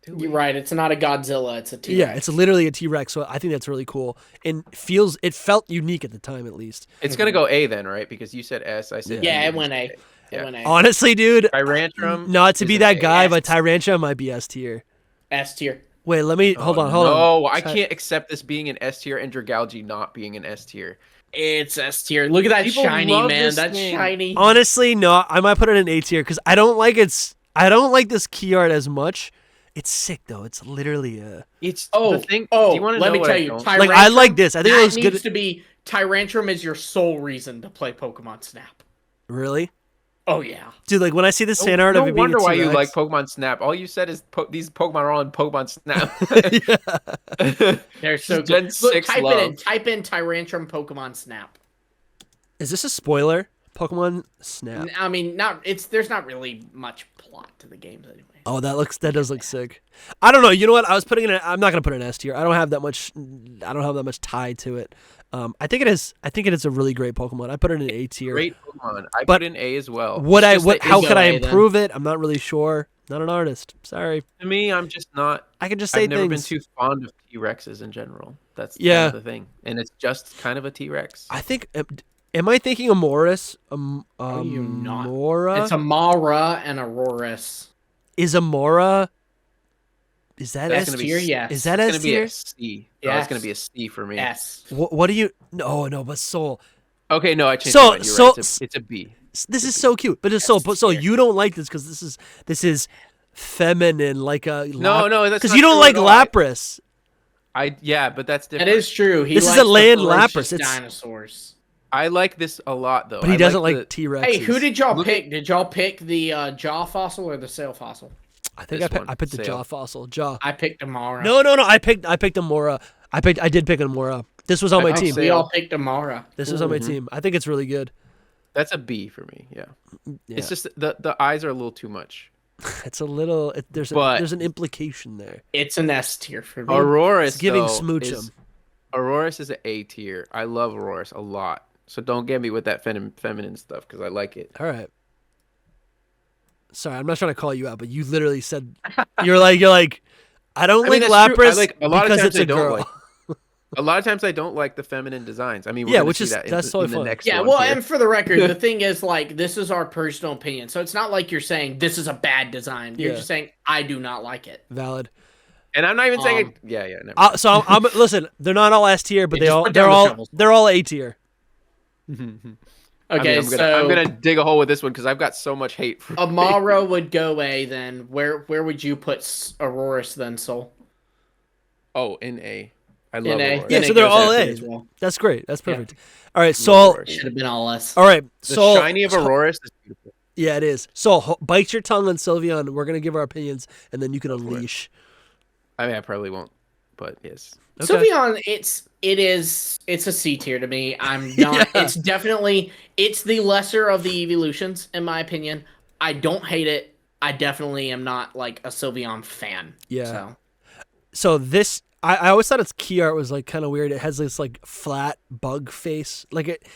You're right. It's not a Godzilla. It's a T-Rex. Yeah, it's literally a T-Rex, so I think that's really cool and it felt unique at the time at least. It's gonna go A then, right? Because you said S. I said Yeah, B. it went A. Yeah. It went A. Honestly, dude, Tyrantrum. not to be is that an A. guy, S. but Tyrantrum might be S tier. S tier. Wait, let me hold on. No, I can't accept this being an S tier and Dragalge not being an S tier. It's S tier. Look at that People shiny, love man. this That's thing. shiny. Honestly, no, I might put it in A tier because I don't like this key art as much. It's sick though. It's literally a It's Oh, the thing. oh, do you want to let know me what tell I you. don't- like I like this. I think it that looks needs good. to be Tyrantrum is your sole reason to play Pokemon Snap. Really, Oh yeah. dude. Like when I see this fan art no of it being wonder a why you T-Rex- like Pokemon Snap. All you said is these Pokemon are all in Pokemon Snap. They're so Gen good. Look, 6 type love. it in. Type in Tyrantrum Pokemon Snap. Is this a spoiler? Pokemon Snap. I mean, there's not really much plot to the games anyway. Oh, that does look sick. I don't know. You know what? I was putting it. I'm not gonna put an S tier. I don't have that much tie to it. I think it is a really great Pokemon. I put it in A tier. Great Pokemon. I But put in A as well. Would It's I? just What? that How go could I A, then. improve it? I'm not really sure. Not an artist. Sorry. To me, I'm just not. I can just say I've never been things. too fond of T-Rexes in general. That's Yeah. kind of the thing, and it's just kind of a T-Rex. I think. Am I thinking Amoris? Are you not? Amora? It's Amara and Aurorus. Is Amora? Is that That's S gonna be tier? S- Yes. Is that It's S gonna be tier? a C. No, Yes. it's gonna be a C for me. S. What do you? No, but Soul. Okay, no, I changed So- my mind. You're so- right. It's a B. This is so cute, but it's Soul. But Soul, tier. you don't like this because this is feminine, like a No, that's because not you don't true like at all. Lapras. Yeah, but that's That different. is true. He This is likes a the land ferocious Lapras. It's- dinosaurs. I like this a lot though. But he I doesn't like like the- T-Rex. Hey, who did y'all Look pick? Did y'all pick the jaw fossil or the sail fossil? I think this one, I picked the Sail. Jaw fossil. Jaw. I picked Amara. No. I picked Amora. I did pick Amora. This was on my I team. Sail. We all picked Amara. This was on my team. I think it's really good. That's a B for me. Yeah. Yeah. It's just the eyes are a little too much. It's a little. There's But- an implication there. It's an S tier for me. Aurorus, It's giving though, smooch is- him. Aurorus is an A tier. I love Aurorus a lot. So don't get me with that feminine stuff because I like it. All right. Sorry, I'm not trying to call you out, but you literally said you're like I don't I mean, like that's true. I Lapras like- a lot of because times it's a I don't girl. like- A lot of times I don't like the feminine designs. I mean, we're Yeah, gonna which see is- that in that's the, totally in the fine. next Yeah, one well, here. and for the record, the thing is, like, this is our personal opinion. So it's not like you're saying this is a bad design. You're Yeah. just saying I do not like it. Valid. And I'm not even saying Um, yeah. Never. So I'm listen. They're not all S tier, but Yeah, just put down the shovels. they're all A tier. Okay, I'm gonna dig a hole with this one because I've got so much hate for Amara would go A then. Where would you put Aurorus then, Soul? Oh, in A. I love In A. Aurorus. Yeah, Then so it they're goes all S A. as well. That's great. That's perfect. All right, Love so Aurorus. Should have been all S. all right, The so shiny of Aurorus is beautiful. yeah, it is. So bite your tongue on Sylveon. We're gonna give our opinions, and then you can for it. unleash. I mean, I probably won't, but yes. Okay. Sylveon, it's a C tier to me. I'm not. Yeah. It's the lesser of the evolutions in my opinion. I don't hate it. I definitely am not like a Sylveon fan. Yeah. So So this, I always thought its key art was like kind of weird. It has this like flat bug face, like it.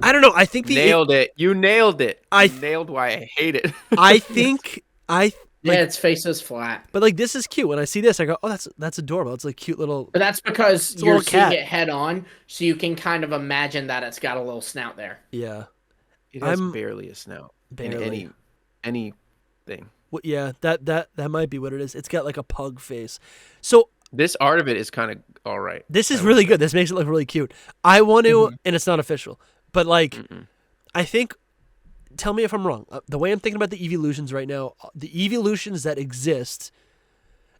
I don't know. I think Nailed it. You nailed it. I- You nailed why I hate it. I think yeah, its face is flat. but like this is cute. When I see this, I go, oh, that's adorable. It's like cute little. But that's because a you're little seeing cat. it head on, so you can kind of imagine that it's got a little snout there. Yeah. It has I'm- barely a snout. Barely. In anything. Yeah, that might be what it is. It's got like a pug face. So This art of it is kind of all right. this is I will really say. good. This makes it look really cute. I want to, and it's not official, but like, I think. Tell me if I'm wrong. The way I'm thinking about the evolutions right now, the evolutions that exist,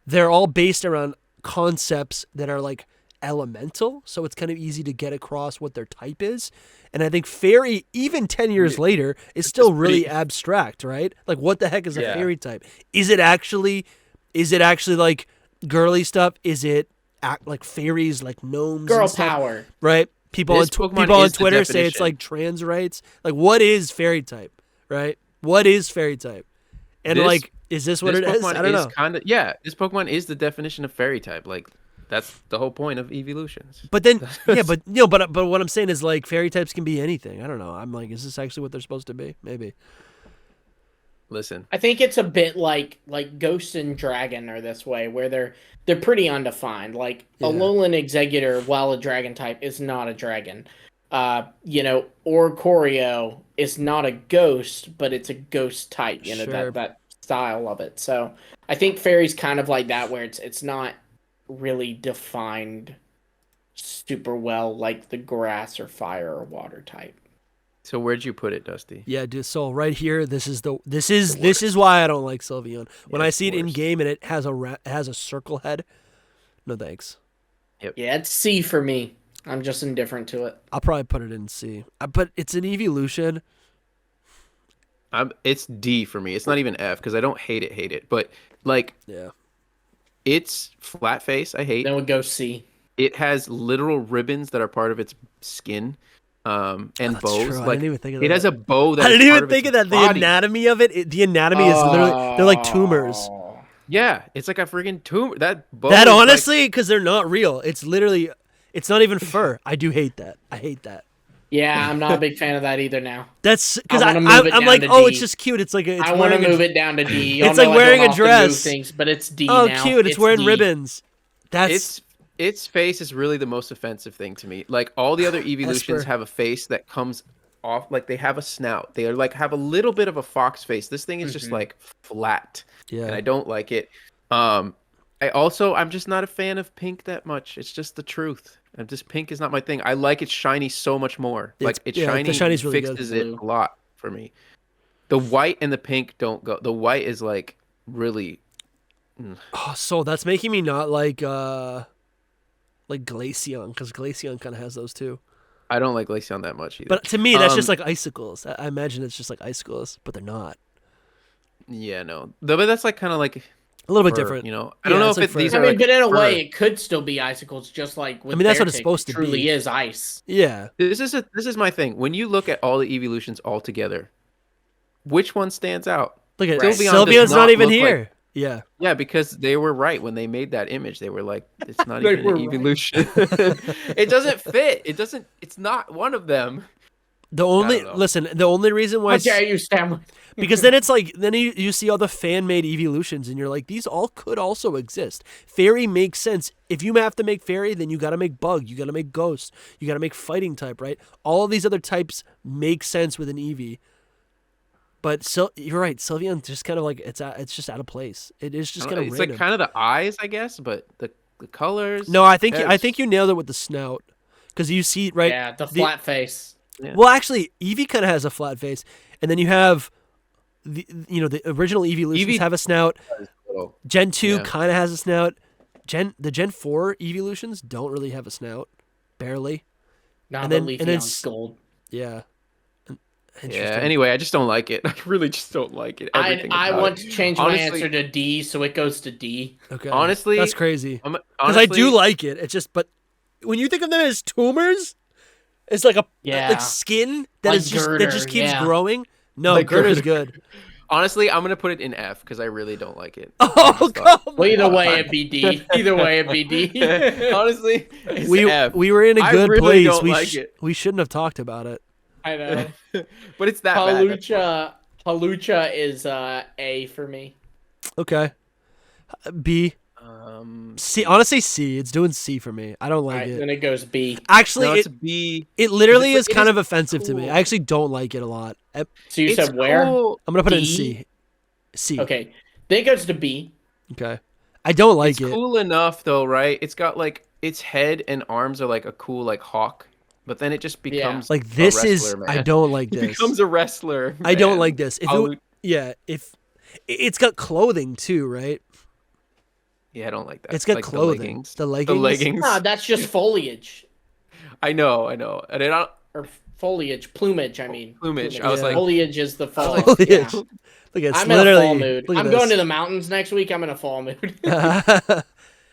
they're all based around concepts that are like elemental, so it's kind of easy to get across what their type is. And I think fairy, even 10 years later, is still really abstract, right? Like, what the heck is a Yeah. fairy type? Is it actually like girly stuff? Is it act like fairies, like gnomes, Girl and stuff? power. Right? People This Pokemon people on is the Twitter say it's definition. like trans rights. Like, what is fairy type? Right? What is fairy type? And This- like, is this what This it is? Pokemon I don't is know. kind of this Pokemon is the definition of fairy type. Like that's the whole point of evolutions. But then, but what I'm saying is like fairy types can be anything. I don't know. I'm like, is this actually what they're supposed to be? Maybe. Listen, I think it's a bit like Ghost and Dragon are this way, where they're pretty undefined. Like Yeah. Alolan Exeggutor, while a dragon type, is not a dragon. Oricorio is not a ghost, but it's a ghost type. Sure. That style of it. So I think fairy's kind of like that, where it's not really defined super well, like the grass or fire or water type. so where'd you put it, Dusty? Yeah, dude. So right here, this is why I don't like Sylveon. When Yeah, I it's see it in worse. game and it has a circle head, no thanks. Yeah, it's C for me. I'm just indifferent to it. I'll probably put it in C. But it's an evolution. It's D for me. It's not even F because I don't hate it. But like, Yeah. it's flat face. I hate. Then we go C. It has literal ribbons that are part of its skin, and That's bows. true. I Like didn't even think of it that. has a bow that I is didn't part even think its of that. The body. anatomy of it. The anatomy is literally they're like tumors. Yeah, it's like a freaking tumor. That bow. That is like- honestly, because they're not real. It's literally, it's not even fur. I do hate that. I hate that. Yeah, I'm not a big fan of that either now. That's because I wanna move I'm it down like, to oh, D. it's just cute. It's like I want to move it down to D. Y'all It's like know I wearing don't a often dress. move things, but it's D Oh, now. cute! It's wearing D. ribbons. That's its face is really the most offensive thing to me. Like all the other evolutions Esper. have a face that comes off, like they have a snout. They are like have a little bit of a fox face. This thing is just like flat, yeah. and I don't like it. I'm just not a fan of pink that much. It's just the truth. And just pink is not my thing. I like it shiny so much more. Like it's yeah, shiny the shiny's really good. fixes it a lot for me. The white and the pink don't go. The white is like really. Oh, so that's making me not like Glaceon, because Glaceon kind of has those too. I don't like Glaceon that much either. But to me, that's just like icicles. I imagine it's just like icicles, but they're not. Yeah, no. But that's like kind of like A little bit fur, different. You know, I don't Yeah, know it's if like it, these fur. I are mean, like but in a fur. way, it could still be icicles, just like with I mean, that's what it's Beartic, supposed it to truly be. is ice. Yeah. This is my thing. When you look at all the evolutions all together, which one stands out? Look at Right. it. Sylveon does Sylveon's not not even look like- here. Yeah. Yeah, because they were right when they made that image. They were like, it's not They even were an right. evolution. It doesn't fit. It's not one of them. The only know. the only reason why How dare you stand with? because then it's like then you see all the fan made evolutions and you're like, these all could also exist. Fairy makes sense. If you have to make fairy, then you gotta make bug, you gotta make ghost, you gotta make fighting type, right? All of these other types make sense with an Eevee. But you're right, Sylveon just kind of like it's just out of place. It is just kind of It's random. like kind of the eyes, I guess, but the colors. No, I think it's- you nailed it with the snout, because you see right. Yeah, the flat face. Yeah. Well, actually, Eevee kind of has a flat face, and then you have the original evolutions Eevee- have a snout. Oh, Gen 2 Yeah. kind of has a snout. The Gen 4 evolutions don't really have a snout, barely. Not And the then- Leafeon's and then s- gold. Yeah. Yeah. Interesting. Anyway, I just don't like it. I really just don't like it. Everything I about want it. to change Honestly- my answer to D, so it goes to D. Okay. Honestly, that's crazy. I'm- Because I do honestly, like it. It's just, but when you think of them as tumors, it's like Yeah. like skin that Like is just that Girder, just keeps yeah. growing. No, Like Girder's Girder. good. Honestly, I'm gonna put it in F because I really don't like it. Oh, come Well, either on. way, it'd be D. Either way, it'd be D. Honestly, it's we F. we were in a I good really place. don't We like it. we shouldn't have talked about it. I know. But it's that bad. That's why. Halucha is A for me. Okay. B. C. Honestly, C. It's doing C for me. I don't All like right, it. then it goes B. Actually, No, it's it B. literally It's- is kind it of offensive to me. cool. I actually don't like it a lot. I'm So you It's said where? cool. gonna put it in D? C. C. Okay, then it goes to B. Okay. I don't like It's it. cool enough though, right? It's got like its head and arms are like a cool like hawk, but then it just becomes Like a this is. wrestler, I man. don't like It this. becomes a wrestler. I don't man. like this. If it's got clothing too, right? Yeah, I don't like that. It's got like clothing. The leggings. The The leggings. No, that's just foliage I know. And I don't. or foliage, plumage. I mean Plumage. I was Yeah. like, foliage is the foliage. Foliage. Yeah. Look, it's I'm in a literally. fall mood. Look at I'm going to this. the mountains next week. I'm in a fall mood.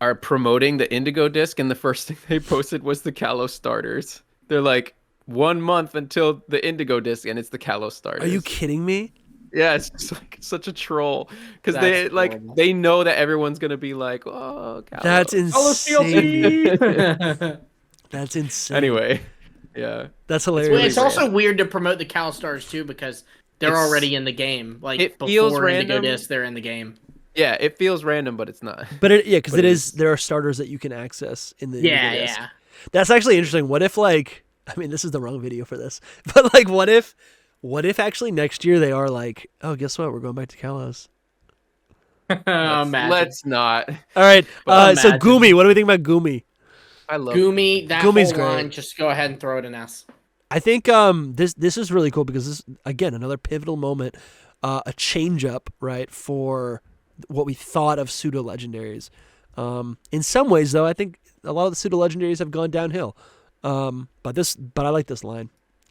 are promoting the Indigo disc, and the first thing they posted was the Kalos Starters. They're like 1 month until the Indigo disc, and it's the Kalos Starters. Are you kidding me? Yeah, it's just like such a troll because That's they horrible. they know that everyone's gonna be like, oh, Kalos. That's insane. DLC. That's insane. Anyway, yeah, That's Well, hilarious. it's also weird to promote the Kalos Stars too because they're It's- already in the game. Like it feels before Indigo random. Disc, they're in the game. yeah, it feels random, but it's not. But because But it it is. is. There are starters that you can access in the Yeah, Indigo disc. yeah. That's actually interesting. What if like, I mean, this is the wrong video for this, but like, what if actually next year they are like, oh, guess what? We're going back to Kalos. Imagine. Let's not. All right. So Imagine. Goomy, what do we think about Goomy? I love Goomy, that Goomy's whole great. line, just go ahead and throw it an S. I think this is really cool because this again another pivotal moment, a change up right for what we thought of pseudo legendaries. In some ways though, I think a lot of the pseudo legendaries have gone downhill. But I like this line.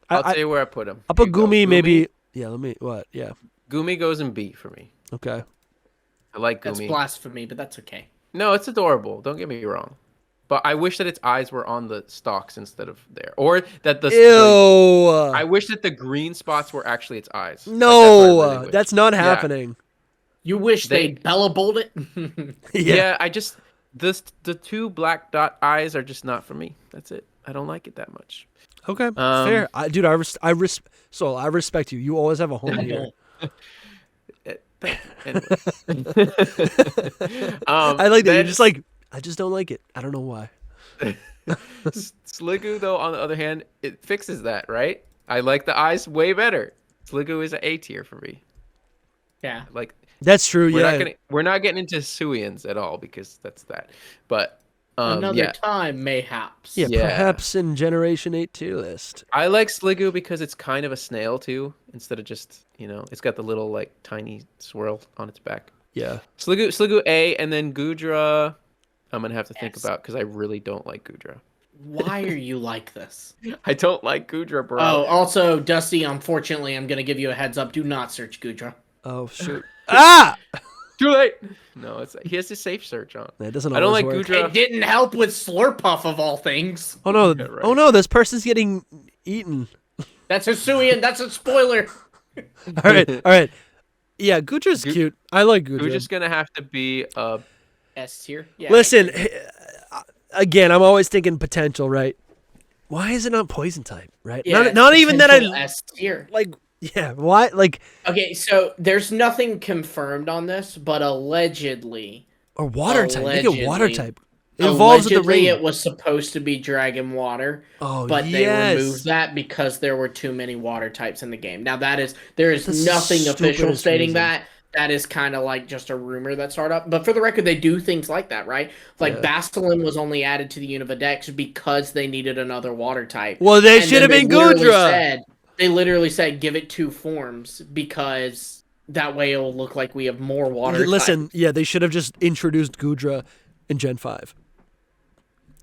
I'll tell you where I put him. I'll put Here you go. Goomy maybe. Yeah, let me what? Yeah. Goomy goes in B for me. Okay. I like That's Goomy. blasphemy, but that's okay. No, it's adorable. Don't get me wrong. But I wish that its eyes were on the stalks instead of there, or that the. Ew. I wish that the green spots were actually its eyes. Like, No, that's what I really wish. that's not Yeah. happening. You wish They- they'd Bella Bolt it? Yeah, I just the two black dot eyes are just not for me. That's it. I don't like it that much. Okay. Fair. I respect you. You always have a home here. Anyway. I like that. You're then just like, I just don't like it. I don't know why. Sliggoo, though, on the other hand, it fixes that, right? I like the eyes way better. Sliggoo is an A tier for me. Yeah. Like That's true. we're not getting into Suians at all because that's that. But Another yeah, time, mayhaps. Yeah, Yeah. perhaps in Generation 8 tier list. I like Sliggoo because it's kind of a snail too, instead of just it's got the little like tiny swirl on its back. Yeah. Sliggoo A, and then Goodra. I'm gonna have to think Yes. about because I really don't like Goodra. Why are you like this? I don't like Goodra, bro. Oh, also, Dusty, unfortunately, I'm going to give you a heads up. Do not search Gudra. Oh, shoot. Ah! Too late. No, he has his safe search on. That doesn't I don't always like work. Goodra. It didn't help with Slurpuff, of all things. Oh, no. Yeah, right. Oh, no. This person's getting eaten. That's Hisuian. That's a spoiler. All right. All right. Yeah, Gudra's cute. I like Gudra. Goodра's gonna have to be S tier. Yeah. Listen, again, I'm always thinking potential, right? Why is it not poison type, right? Yeah, not even that potential I S tier. like. Yeah, why? Like, Okay, so there's nothing confirmed on this, but allegedly, or water type. Make it water Allegedly. type. It evolves with the allegedly rain. it was supposed to be Dragon Water, Oh, but they yes. removed that because there were too many water types in the game. Now there is That's the nothing official stupidest stating reason. that. That is kind of like just a rumor that started up. But for the record, they do things like that, right? Like Yeah. Basculin was only added to the Unova Dex because they needed another water type. Well, they And should have then been they literally Gudra. They literally said give it 2 forms because that way it'll look like we have more water. Listen, yeah, they should have just introduced Gudra in Gen 5.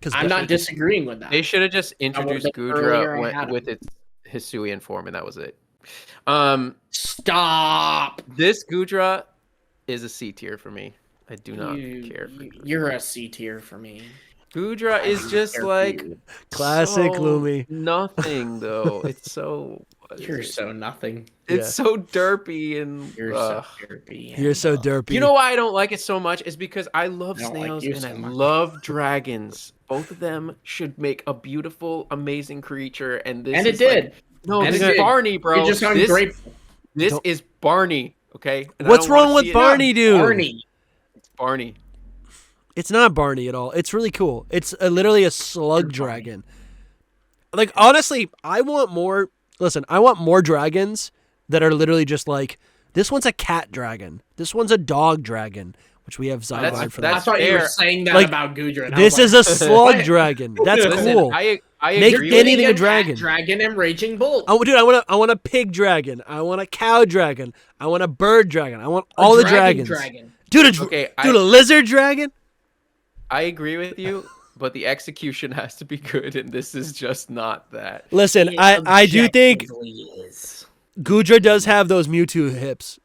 Because I'm not disagreeing with that. They should have just introduced been earlier, I had Goodra with its Hisuian form, and that was it. Stop. This Goodra is a C tier for me. I do not care for Goodra. You're a C tier for me. Goodra is just care for like you. Classic so Lumi. Nothing though. It's so. what is You're it? so nothing. It's so derpy and. You're so derpy. You're so derpy. You know why I don't like it so much is because I love I don't like snails you and so I much. love dragons. Both of them should make a beautiful, amazing creature, and this And is it did. Like, no, And this it is did. Barney, bro. You're just this ungrateful. this Don't- is Barney. Okay. And I What's don't wanna wrong with see it. Barney, dude? Barney. It's Barney. It's not Barney at all. It's really cool. It's literally a slug dragon. Like, honestly, I want more. Listen, I want more dragons that are literally just like, this one's a cat dragon. This one's a dog dragon, which we have Zygarde for I that. thought you were fair. saying that Like, about Gudra. and I This was is a slug what? dragon. That's Listen, cool. I Make agree. any- anything a Cat dragon. Dragon and Raging Bull. Oh, dude, I want a pig dragon. I want a cow dragon. I want a bird dragon. I want all the dragons. Dragon. Dude, Okay, a lizard dragon? I agree with you, but the execution has to be good, and this is just not that. Listen, It I do think objectively is. Gudra does have those Mewtwo hips.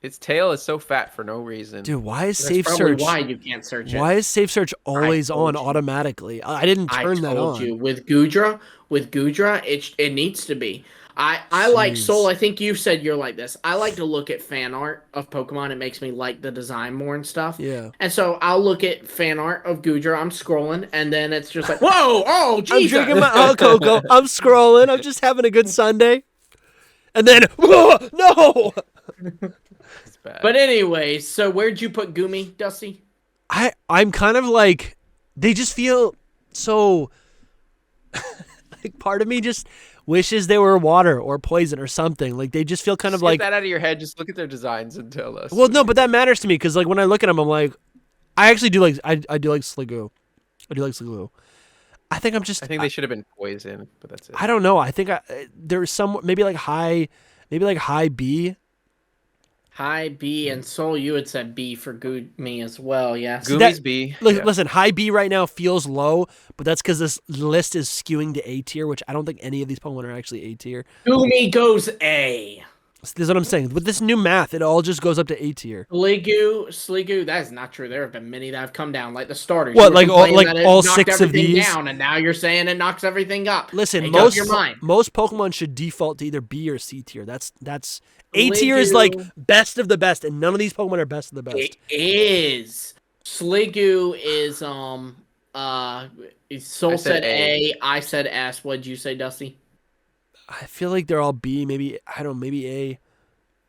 Its tail is so fat for no reason. Dude, why is That's safe probably search? why you can't search it. Why is safe search always told on you. automatically? I didn't turn that on. you with Gudra, it needs to be. I like Soul. I think you said you're like this. I like to look at fan art of Pokemon. It makes me like the design more and stuff. Yeah. And so I'll look at fan art of Gudra. I'm scrolling, and then it's just like, whoa, oh, Jesus. I'm drinking my hot cocoa. I'm scrolling. I'm just having a good Sunday. And then, whoa, no! It's bad. But anyway, so where'd you put Goomy, Dusty? I'm kind of like, they just feel so, like part of me just wishes they were water or poison or something. Like they just feel kind of Get like, that out of your head. Just look at their designs and tell us. well, no, but that matters to me because like when I look at them, I'm like, I actually do like, I do like Sliggoo. I do like Sliggoo. I think they should have been poison, but that's it. I don't know. I think there's some, maybe like high B. High B and Soul, you had said B for Goomy as well, yes. Goomy's B. Look, Yeah. listen, high B right now feels low, but that's because this list is skewing to A tier, which I don't think any of these Pokemon are actually A tier. Goomy goes A. This is what I'm saying. With this new math, it all just goes up to A tier. Sliggoo, that is not true. There have been many that have come down, like the starters. What, You were like all- complaining like that it all knocked 6 of everything these? down, and now you're saying it knocks everything up. Listen, Make up most your mind. Pokemon should default to either B or C tier. That's A tier is like Sliggoo- best of the best, and none of these Pokemon are best of the best. It is. Sliggoo is Soul I said said A, I said S. What'd you say, Dusty? I feel like they're all B. Maybe I don't know. Maybe A. He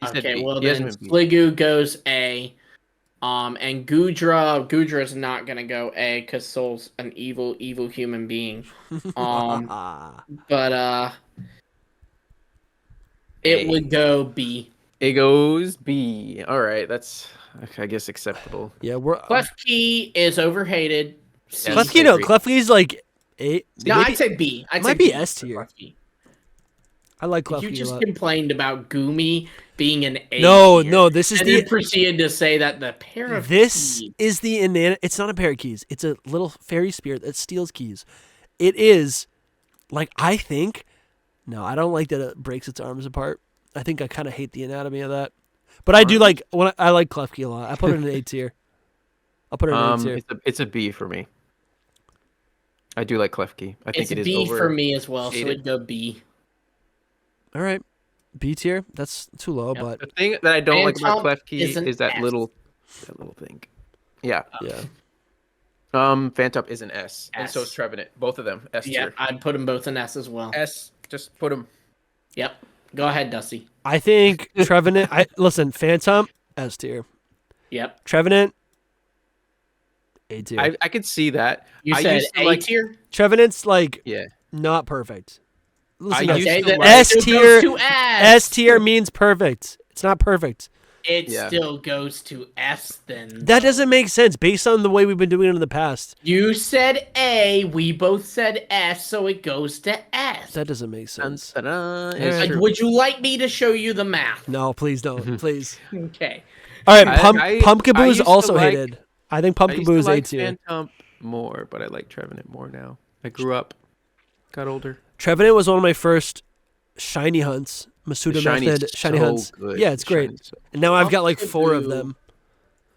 said Okay, B. well He then hasn't been B. Sliggoo goes A. And Gudra is not gonna go A because Soul's an evil human being. But it A. would go B. It goes B. All right, that's I guess acceptable. Yeah, we're Klefki is overhated. C. Yes. Klefki. No, agree. Klefki's like A. No, maybe- I'd say B. I'd might say be B S for tier. Klefki. I like You Klefki a just lot. complained about Goomy being an A. No, tier, no, this is and the then proceeded to say that the pair of This keys- is the It's not a pair of keys. It's a little fairy spirit that steals keys. It is, like, I think. No, I don't like that it breaks its arms apart. I think I kind of hate the anatomy of that. But I do like I like Klefki a lot. I put it in A tier. I'll put it in A tier. It's a B for me. I do like Klefki. I think It's it is B over. for me as well, so hated. it'd go B. All right, B tier. That's too low, Yep. but The thing that I don't like about Phantom Klefki is an is that S. little thing. Yeah. yeah. Phantom is an S, and so is S. Trevenant. Both of them S Yeah, tier. I'd put them both in S as well. S. Just put them. Yep. Go ahead, Dusty. I think Trevenant. Listen, Phantom S tier. Yep. Trevenant A tier. I could see that. You I said used to A like- tier? Trevenant's like Yeah. not perfect. Listen, I guys, used Okay, to then like- S it still tier- goes to S. S tier means perfect. It's not perfect. It Yeah. still goes to S then. That doesn't make sense based on the way we've been doing it in the past. You said A, we both said S, so it goes to S. That doesn't make sense. Ta-da, Alright. it's true. Would you like me to show you the math? No, please don't. Please. Okay. All right, I Pumpkaboo is used to also like- hated. I think I used Pumpkaboo to is A like tier. Phantom more, but I like Trevenant more now. I grew up, got older. Trevenant was one of my first shiny hunts. Masuda The shiny's method shiny so hunts. good. Yeah, it's The great. shiny's so- And now I've got like 4 of Pumpkaboo. them.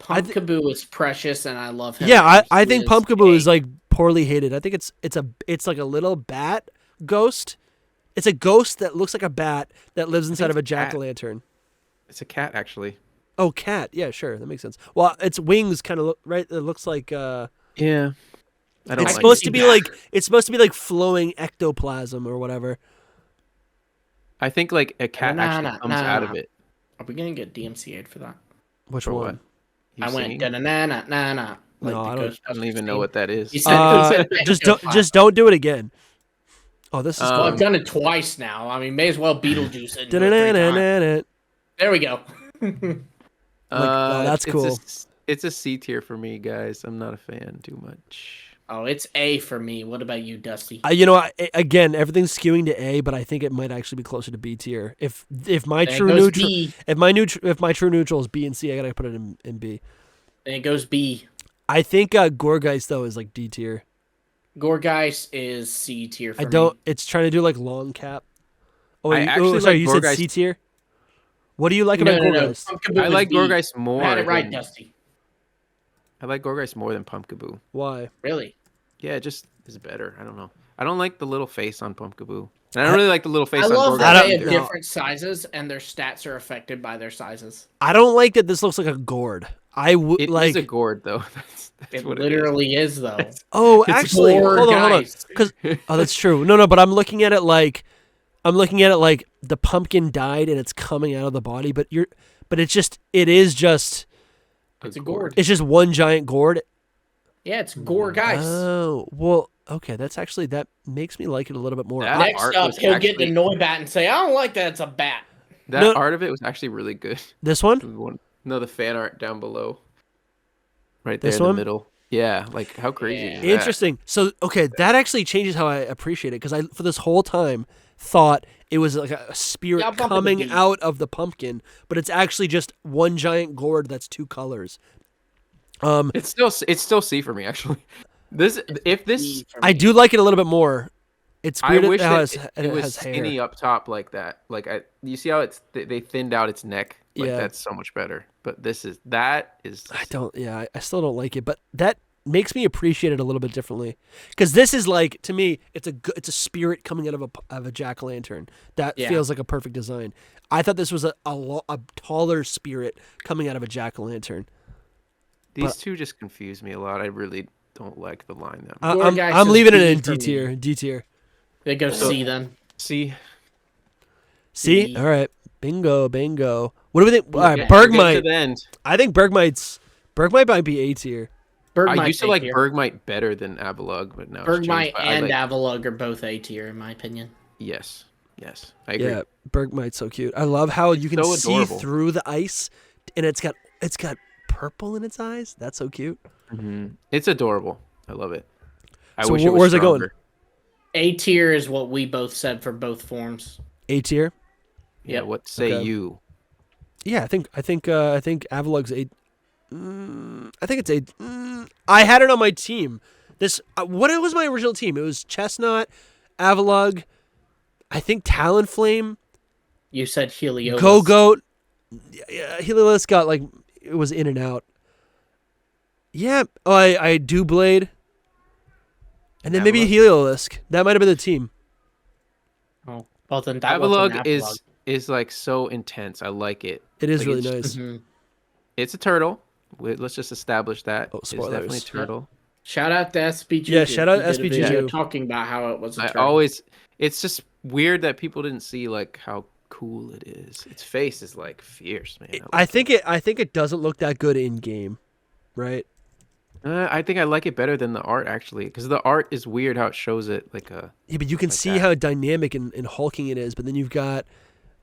I thi- Pumpkaboo is precious, and I love him. Yeah, I think He Pumpkaboo A. is like poorly hated. I think it's like a little bat ghost. It's a ghost that looks like a bat that lives inside of a it's a cat. jack-o'-lantern. It's a cat, actually. Oh, cat. Yeah, sure. That makes sense. Well, its wings kind of look right. It looks like Yeah. I don't it's like supposed it. to be that. like it's supposed to be like flowing ectoplasm or whatever. I think like a cat actually comes out of it. Are we gonna get DMCA'd for that? Which For one? what? You I went singing? da-na-na-na-na. No, I don't- I don't even know what that is. You said- Just don't do it again. Oh, this is Well, I've cool. done it twice now. I mean, may as well Beetlejuice it. and do it 3 times. Da-na-na-na-na. There we go. wow, that's it's cool. It's a C tier for me, guys. I'm not a fan too much. Oh, it's A for me. What about you, Dusty? You know, again, everything's skewing to A, but I think it might actually be closer to B tier. If my Then it true goes neutral, B. if my true neutral is B and C, I gotta put it in B. Then it goes B. I think Gorgeist though is like D tier. Gorgeist is C tier for I don't. me. It's trying to do like long cap. Oh, I actually sorry, like you said Gorgeist- C tier. What do you like about No. Gorgeist? Pumpkaboo I is like B. Gorgeist more. You had it right, than- Dusty. I like Gorgeist more than Pumpkaboo. Why? Really? Yeah, it just is better. I don't know. I don't like the little face on Pumpkaboo. And I don't really like the little face I on love Gorgeist that they have either. different sizes and their stats are affected by their sizes. I don't like that this looks like a gourd. I would It like. is a gourd though. That's It what literally is, though. Oh, It's actually, gourd, hold on. guys. Because that's true. No, but I'm looking at it like the pumpkin died and it's coming out of the body, but it's just It's a gourd. it's just one giant gourd. Yeah, it's gore, guys. Oh, well, okay, that makes me like it a little bit more. That- Next art up, was he'll get the actually- Noibat and say, I don't like that, it's a bat. That No. art of it was actually really good. This one? No, the fan art down below. Right there This in one? the middle. Yeah, like how crazy Yeah. is that? Interesting. So, okay, that actually changes how I appreciate it because I, for this whole time, thought it was like a spirit Yeah, Bumpy coming the Bee. out of the pumpkin, but it's actually just one giant gourd that's two colors. It's still C for me actually. This E for I me. do like it a little bit more. It's I weird wish how that it was has hair. skinny up top like that. Like you see how they thinned out its neck. Like Yeah. that's so much better. But that is. I don't. Yeah, I still don't like it, but that makes me appreciate it a little bit differently. Because this is like, to me, it's a spirit coming out of a jack o' lantern. That Yeah. feels like a perfect design. I thought this was a taller spirit coming out of a jack o' lantern. These two just confuse me a lot. I really don't like the line that. I'm Gorgeist is leaving it B in for D me. tier. D tier. It goes C then. See, See, D. all right, bingo. What do we think? All right, Yeah, we'll get to Bergmite. the end. I think Bergmite might be A tier. Bergmite I used to like tier. Bergmite better than Avalugg, but now it's changed, Bergmite but I and like- Avalugg are both A tier, in my opinion. Yes, I agree. Yeah, Bergmite's so cute. I love how you can So see adorable. through the ice, and it's got purple in its eyes. That's so cute. Mhm. It's adorable. I love it. I So wish it was where's it going? stronger. A tier is what we both said for both forms. A tier. Yeah. Yep. What say Okay. you? Yeah, I think Avalugg's A. I think it's A. I had it on my team. This what was my original team? It was Chestnut, Avalugg, I think Talonflame, You said Helios. Go-Goat. Yeah, Helios got like it was in and out. Yeah. Oh, I do Blade. And then maybe Avalugg? Heliolisk. That might have been the team. Oh, well, then that wasn't Avalugg is like so intense. I like it. It is Like, really it's- nice. Mhm. It's a turtle. Let's just establish that. Oh, It's definitely a spoilers. turtle. Shout out to SB Juju. Yeah, shout out He did a SB video Juju. talking about how it was a I turtle. always. It's just weird that people didn't see like how cool it is. Its face is like fierce, man. I think it doesn't look that good in game, right? I think I like it better than the art actually, because the art is weird how it shows it like a. Yeah, but you can Like see that. how dynamic and hulking it is. But then you've got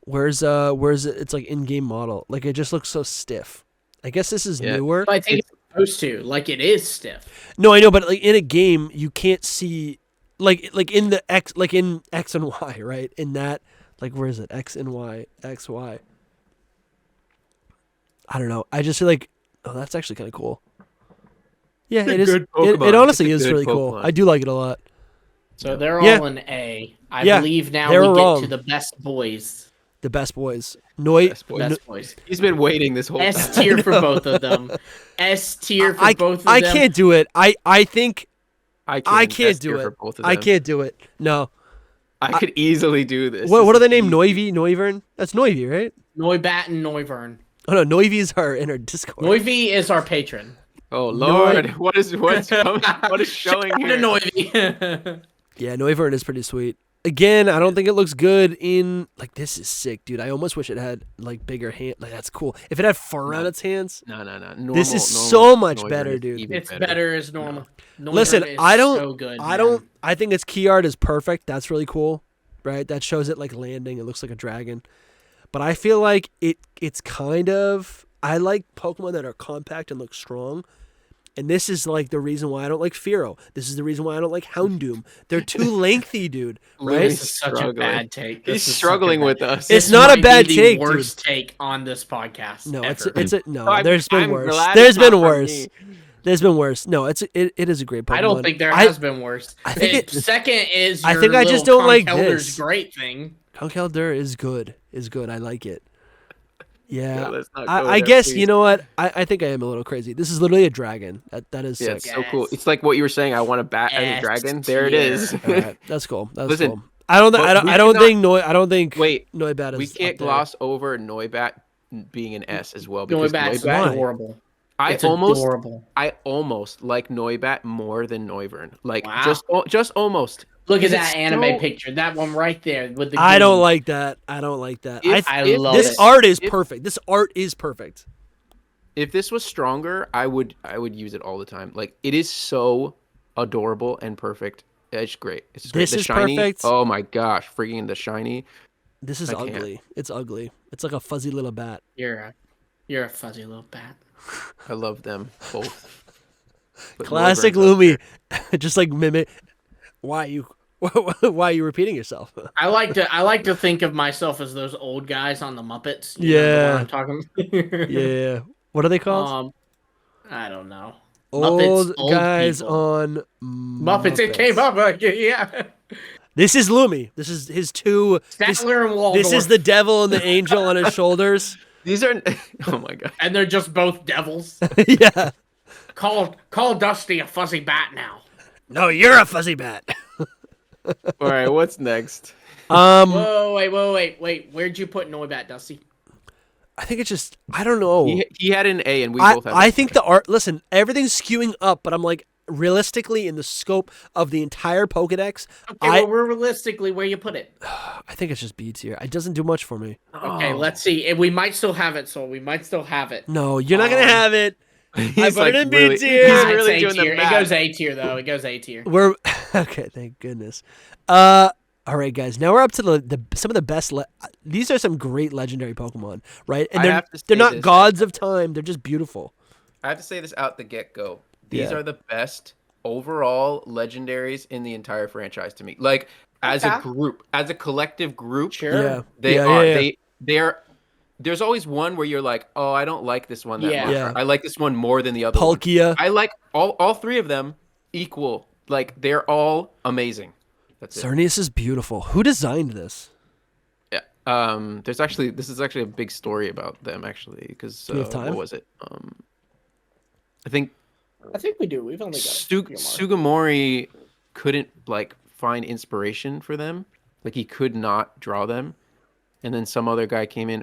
where's it? It's like in-game model. Like it just looks so stiff. I guess this is Yeah. newer. But I think it's supposed to. Like, it is stiff. No, I know, but like in a game, you can't see like in the X, like in X and Y, right? In that, like where is it? X and Y, X Y. I don't know. I just feel like, oh, that's actually kind of cool. Yeah, It's a it is. good It Pokemon. honestly It's is a good really cool. Pokemon. I do like it a lot. So they're Yeah. all in A. I Yeah, believe now they we were get wrong. to the best boys. The best boys. Best boy. Best boys. He's been waiting this whole S time. tier for both of them. S tier for both of them. I can't do it. I think I I S can't tier do for it. both of I them. can't do it. No. I could easily do this. What This are they is named? easy. Noivern? That's Noivy, right? Noibat and Noivern. Oh no, Noivy's are in our Discord. Noivy is our patron. Oh Lord, what's coming? What is showing Shout out to here? Noivy. Yeah, Noivern is pretty sweet. Again, I don't think it looks good in like this is sick, dude. I almost wish it had like bigger hand. Like that's cool. If it had fur on its hands. No. This is so much Noivern better, is dude. even It's better as normal. Noivern Listen, is I don't So good, I man. don't I think its key art is perfect. That's really cool. Right? That shows it like landing. It looks like a dragon. But I feel like it's kind of I like Pokemon that are compact and look strong. And this is like the reason why I don't like Fearow. This is the reason why I don't like Houndoom. They're too lengthy, dude. Right? This is such a Struggling. bad take. He's This is struggling such a with bad- us. It's This not a might bad be take, the dude. worst take on this podcast. No, ever. it's a no. I'm- There's been I'm worse. glad There's it's not been from worse. me. There's been worse. No, it is a great Pokemon. I don't think there has been worse. I think it- second is I your think I just little don't like Conkeldur's this. great thing. Conkeldurr is good. I like it. Yeah, No, let's not go I there, guess please. you know what? I think I am a little crazy. This is literally a dragon. That is Yeah, sick. it's so cool. Yes. It's like what you were saying. I want a bat and a S dragon. There it is. tier. All right, that's cool. That's Listen, cool. I don't. but I don't. we I don't cannot- think I don't think. Wait, Noibat is. we can't up there. gloss over Noibat being an S as well because Noibat's Why? adorable. I It's almost adorable. like Noibat more than Noivern. Like Wow. just almost. Look at Because that it's anime so- picture. That one right there with the. I don't Goomy. like that. I don't like that. I love this it. art is If- perfect. This art is perfect. If this was stronger, I would use it all the time. Like it is so adorable and perfect. It's great. It's just great. This The is shiny. perfect. Oh my gosh, freaking the shiny. This is I can't. ugly. It's ugly. It's like a fuzzy little bat. You're a fuzzy little bat. I love them both. But Classic Noivern's up there. Lumi. Just like mimic. Why you? Why are you repeating yourself? I like to think of myself as those old guys on the Muppets. You know Yeah. the one I'm talking. Yeah. What are they called? I don't know. old old guys people. on Muppets. It came up. Yeah. This is Lumi. This is his two. This, Statler and Waldorf. this is the devil and the angel on his shoulders. These are. Oh my god. and they're just both devils. Yeah. Call Dusty a fuzzy bat now. No, you're a fuzzy bat. All right, what's next? Whoa, wait. Where'd you put Noibat, Dusty? I think it's just I don't know. He had an A, and we I, both have. I think the art. Listen, everything's skewing up, but I'm like realistically in the scope of the entire Pokedex. Okay, well, realistically, where you put it? I think it's just B tier. It doesn't do much for me. Okay, let's see. We might still have it, so we might still have it. No, you're not gonna have it. I He's put it in B really- tier. He's It's really A doing the tier. It math. goes A tier though. It goes A tier. We're okay. Thank goodness. All right, guys. Now we're up to some of the best. These are some great legendary Pokemon, right? And I they're have to they're say not this. gods of time. They're just beautiful. I have to say this out the get go. These Yeah. are the best overall legendaries in the entire franchise to me. Like as a Okay. group, as a collective group, Sure. Yeah, they yeah, are. yeah, yeah. They're. There's always one where you're like, oh, I don't like this one that Yeah. much. Yeah. I like this one more than the other one. Palkia. I like all three of them equal. Like they're all amazing. That's it. Xerneas is beautiful. Who designed this? Yeah. This is actually a big story about them actually because we have time? what was it? I think I think we do. We've only got a few more. Sugimori couldn't like find inspiration for them. Like he could not draw them. And then some other guy came in,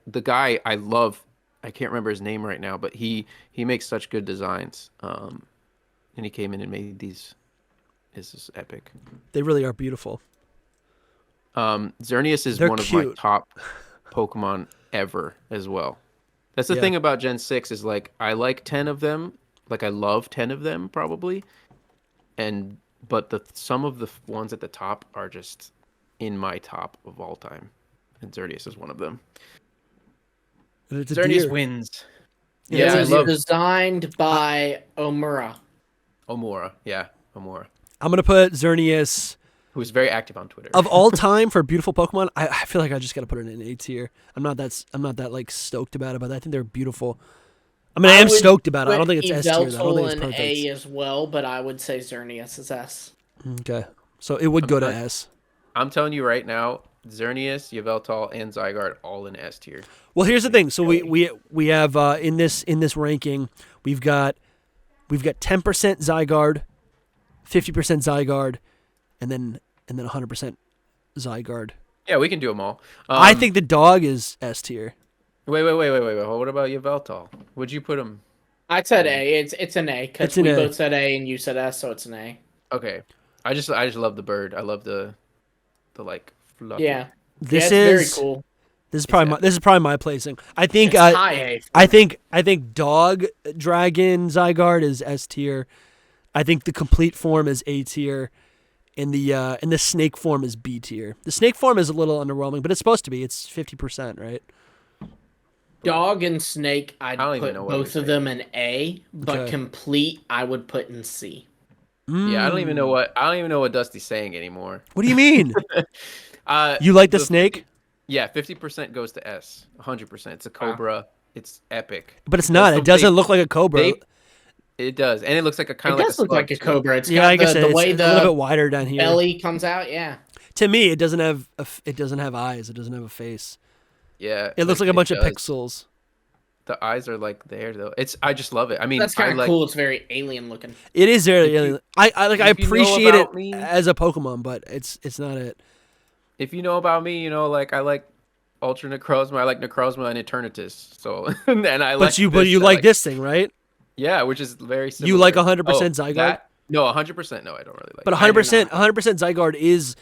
the guy I love, I can't remember his name right now, but he makes such good designs. And he came in and made these. This is epic. They really are beautiful. Xerneas is They're one of my cute. top Pokemon ever as well. That's the Yeah. thing about Gen 6 is like I like 10 of them. Like I love 10 of them probably. But some of the ones at the top are just in my top of all time. And Xerneas is one of them. And it's a Xerneas deer. wins. It Yeah, I was love designed by Omura. Omura. Yeah, Omura. I'm gonna put Xerneas Who's very active on Twitter. of all time for beautiful Pokemon. I feel like I just gotta put it in A tier. I'm not that like stoked about it, but I think they're beautiful. I mean, I am would stoked about it. I don't put think it's S tier. Though. I don't think it's Yveltal in perfect. A as well, but I would say Xerneas is S. Okay, so it would go to Okay. S. I'm telling you right now, Xerneas, Yveltal, and Zygarde all in S tier. Well, here's the thing. So we have in this ranking, we've got 10% Zygarde, 50% Zygarde, and then 100% Zygarde. Yeah, we can do them all. I think the dog is S tier. Wait. What about Yveltal? Would you put him? I said A. It's an A because It's an we A. both said A and you said S, so it's an A. Okay. I just love the bird. I love the like fluff. Yeah. This yeah, is it's very cool. this is probably my placing. I think It's high A. I think dog dragon Zygarde is S tier. I think the complete form is A tier. And the snake form is B tier. The snake form is a little underwhelming, but it's supposed to be. It's 50%, right? Dog and snake, I'd I don't even put know what both we of them in A, but Okay. complete, I would put in C. Yeah, I don't even know what Dusty's saying anymore. What do you mean? Uh, You like the snake? Yeah, 50% goes to S. 100%. It's a Cobra. It's epic. But it's not. It doesn't look like a cobra. It does, and it looks like a kind It of like does a look like a slug, too. cobra. It's Yeah, got I guess the it's way a little bit the wider down here. belly comes out. Yeah. To me, it doesn't have eyes. It doesn't have a face. Yeah. It looks like a bunch of does. pixels. The eyes are like there though. I just love it. I mean, That's kind I of like, cool. It's very alien looking. It is very If you- alien. I like I if you know appreciate it about me- as a Pokemon, but it's not it. If you know about me, you know, like I like Ultra Necrozma, I like Necrozma and Eternatus. So and I like But you I like this thing, right? Yeah, which is very similar. You like 100% Zygarde? That? No, 100% no, I don't really like. But it. 100% Zygarde is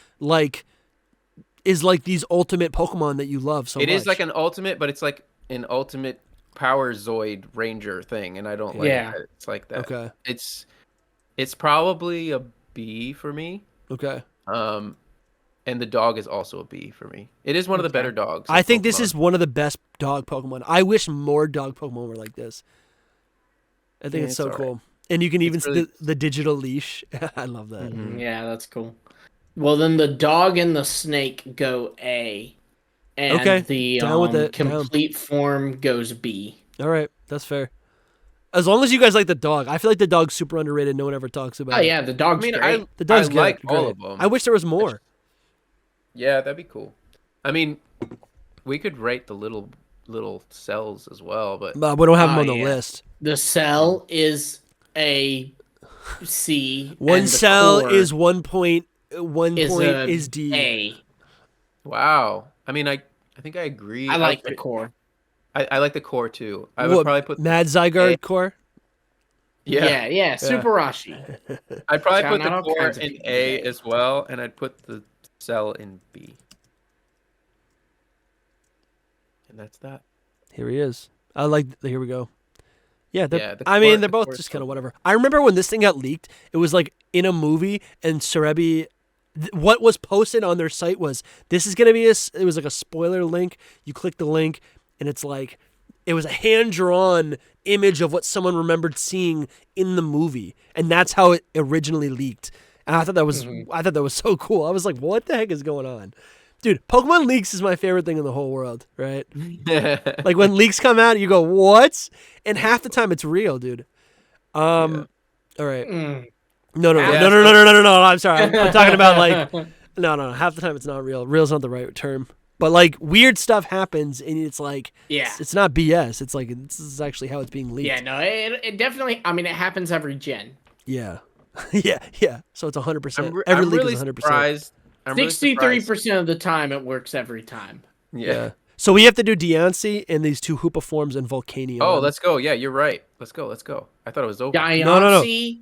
like these ultimate Pokemon that you love so much. It is like an ultimate, but it's like an ultimate Power Zoid Ranger thing, and I don't like Yeah. that. It's like that. Okay. It's probably a B for me. Okay. And the dog is also a B for me. It is one of the better dogs. I of think this Pokemon. is one of the best dog Pokemon. I wish more dog Pokemon were like this. I think Yeah, it's so it's cool. And you can even see really- the digital leash. I love that. Mhm. Yeah, that's cool. Well, then the dog and the snake go A, and Okay, the down with it, down. complete form goes B. All right, that's fair. As long as you guys like the dog. I feel like the dog's super underrated. No one ever talks about Oh it. yeah, the dog's I mean, great. The dog's I good. like great. all of them. I wish there was more. Yeah, that'd be cool. I mean, we could rate the little cells as well, but But we don't have them Oh, on the yeah. list. The cell is a C. One and the cell core is 1.1 is point a is D. A. wow. I mean, I think I agree. I like the core. I like the core too. I would What, probably put Mad Zygarde A. core. Yeah, Super Rashi. I'd probably Shout put the out all core kinds of in people A today. as well, and I'd put the cell in B. And that's that. Here he is. I like. Here we go. Yeah, Yeah, the I mean, core- they're the both core is just so kind of good. whatever. I remember when this thing got leaked, it was like in a movie, and Cerebi, what was posted on their site was, this is going to be it was like a spoiler link. You click the link, and it's like, it was a hand-drawn image of what someone remembered seeing in the movie, and that's how it originally leaked. And I thought that was, so cool. I was like, what the heck is going on? Dude, Pokemon leaks is my favorite thing in the whole world, right? Like when leaks come out, you go, "What?" And half the time it's real, dude. All right. Mm. No. I'm sorry. I'm talking about like no. Half the time it's not real. Real's not the right term. But like weird stuff happens, and it's like Yeah. it's not BS. It's like this is actually how it's being leaked. Yeah, no, it definitely. I mean, it happens every gen. Yeah. yeah. So it's 100%. I'm Every leak really is 100%. surprised. I'm really 63% surprised. of the time, it works every time. Yeah. So we have to do Deontay and these two Hoopa forms and Volcanion. Oh, let's go. Yeah, you're right. Let's go. I thought it was over. Diancie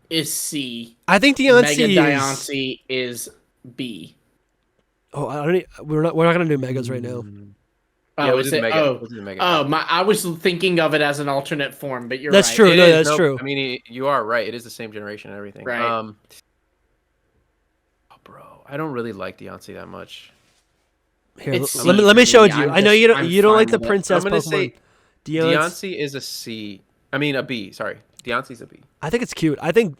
is C. I think Mega Deontay is. Diancie is B. Oh, I don't. We're not gonna do megas right now. Oh, Yeah, we'll is do the it? Mega. Oh, We'll do the Mega. I was thinking of it as an alternate form, but you're That's right. true. It No, is, that's nope. true. I mean, you are right. It is the same generation and everything. Right. Oh, bro, I don't really like Deontay that much. Here, It's let C me for show me. you. I'm I know just- you don't I'm like the fine with it. princess I'm gonna Pokemon. say Deontay. Deontay is a C. I mean, a B. Sorry, Deontay's a B. I think it's cute. I think,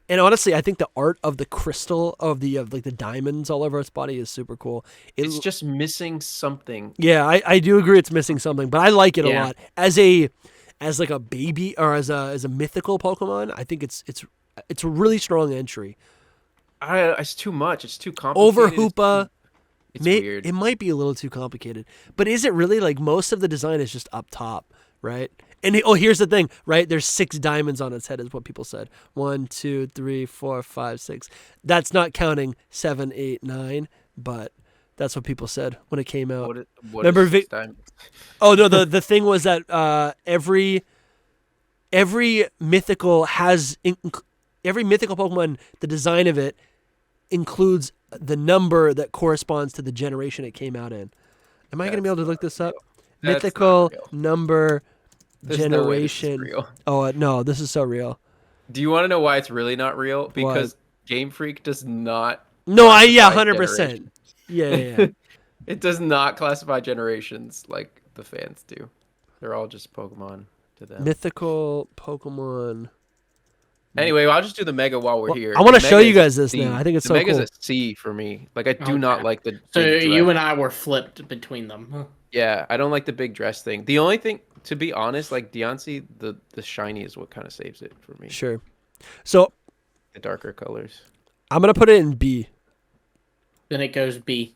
and honestly, I think the art of the crystal of like the diamonds all over its body is super cool. It's just missing something. Yeah, I do agree. It's missing something, but I like it a Yeah. lot as like a baby or as a mythical Pokemon. I think it's a really strong entry It's too much. It's too complicated. over Hoopa. It's weird. It might be a little too complicated, but is it really? Like most of the design is just up top, right? And here's the thing, right? There's 6 diamonds on its head, is what people said. 1, 2, 3, 4, 5, 6. That's not counting 7, 8, 9, but that's what people said when it came out. What Remember is this time? Oh no, the thing was that every mythical every mythical Pokemon, the design of it includes the number that corresponds to the generation it came out in. Am I going to be able to look this up? That's Mythical not real. number There's no way this is generation. real. Oh no, this is so real. Do you want to know why it's really not real? Because Game Freak does not. No, classify 100%. generations. Yeah. It does not classify generations like the fans do. They're all just Pokemon to them. Mythical Pokemon. Anyway, I'll just do the Mega while we're Well, here. I wanna The show Mega you is a guys this C. now. I think it's the so Mega's cool. a C for me. Like I do not Okay. like the. So big you dress. and I were flipped between them. Yeah, I don't like the big dress thing. The only thing, to be honest, like Deontay, the shiny is what kind of saves it for me. Sure. So The darker colors. I'm gonna put it in B. Then it goes B.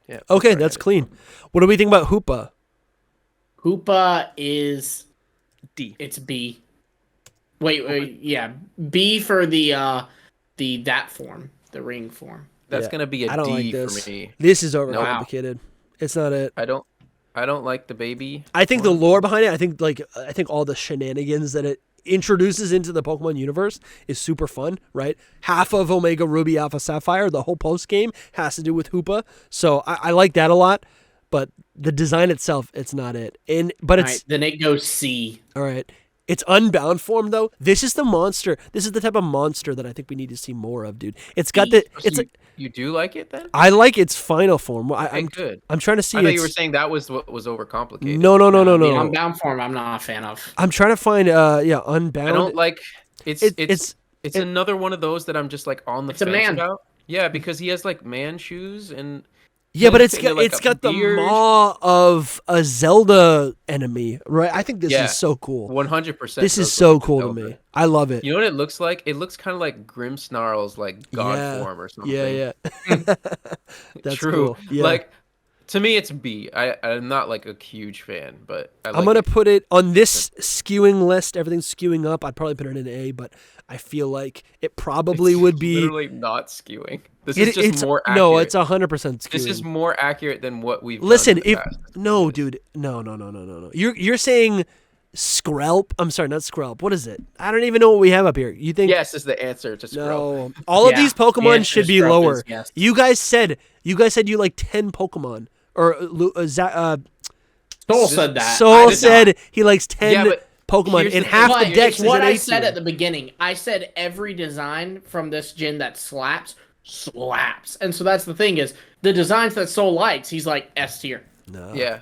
Yeah. Okay, that's clean. What do we think about Hoopa? Hoopa is D. It's B. Wait, yeah, B for the that form, the ring form. That's Yeah, gonna be a I don't D like this. for me. This is overcomplicated. It's not it. I don't like the baby. I think the one. lore behind it, I think all the shenanigans that it introduces into the Pokemon universe is super fun, right? Half of Omega Ruby Alpha Sapphire, the whole post game has to do with Hoopa. So I like that a lot, but the design itself, it's not it. But it's All right, then it goes C. all right. It's Unbound form though. This is the monster. This is the type of monster that I think we need to see more of, dude. It's got the. So It's you do like it then? I like its final form. Okay, good. I'm trying to see. I thought you were saying that was what was overcomplicated. No. The Unbound form, I'm not a fan of. I'm trying to find. Unbound. I don't like. It's another one of those that I'm just like on the It's a fence man. about. Yeah, because he has like man shoes and. Yeah, but it's and, got like, it's a got the beard. maw of a Zelda enemy, right? I think this Yeah. is so cool. 100%. This is does so look like cool to Zelda. me. I love it. You know what it looks like? It looks kind of like Grimmsnarl's like god Yeah. form or something. Yeah. That's True. cool. Yeah. Like to me, it's B. I'm not like a huge fan, but I'm gonna put it on this skewing list. Everything's skewing up. I'd probably put it in A, but I feel like it probably would be. literally not skewing. This is just it's more accurate. no, it's 100% skewing. This is more accurate than what we've Listen, done in the if past. no, dude, no. You're saying Skrelp. I'm sorry, not Skrelp. What is it? I don't even know what we have up here. You think? Yes is the answer to Skrelp. No. All of Yeah, these the Pokemon answer should to be Skrelp lower. is yes. You guys said you like 10 Pokemon. Or Soul said that. I Soul did said not. he likes 10 Yeah, but Pokemon, here's and the half thing. the But decks it's is what an I A said tier. at the beginning. I said every design from this gen that slaps. And so that's the thing is the designs that Soul likes, he's like S tier. No. Yeah,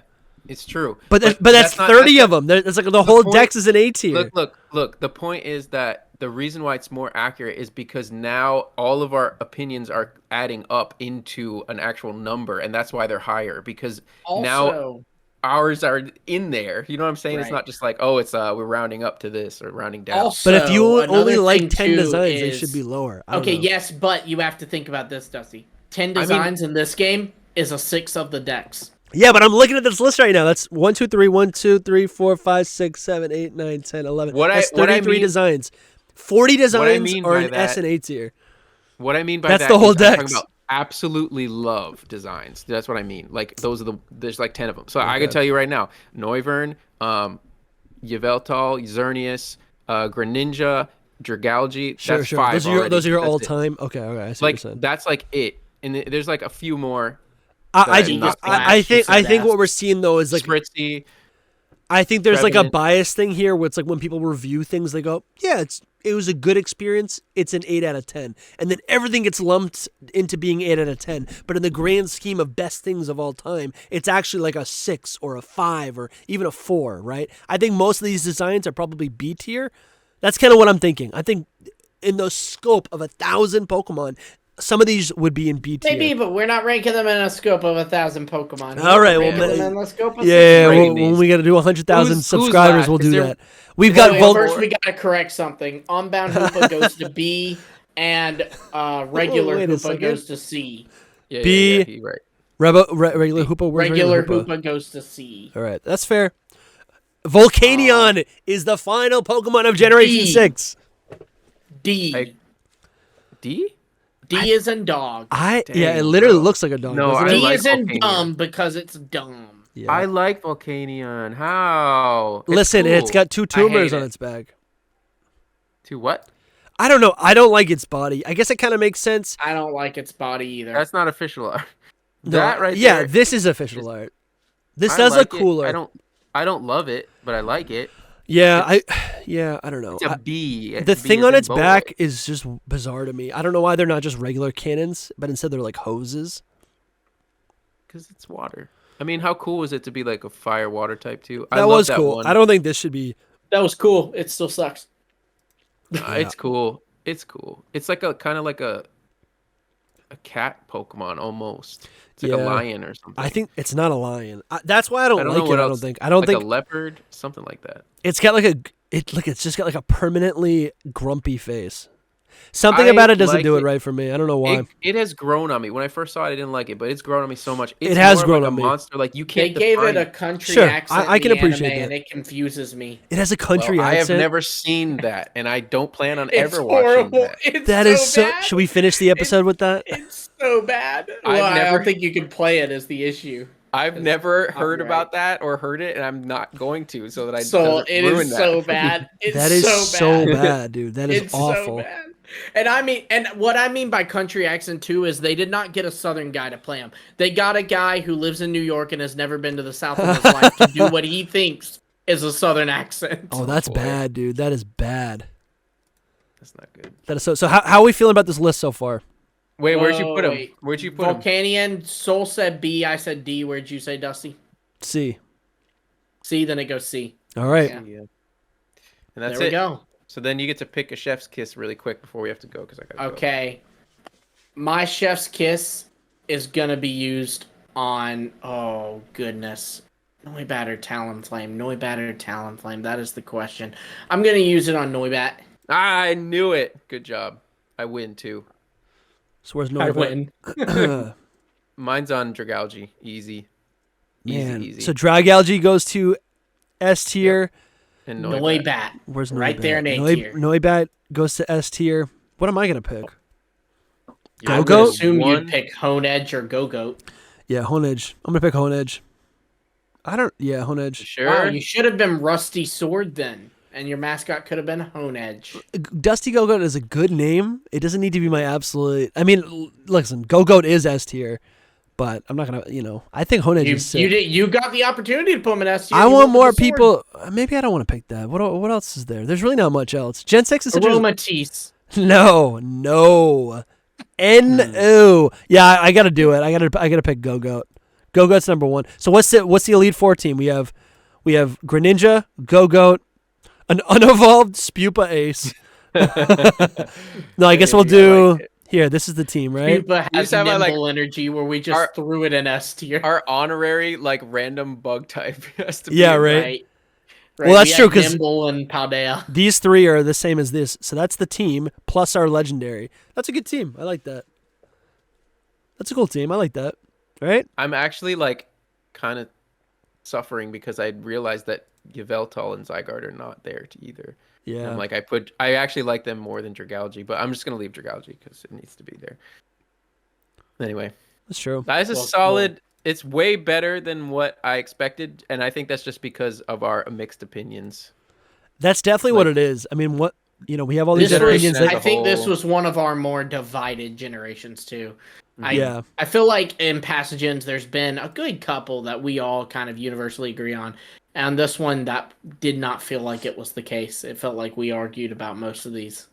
it's true. But that's not- 30 of them. That's like the whole point. dex is an A tier. Look. The point is that the reason why it's more accurate is because now all of our opinions are adding up into an actual number, and that's why they're higher. Because now Also, ours are in there. You know what I'm saying? It's Right. not just like, oh, it's we're rounding up to this or rounding down. also, But if you only another like thing 10 too designs, they is- should be lower. I don't Okay, know. yes, but you have to think about this, Dusty. 10 mean- designs in this game is a 6 of the decks. Yeah, but I'm looking at this list right now. That's 1, 2, 3, 1, 2, 3, 4, 5, 6, 7, 8, 9, 10, 11. That's 33 designs. 40 designs mean are by an S that- and A tier. What I mean by That's that the whole is I'm talking dex. about absolutely love designs. That's what I mean. Like there's like 10 of them. So I can tell you right now, Noivern, Yveltal, Xerneas, Greninja, Dragalge. Sure, that's sure. 5 Those are your already. those are your That's all it. time. Okay, I see what you're Like saying. that's like it. And there's like a few more. I that not think flash, what we're seeing though is like Spritzy. I think there's like a Trevenant. bias thing here where it's like when people review things, they go, yeah, it was a good experience. It's an 8 out of 10. And then everything gets lumped into being 8 out of 10. But in the grand scheme of best things of all time, it's actually like a 6 or a 5 or even a 4, right? I think most of these designs are probably B tier. That's kind of what I'm thinking. I think in the scope of 1,000 Pokemon, some of these would be in B tier. Maybe, but we're not ranking them in a scope of 1,000 Pokemon. All right, We're well, ranking them in a scope of Yeah, rating when these. we got to do 100,000 Who's subscribers, last? we'll Is do there- that. We've Wait, got wait, Vol- first we gotta correct something. Unbound Hoopa goes to B, and regular Wait a Hoopa second. goes to C. Yeah, B- you're right. regular Hoopa. Where's Regular Hoopa? Hoopa goes to C. All right, that's fair. Volcanion is the final Pokemon of Generation D. 6. D. Like, D? D is in dog. Yeah, it Dang, literally bro. looks like a dog. No, doesn't I it? D like is in Volcanion. dumb because it's dumb. Yeah. I like Volcanion. How? It's Listen, it's cool. got 2 tumors hate on it. its back. To what? I don't know. I don't like its body. I guess it kind of makes sense. I don't like its body either. That's not official art. No, That right yeah, there. this is official art. This I does like look it. cooler. I don't love it, but I like it. Yeah, I don't know. It's a B. The B thing as on in its boy. back is just bizarre to me. I don't know why they're not just regular cannons, but instead they're like hoses. Because it's water. I mean, how cool is it to be like a fire water type too? I That love was that cool. one. I don't think this should be. That was cool. It still sucks. It's cool. It's cool. It's like a kind of like a cat Pokemon almost. It's like a Yeah. lion or something. I think it's not a lion. That's why I don't, I don't like know it. what I else. don't think. I don't like think a leopard, something like that. it's got like a. It's just got like a permanently grumpy face. Something I about it doesn't like do it right for me. I don't know why. It has grown on me. When I first saw it, I didn't like it, but it's grown on me so much. It's It has more of grown like on a me. monster. Like you They can't. gave it define a country Sure, accent. I can in the appreciate anime, that. and it confuses me. It has a country I have accent. never seen that, and I don't plan on It's ever watching horrible. that. It's That is so. bad. Should we finish the episode with that? It's so bad. I've Well, I never- don't think you can play it as the issue. I've never heard copyright. about that or heard it, and I'm not going to, so that I So doesn't it ruin is that so for me. bad. It's That is so bad. bad, dude. That is It's awful. so bad. And I mean, and what I mean by country accent too is they did not get a Southern guy to play him. They got a guy who lives in New York and has never been to the South in his life to do what he thinks is a Southern accent. Oh, that's boy. bad, dude. That is bad. That's not good. That is so. So how are we feeling about this list so far? Wait, where'd you put him? Wait. Where'd you put him? Volcanian, Soul said B, I said D. Where'd you say, Dusty? C. C, then it goes C. All right. Yeah. And that's There we it. go. So then you get to pick a chef's kiss really quick before we have to go because I gotta go. Okay. My chef's kiss is gonna be used on, oh goodness, Noibat or Talonflame. Noibat or Talonflame. That is the question. I'm gonna use it on Noibat. I knew it. Good job. I win too. So where's I Noivern? win. Mine's on Dragalge. Easy. Man. Easy. So Dragalge goes to S tier. And Noibat. Noibat. Where's Noibat? Right there in A tier. Noibat goes to S tier. What am I gonna pick? I would Go-Goat? assume One. you'd pick Honedge or Go-Goat. Yeah, Honedge. I'm gonna pick Honedge. Yeah, Honedge. Sure. Wow, you should have been Rusty Sword then. And your mascot could have been Honedge. Dusty Go-Goat is a good name. It doesn't need to be my absolute. I mean, listen, Go-Goat is S tier, but I'm not gonna. I think Honedge is sick. You got the opportunity to put him in S tier. I You want went for more the sword. people. Maybe I don't want to pick that. What else is there? There's really not much else. Gen 6 is such a... Aromatisse. No. N-O. Yeah, I gotta do it. I gotta pick Go-Goat. Go-Goat's number one. So what's the Elite Four team? We have Greninja, Go-Goat, an unevolved Spupa Ace. No, I guess we'll do... like it. Here, this is the team, right? Pupa You has have a, nimble energy where we just our- threw it in S tier. Our honorary random bug type has to be. Yeah, in right. Right. Well, that's we true, had 'cause- Nimble and Paldea. These three are the same as this. So that's the team plus our legendary. That's a good team. I like that. That's a cool team. I like that. Right? I'm actually kind of suffering because I realized that Yveltal and Zygarde are not there either. Yeah. And I actually like them more than Dragalge, but I'm just gonna leave Dragalge because it needs to be there. Anyway, That's true. that is a Well, solid. It's way better than what I expected, and I think that's just because of our mixed opinions. That's definitely what it is. I mean, we have all these This generation opinions as that I think this whole- was one of our more divided generations too. Yeah. I feel like in Passagens there's been a good couple that we all kind of universally agree on. And this one that did not feel like it was the case. It felt like we argued about most of these.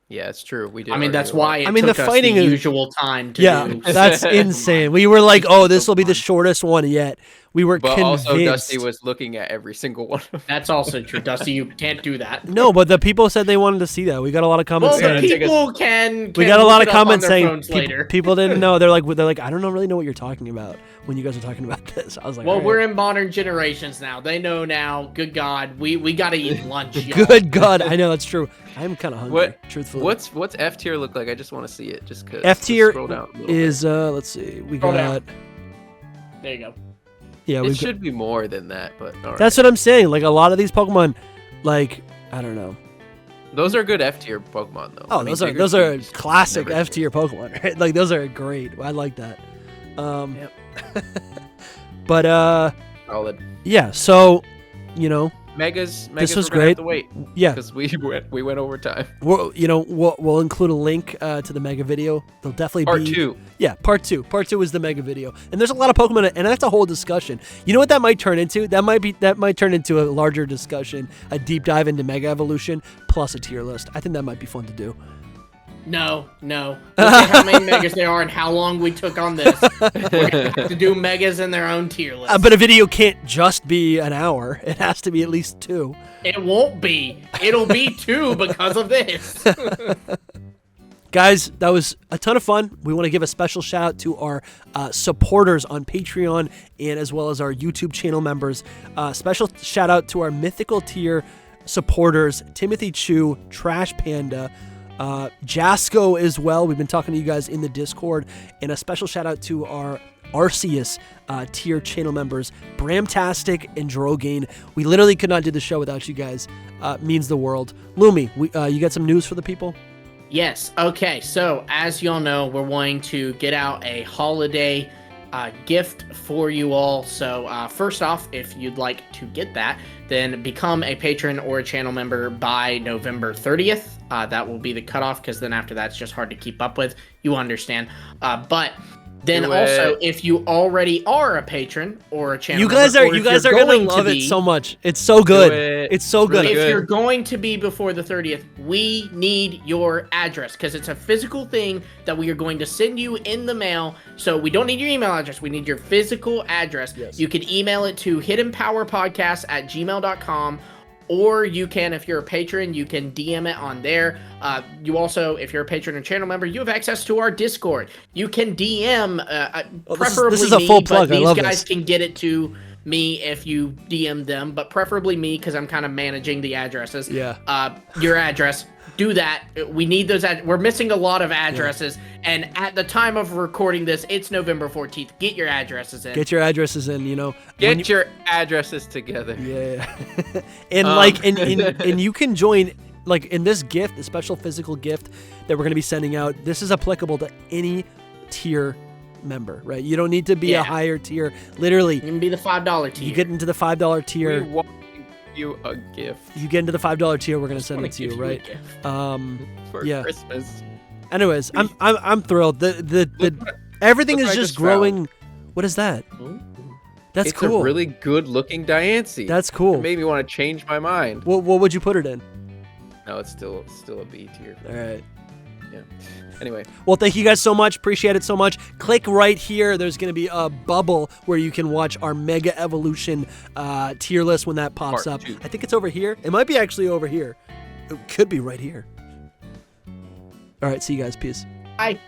Yeah, it's true. We did. I mean, that's argue a lot. why it I mean, took the us fighting the is- usual time to Yeah, do. that's insane. We were like, "Oh, this will be the shortest one yet." We were But convinced. also, Dusty was looking at every single one of them. That's also true, Dusty. You can't do that. No, but the people said they wanted to see that. We got a lot of comments Well, saying. the people can. We got a look lot of it up on comments their saying phones later. people didn't know. They're like, I don't really know what you're talking about when you guys are talking about this. I was like, Well, all right. we're in modern generations now. They know now. Good God, we gotta eat lunch. Y'all. Good God, I know that's true. I'm kind of hungry, truthfully. What's F tier look like? I just want to see it. Just because F tier scroll down a little is let's see, we Scroll got down. There you go. yeah, bit. we It should be more than that, but all right. That's what I'm saying. Like a lot of these Pokemon, like I don't know. Those are good F tier Pokemon though. Oh, I mean, those are bigger teams, classic never F tier Pokemon. Right? Like those are great. I like that. Yep. But solid. yeah. So, Megas This was we're gonna have great. to wait yeah. because we went over time. We'll include a link to the mega video. There'll definitely Part be 2. Yeah, part two. Part 2 is the mega video, and there's a lot of Pokemon, and that's a whole discussion. You know what that might turn into? That might turn into a larger discussion, a deep dive into Mega Evolution plus a tier list. I think that might be fun to do. No. Look at how many megas there are and how long we took on this. We're gonna have to do megas in their own tier list. But a video can't just be an hour. It has to be at least 2. It won't be. It'll be 2 because of this. Guys, that was a ton of fun. We want to give a special shout out to our supporters on Patreon and as well as our YouTube channel members. Special shout out to our mythical tier supporters, Timothy Chu, Trash Panda, Jasco as well. We've been talking to you guys in the Discord. And a special shout out to our Arceus tier channel members, Bramtastic and Drogane. We literally could not do the show without you guys. Means the world. Lumi, you got some news for the people? Yes. Okay. So as y'all know, we're wanting to get out a holiday gift for you all. So first off, if you'd like to get that, then become a patron or a channel member by November 30th. That will be the cutoff, because then after that, it's just hard to keep up with. You understand. But then also, if you already are a patron or a channel member, you guys are gonna love it so much. It's so good. It's so good. Really if you're going to be before the 30th, we need your address, because it's a physical thing that we are going to send you in the mail. So we don't need your email address. We need your physical address. Yes. You can email it to hiddenpowerpodcast@gmail.com. Or you can, if you're a patron, you can DM it on there. You also, if you're a patron or channel member, you have access to our Discord. You can DM, preferably this is a full plug. but I these love guys this. can get it to me if you DM them, but preferably me, because I'm kind of managing the addresses. Yeah. Your address. Do that. We need those. We're missing a lot of addresses, and at the time of recording this, it's November 14th. Get your addresses in. Get your addresses in, you know. Get your addresses together. Yeah. and you can join, like, in this gift, the special physical gift that we're going to be sending out. This is applicable to any tier member, right? You don't need to be a higher tier. Literally, You can be the $5 tier. you get into the $5 tier. We want you a gift You get into the $5 tier, we're going to send it to you, right? for Yeah. Christmas. Anyways, I'm thrilled. Everything is I just just growing. What is that? That's It's cool. a really good looking Diancie. That's cool. It made me want to change my mind. What would you put it in? No, it's still a B tier. All right. Yeah. Anyway, Well, thank you guys so much. Appreciate it so much. Click right here. There's going to be a bubble where you can watch our Mega Evolution tier list when that pops Part up. 2. I think it's over here. It might be actually over here. It could be right here. All right. See you guys. Peace. Bye.